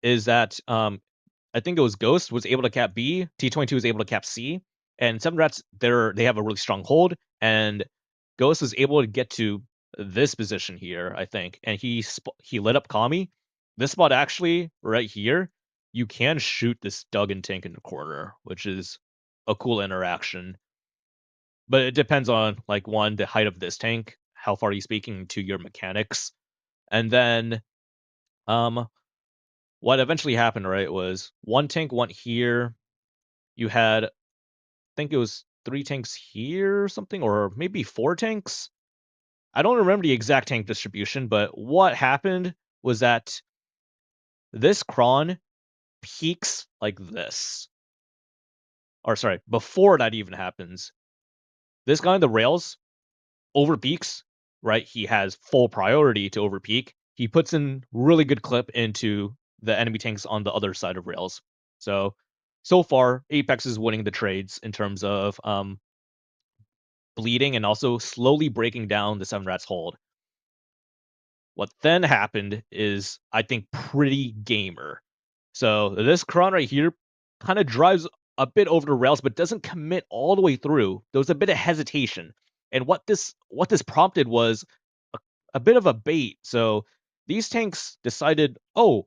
is that I think it was Ghost was able to cap B, T-22 was able to cap C, and Seven Rats they have a really strong hold, and Ghost was able to get to this position here, I think, and he lit up Kami. This spot actually right here, you can shoot this Duggan tank in the corner, which is a cool interaction. But it depends on like one, the height of this tank, how far are you speaking to your mechanics, and then um what eventually happened, right, was one tank went here. You had, I think it was 3 tanks here or something, or maybe 4 tanks? I don't remember the exact tank distribution, but what happened was that this cron peaks like this. Or sorry, before that even happens, this guy on the rails overpeaks, right? He has full priority to overpeak. He puts in really good clip into the enemy tanks on the other side of rails. So far, Apex is winning the trades in terms of bleeding and also slowly breaking down the Seven Rats hold. What then happened is, I think, pretty gamer. So this cron right here kind of drives a bit over the rails, but doesn't commit all the way through. There was a bit of hesitation, and what this prompted was a bit of a bait. So these tanks decided, oh,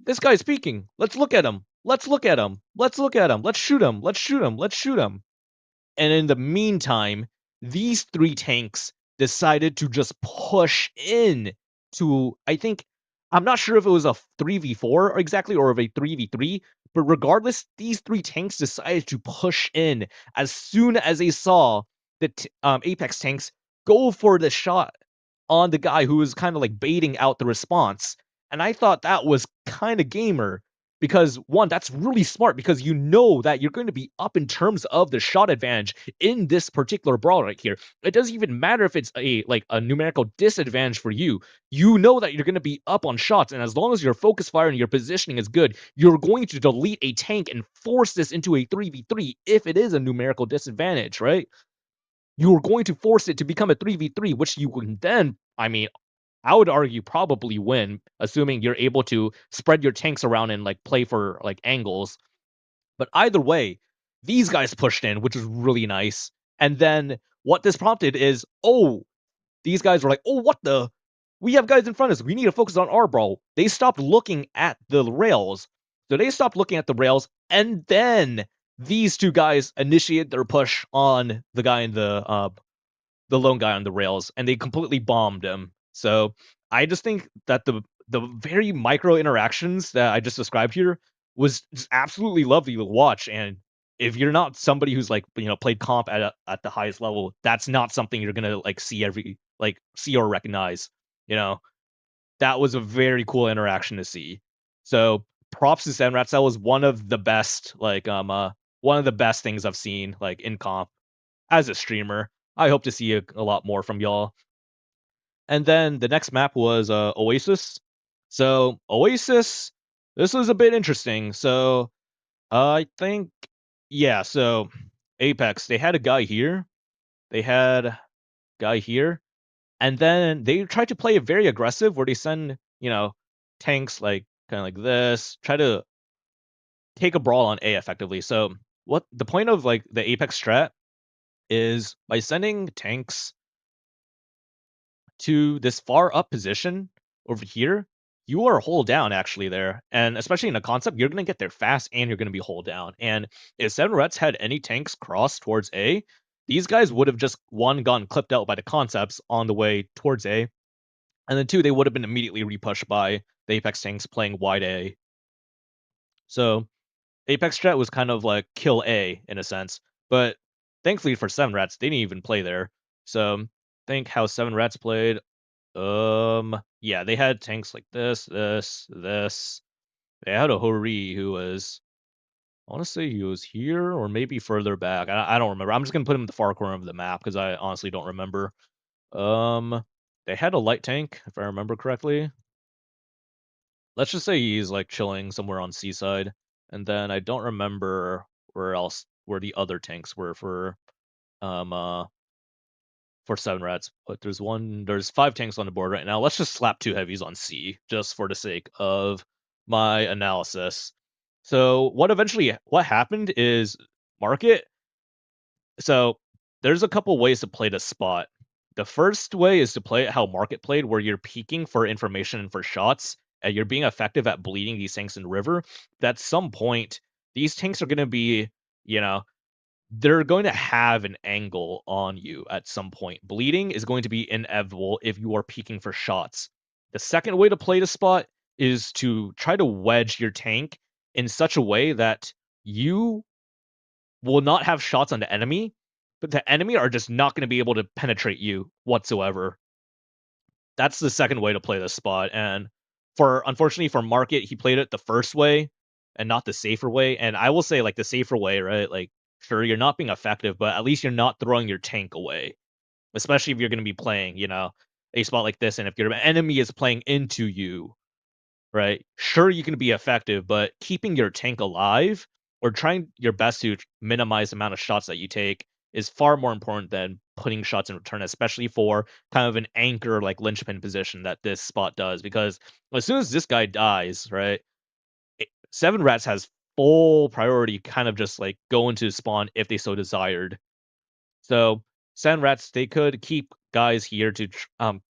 this guy's speaking. Let's look at him. Let's look at him. Let's look at him. Let's shoot him. Let's shoot him. Let's shoot him. And in the meantime, these 3 tanks decided to just push in to, I think, I'm not sure if it was a 3v4 exactly or of a 3v3, but regardless, these 3 tanks decided to push in as soon as they saw the Apex tanks go for the shot on the guy who was kind of like baiting out the response. And I thought that was kind of gamer because one, that's really smart because you know that you're going to be up in terms of the shot advantage in this particular brawl right here. It doesn't even matter if it's a like a numerical disadvantage for you. You know that you're going to be up on shots, and as long as your focus fire and your positioning is good, you're going to delete a tank and force this into a 3v3 if it is a numerical disadvantage, right? You're going to force it to become a 3v3, which you can then, I mean, I would argue probably win, assuming you're able to spread your tanks around and like play for like angles. But either way, these guys pushed in, which is really nice. And then what this prompted is, oh, these guys were like, oh, what the? We have guys in front of us. We need to focus on our brawl. They stopped looking at the rails. So they stopped looking at the rails, and then these two guys initiated their push on the lone guy on the rails, and they completely bombed him. So I just think that the very micro interactions that I just described here was just absolutely lovely to watch. And if you're not somebody who's like played comp at the highest level, that's not something you're gonna like see or recognize. You know, that was a very cool interaction to see. So props to Senrats. That was one of the best things I've seen like in comp as a streamer. I hope to see a lot more from y'all. And then the next map was Oasis. So Oasis, this was a bit interesting. So I think, yeah. So Apex, they had a guy here. They had a guy here, and then they tried to play it very aggressive, where they send tanks like kind of like this, try to take a brawl on A effectively. So what the point of like the Apex strat is by sending tanks to this far up position over here, you are hull down actually there. And especially in a concept, you're gonna get there fast and you're gonna be hull down. And if Seven Rets had any tanks cross towards A, these guys would have just one gone clipped out by the concepts on the way towards A. And then two, they would have been immediately repushed by the Apex tanks playing wide A. So Apex strat was kind of like kill A in a sense. But thankfully for Seven Rats, they didn't even play there. So think how Seven Rats played. Yeah, they had tanks like this. They had a Hori who was, I want to say he was here or maybe further back. I don't remember. I'm just gonna put him in the far corner of the map because I honestly don't remember. Um, they had a light tank if I remember correctly. Let's just say he's like chilling somewhere on seaside, and then I don't remember where the other tanks were um uh for Seven Rats, but there's 5 tanks on the board right now. Let's just slap 2 heavies on C, just for the sake of my analysis. So what happened is market. So there's a couple ways to play this spot. The first way is to play it how market played, where you're peeking for information and for shots, and you're being effective at bleeding these tanks in the river. At some point, these tanks are going to be, you know, they're going to have an angle on you at some point. Bleeding is going to be inevitable if you are peeking for shots. The second way to play the spot is to try to wedge your tank in such a way that you will not have shots on the enemy, but the enemy are just not going to be able to penetrate you whatsoever. That's the second way to play this spot. And for unfortunately for Market, he played it the first way and not the safer way. And I will say like the safer way, right? Like sure you're not being effective, but at least you're not throwing your tank away. Especially if you're going to be playing, a spot like this and if your enemy is playing into you, right? Sure, you can be effective, but keeping your tank alive or trying your best to minimize the amount of shots that you take is far more important than putting shots in return, especially for kind of an anchor like linchpin position that this spot does. Because as soon as this guy dies, right, Seven Rats has full priority, kind of just like go into spawn if they so desired. So Sand Rats, they could keep guys here to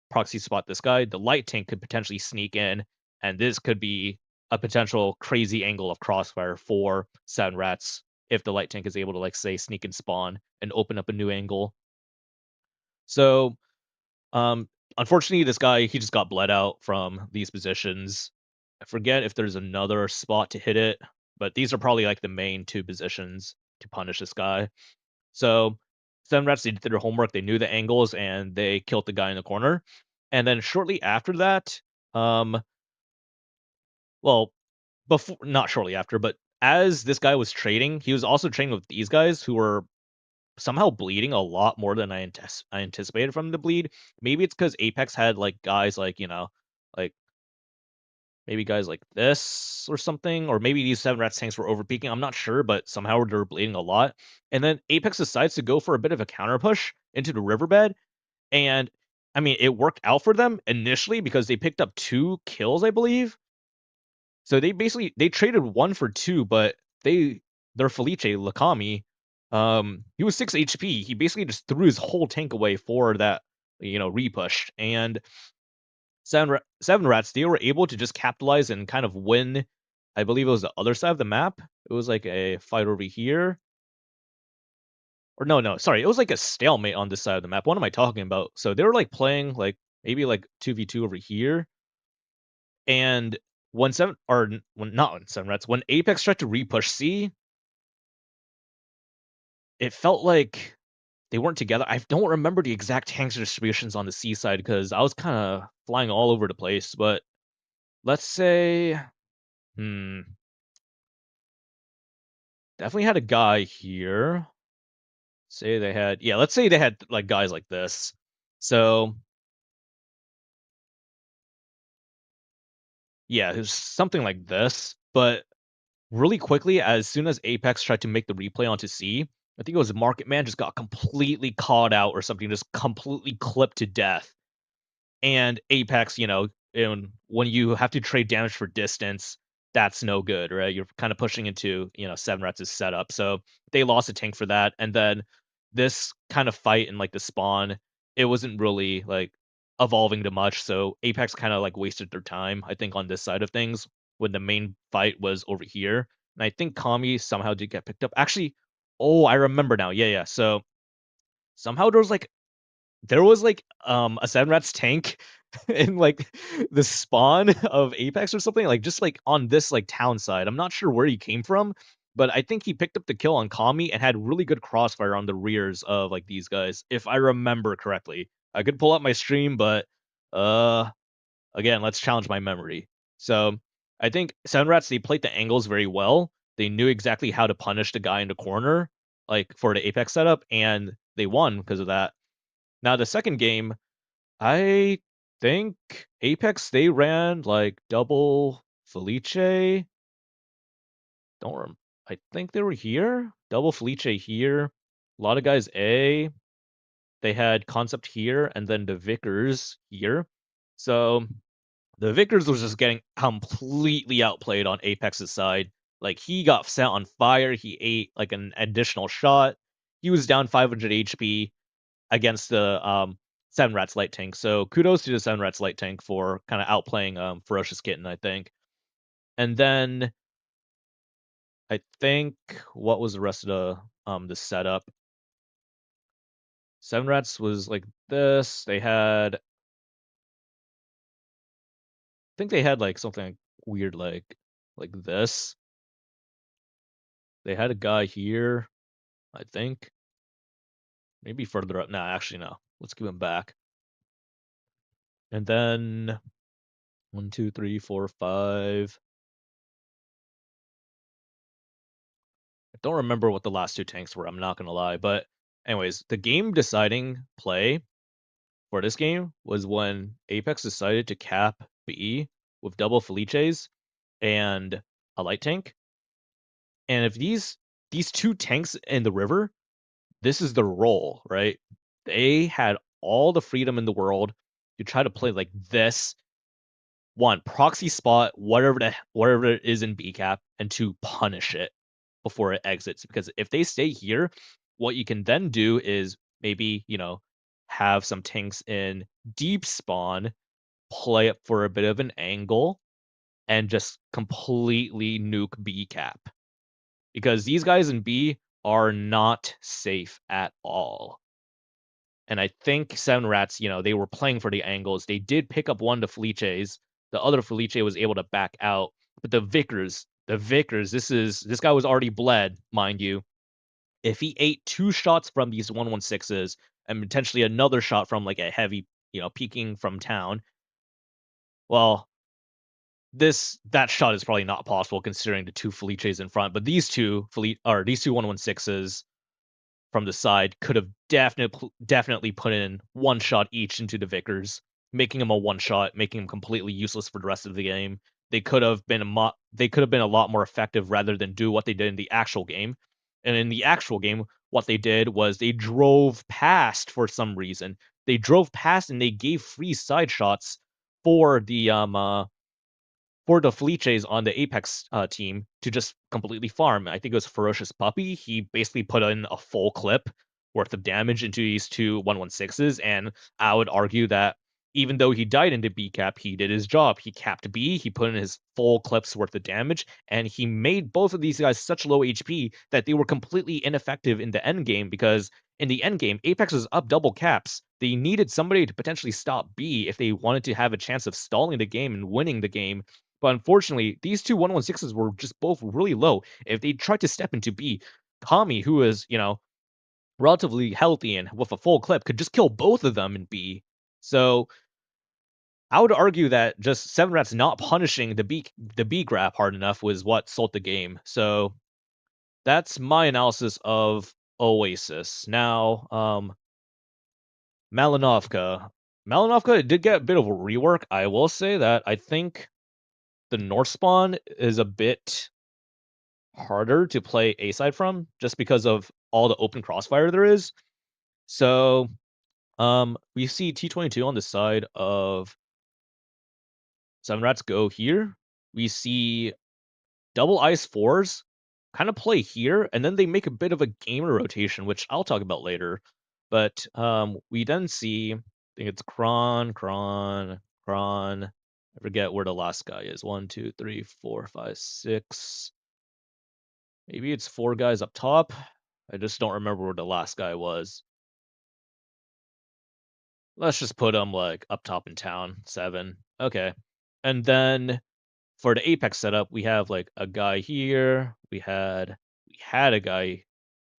proxy spot this guy. The light tank could potentially sneak in, and this could be a potential crazy angle of crossfire for Sand Rats if the light tank is able to, like, say, sneak and spawn and open up a new angle. So, um, unfortunately, this guy he just got bled out from these positions. I forget if there's another spot to hit it, but these are probably like the main 2 positions to punish this guy. So, Seven Rats, they did their homework, they knew the angles, and they killed the guy in the corner. And then shortly after that, um, well, before, not shortly after, but as this guy was trading, he was also trading with these guys who were somehow bleeding a lot more than I anticipated from them to bleed. Maybe it's because Apex had, like, guys like, like, maybe guys like this or something, or maybe these 7 Rats tanks were overpeaking, I'm not sure, but somehow they were bleeding a lot, and then Apex decides to go for a bit of a counter push into the riverbed, and, I mean, it worked out for them initially because they picked up 2 kills, I believe. So they traded 1 for 2, but their Felice Lakami, he was 6 HP. He basically just threw his whole tank away for that, repush. And 7 Rats, they were able to just capitalize and kind of win. I believe it was the other side of the map. It was like a fight over here. Or no, no, sorry, it was like a stalemate on this side of the map. What am I talking about? So they were like playing like maybe like 2v2 over here. And when 7 or when not when 7 Rats, when Apex tried to repush C, it felt like they weren't together. I don't remember the exact tanks distributions on the C side because I was kinda flying all over the place, but let's say, hmm, definitely had a guy here. Say they had, yeah, let's say they had, like, guys like this. So, yeah, it was something like this, but really quickly, as soon as Apex tried to make the replay onto C, I think it was Market Man just got completely caught out or something, just completely clipped to death. And Apex, and when you have to trade damage for distance, that's no good, right? You're kind of pushing into, 7 Rats' setup. So they lost a tank for that. And then this kind of fight in like the spawn, it wasn't really like evolving to much. So Apex kind of like wasted their time, I think, on this side of things when the main fight was over here. And I think Kami somehow did get picked up. Actually, oh, I remember now. Yeah, yeah. So somehow there was like a 7 Rats tank in like the spawn of Apex or something, like just like on this like town side. I'm not sure where he came from, but I think he picked up the kill on Kami and had really good crossfire on the rears of like these guys, if I remember correctly. I could pull up my stream, but uh again, let's challenge my memory. So I think 7 Rats, they played the angles very well. They knew exactly how to punish the guy in the corner, like for the Apex setup, and they won because of that. Now the second game, I think Apex, they ran like double Felice. Don't rem I think they were here. Double Felice here. A lot of guys A. They had Concept here and then the Vickers here. So the Vickers was just getting completely outplayed on Apex's side. Like he got set on fire. He ate like an additional shot. He was down 500 HP against the 7 Rats light tank. So kudos to the 7 Rats light tank for kind of outplaying Ferocious Kitten, I think. And then I think what was the rest of the setup? 7 Rats was like this. They had, I think they had like something weird like this. They had a guy here, I think. Maybe further up. Nah, actually no. Let's give him back. And then 1, 2, 3, 4, 5. I don't remember what the last 2 tanks were, I'm not gonna lie, but anyways, the game deciding play for this game was when Apex decided to cap B with double Felices and a light tank. And if these 2 tanks in the river, this is their role, right? They had all the freedom in the world to try to play like this. One, proxy spot whatever it is in B cap, and two, punish it before it exits. Because if they stay here, what you can then do is maybe, have some tanks in deep spawn, play up for a bit of an angle, and just completely nuke B cap. Because these guys in B are not safe at all. And I think 7 Rats, they were playing for the angles. They did pick up one of the Felices. The other Felice was able to back out. But the Vickers, this guy was already bled, mind you. If he ate 2 shots from these 116s and potentially another shot from like a heavy, peeking from town, well, that shot is probably not possible considering the two Felices in front, but these two 116s from the side could have definitely put in one shot each into the Vickers, making him a one shot, making him completely useless for the rest of the game. They could have been a lot more effective rather than do what they did in the actual game. And in the actual game, what they did was they drove past for some reason. They drove past and they gave free side shots for the Felices on the Apex team to just completely farm. I think it was Ferocious Puppy. He basically put in a full clip worth of damage into these two 116s, and I would argue that even though he died into B cap, he did his job. He capped B, he put in his full clips worth of damage, and he made both of these guys such low HP that they were completely ineffective in the end game because in the end game, Apex was up double caps. They needed somebody to potentially stop B if they wanted to have a chance of stalling the game and winning the game, but unfortunately, these two 116s were just both really low. If they tried to step into B, Kami, who is, relatively healthy and with a full clip, could just kill both of them in B. So I would argue that just Seven Rats not punishing the B grab hard enough was what sold the game. So that's my analysis of Oasis. Now, Malinovka. Malinovka did get a bit of a rework. I will say that I think the North spawn is a bit harder to play A side from just because of all the open crossfire there is. So, we see T22 on the side of Seven Rats go here. We see double ice fours kind of play here, and then they make a bit of a gamer rotation, which I'll talk about later. But we then see, I think it's Kron. I forget where the last guy is. One, two, three, four, five, six. Maybe it's four guys up top. I just don't remember where the last guy was. Let's just put him like up top in town, 7. Okay. And then for the Apex setup, we have like a guy here. We had a guy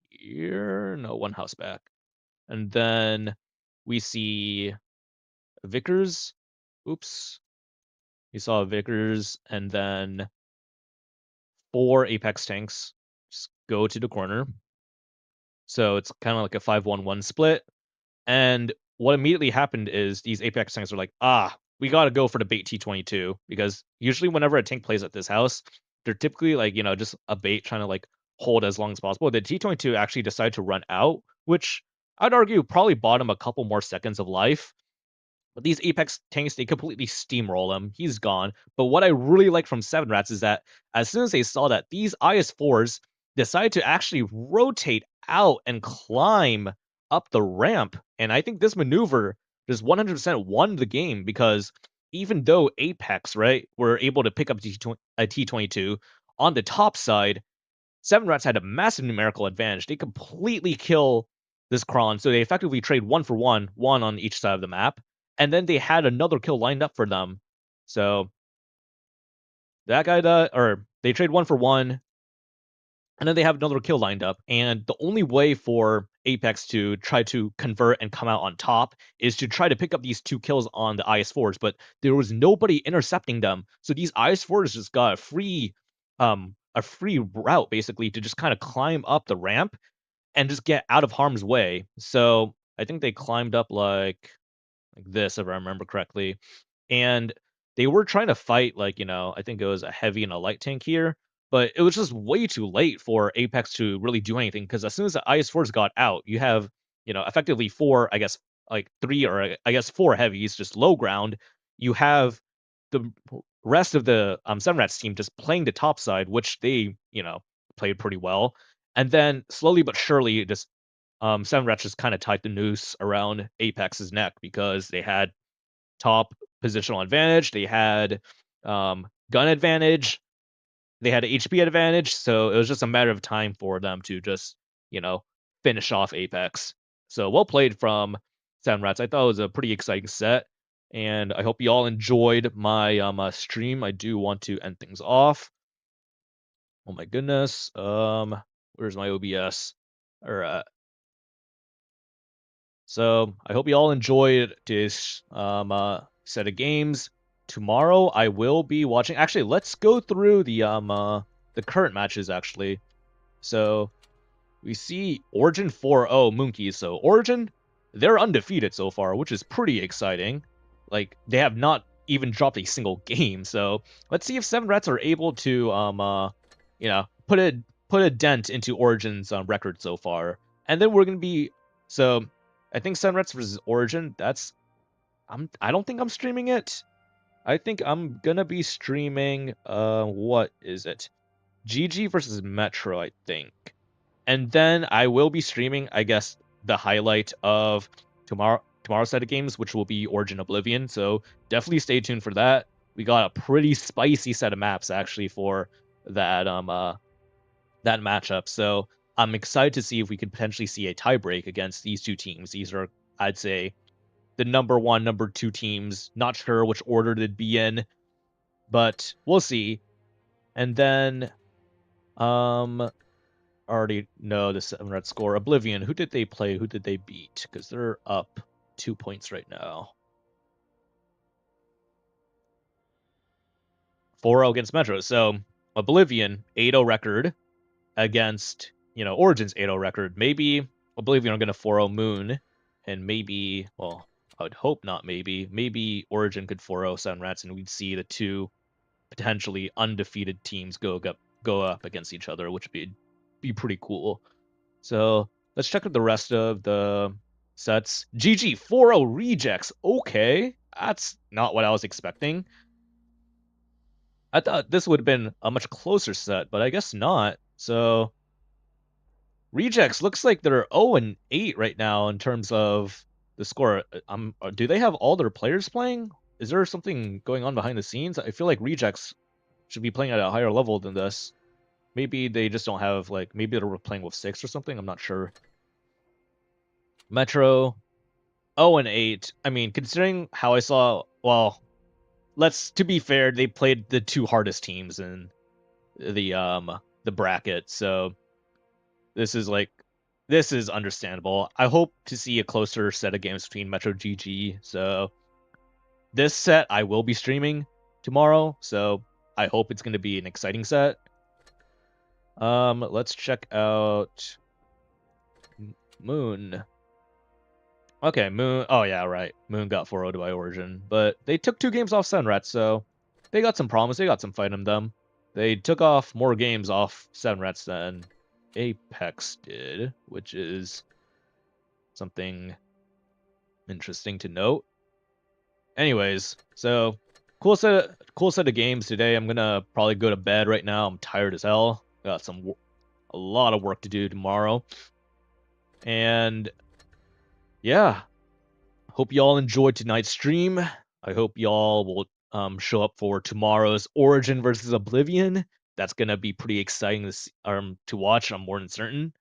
here. No, one house back. And then we see Vickers. Oops. We saw Vickers and then 4 Apex tanks just go to the corner. So it's kind of like a 5-1-1 split. And what immediately happened is these Apex tanks are like, we gotta go for the bait T22 because usually whenever a tank plays at this house, they're typically like, just a bait trying to like hold as long as possible. The T22 actually decided to run out, which I'd argue probably bought him a couple more seconds of life. But these Apex tanks, they completely steamroll him. He's gone. But what I really like from Seven Rats is that as soon as they saw that these IS4s decided to actually rotate out and climb up the ramp, and I think this maneuver just 100% won the game because even though Apex, right, were able to pick up a T22 on the top side, Seven Rats had a massive numerical advantage. They completely kill this Kron, so they effectively trade one for one on each side of the map, and then they had another kill lined up for them. So that guy, or they trade one for one, and then they have another kill lined up. And the only way for Apex to try to convert and come out on top is to try to pick up these 2 kills on the IS4s, but there was nobody intercepting them. So these IS4s just got a free route basically to just kind of climb up the ramp and just get out of harm's way. So I think they climbed up like this, if I remember correctly. And they were trying to fight, like, I think it was a heavy and a light tank here, but it was just way too late for Apex to really do anything. Because as soon as the IS4s got out, you have, effectively 4, I guess, like 3 or I guess 4 heavies, just low ground. You have the rest of the Seven Rats team just playing the top side, which they, played pretty well. And then slowly but surely, just Seven Rats just kind of tied the noose around Apex's neck because they had top positional advantage, they had gun advantage, they had HP advantage, so it was just a matter of time for them to just, you know, finish off Apex. So well played from Seven Rats. I thought it was a pretty exciting set, and I hope you all enjoyed my stream. I do want to end things off. Oh my goodness. Where's my OBS? Or So I hope you all enjoyed this set of games. tomorrow I will be watching. Actually, let's go through the current matches actually. So we see Origin 4-0 Moonkeys. So Origin, they're undefeated so far, which is pretty exciting. Like they have not even dropped a single game. So let's see if Seven Rats are able to put a dent into Origin's record so far. And then we're gonna be so I think Seven Rats versus Origin. I don't think I'm streaming it. I think I'm gonna be streaming what is it? GG versus Metro, I think. And then I will be streaming, I guess, the highlight of tomorrow's set of games, which will be Origin Oblivion. So definitely stay tuned for that. We got a pretty spicy set of maps actually for that matchup. So I'm excited to see if we could potentially see a tiebreak against these two teams. These are, I'd say, the number one, number two teams. Not sure which order they'd be in, but we'll see. And then already know the 7 red score. Oblivion, who did they play? Who did they beat? Because they're up 2 points right now. 4-0 against Metro. So Oblivion, 8-0 record against, Origin's 8-0 record. Maybe Oblivion are going to 4-0 Moon, and maybe, well, I would hope not maybe. Maybe Origin could 4-0 7 Rats, and we'd see the two potentially undefeated teams go up against each other, which would be pretty cool. So let's check out the rest of the sets. GG 4-0 rejects. Okay, that's not what I was expecting. I thought this would have been a much closer set, but I guess not. So rejects looks like they're 0-8 right now in terms of the score. Do they have all their players playing? Is there something going on behind the scenes? I feel like rejects should be playing at a higher level than this. Maybe they just don't have maybe they're playing with 6 or something. I'm not sure. Metro 0-8. I mean, considering how I saw, well, to be fair, they played the two hardest teams in the bracket, so this is understandable. I hope to see a closer set of games between Metro GG. So this set I will be streaming tomorrow, so I hope it's going to be an exciting set. Let's check out Moon. Okay, Moon. Oh yeah, right. Moon got 4-0 by Origin, but they took 2 games off Sunrat, so they got some promise. They got some fight in them. They took off more games off Sunrats than APX did, which is something interesting to note. Anyways, so cool set of games today. I'm gonna probably go to bed right now. I'm tired as hell. Got a lot of work to do tomorrow, and yeah. Hope y'all enjoyed tonight's stream. I hope y'all will show up for tomorrow's Origin versus Oblivion. That's gonna be pretty exciting to watch. I'm more than certain.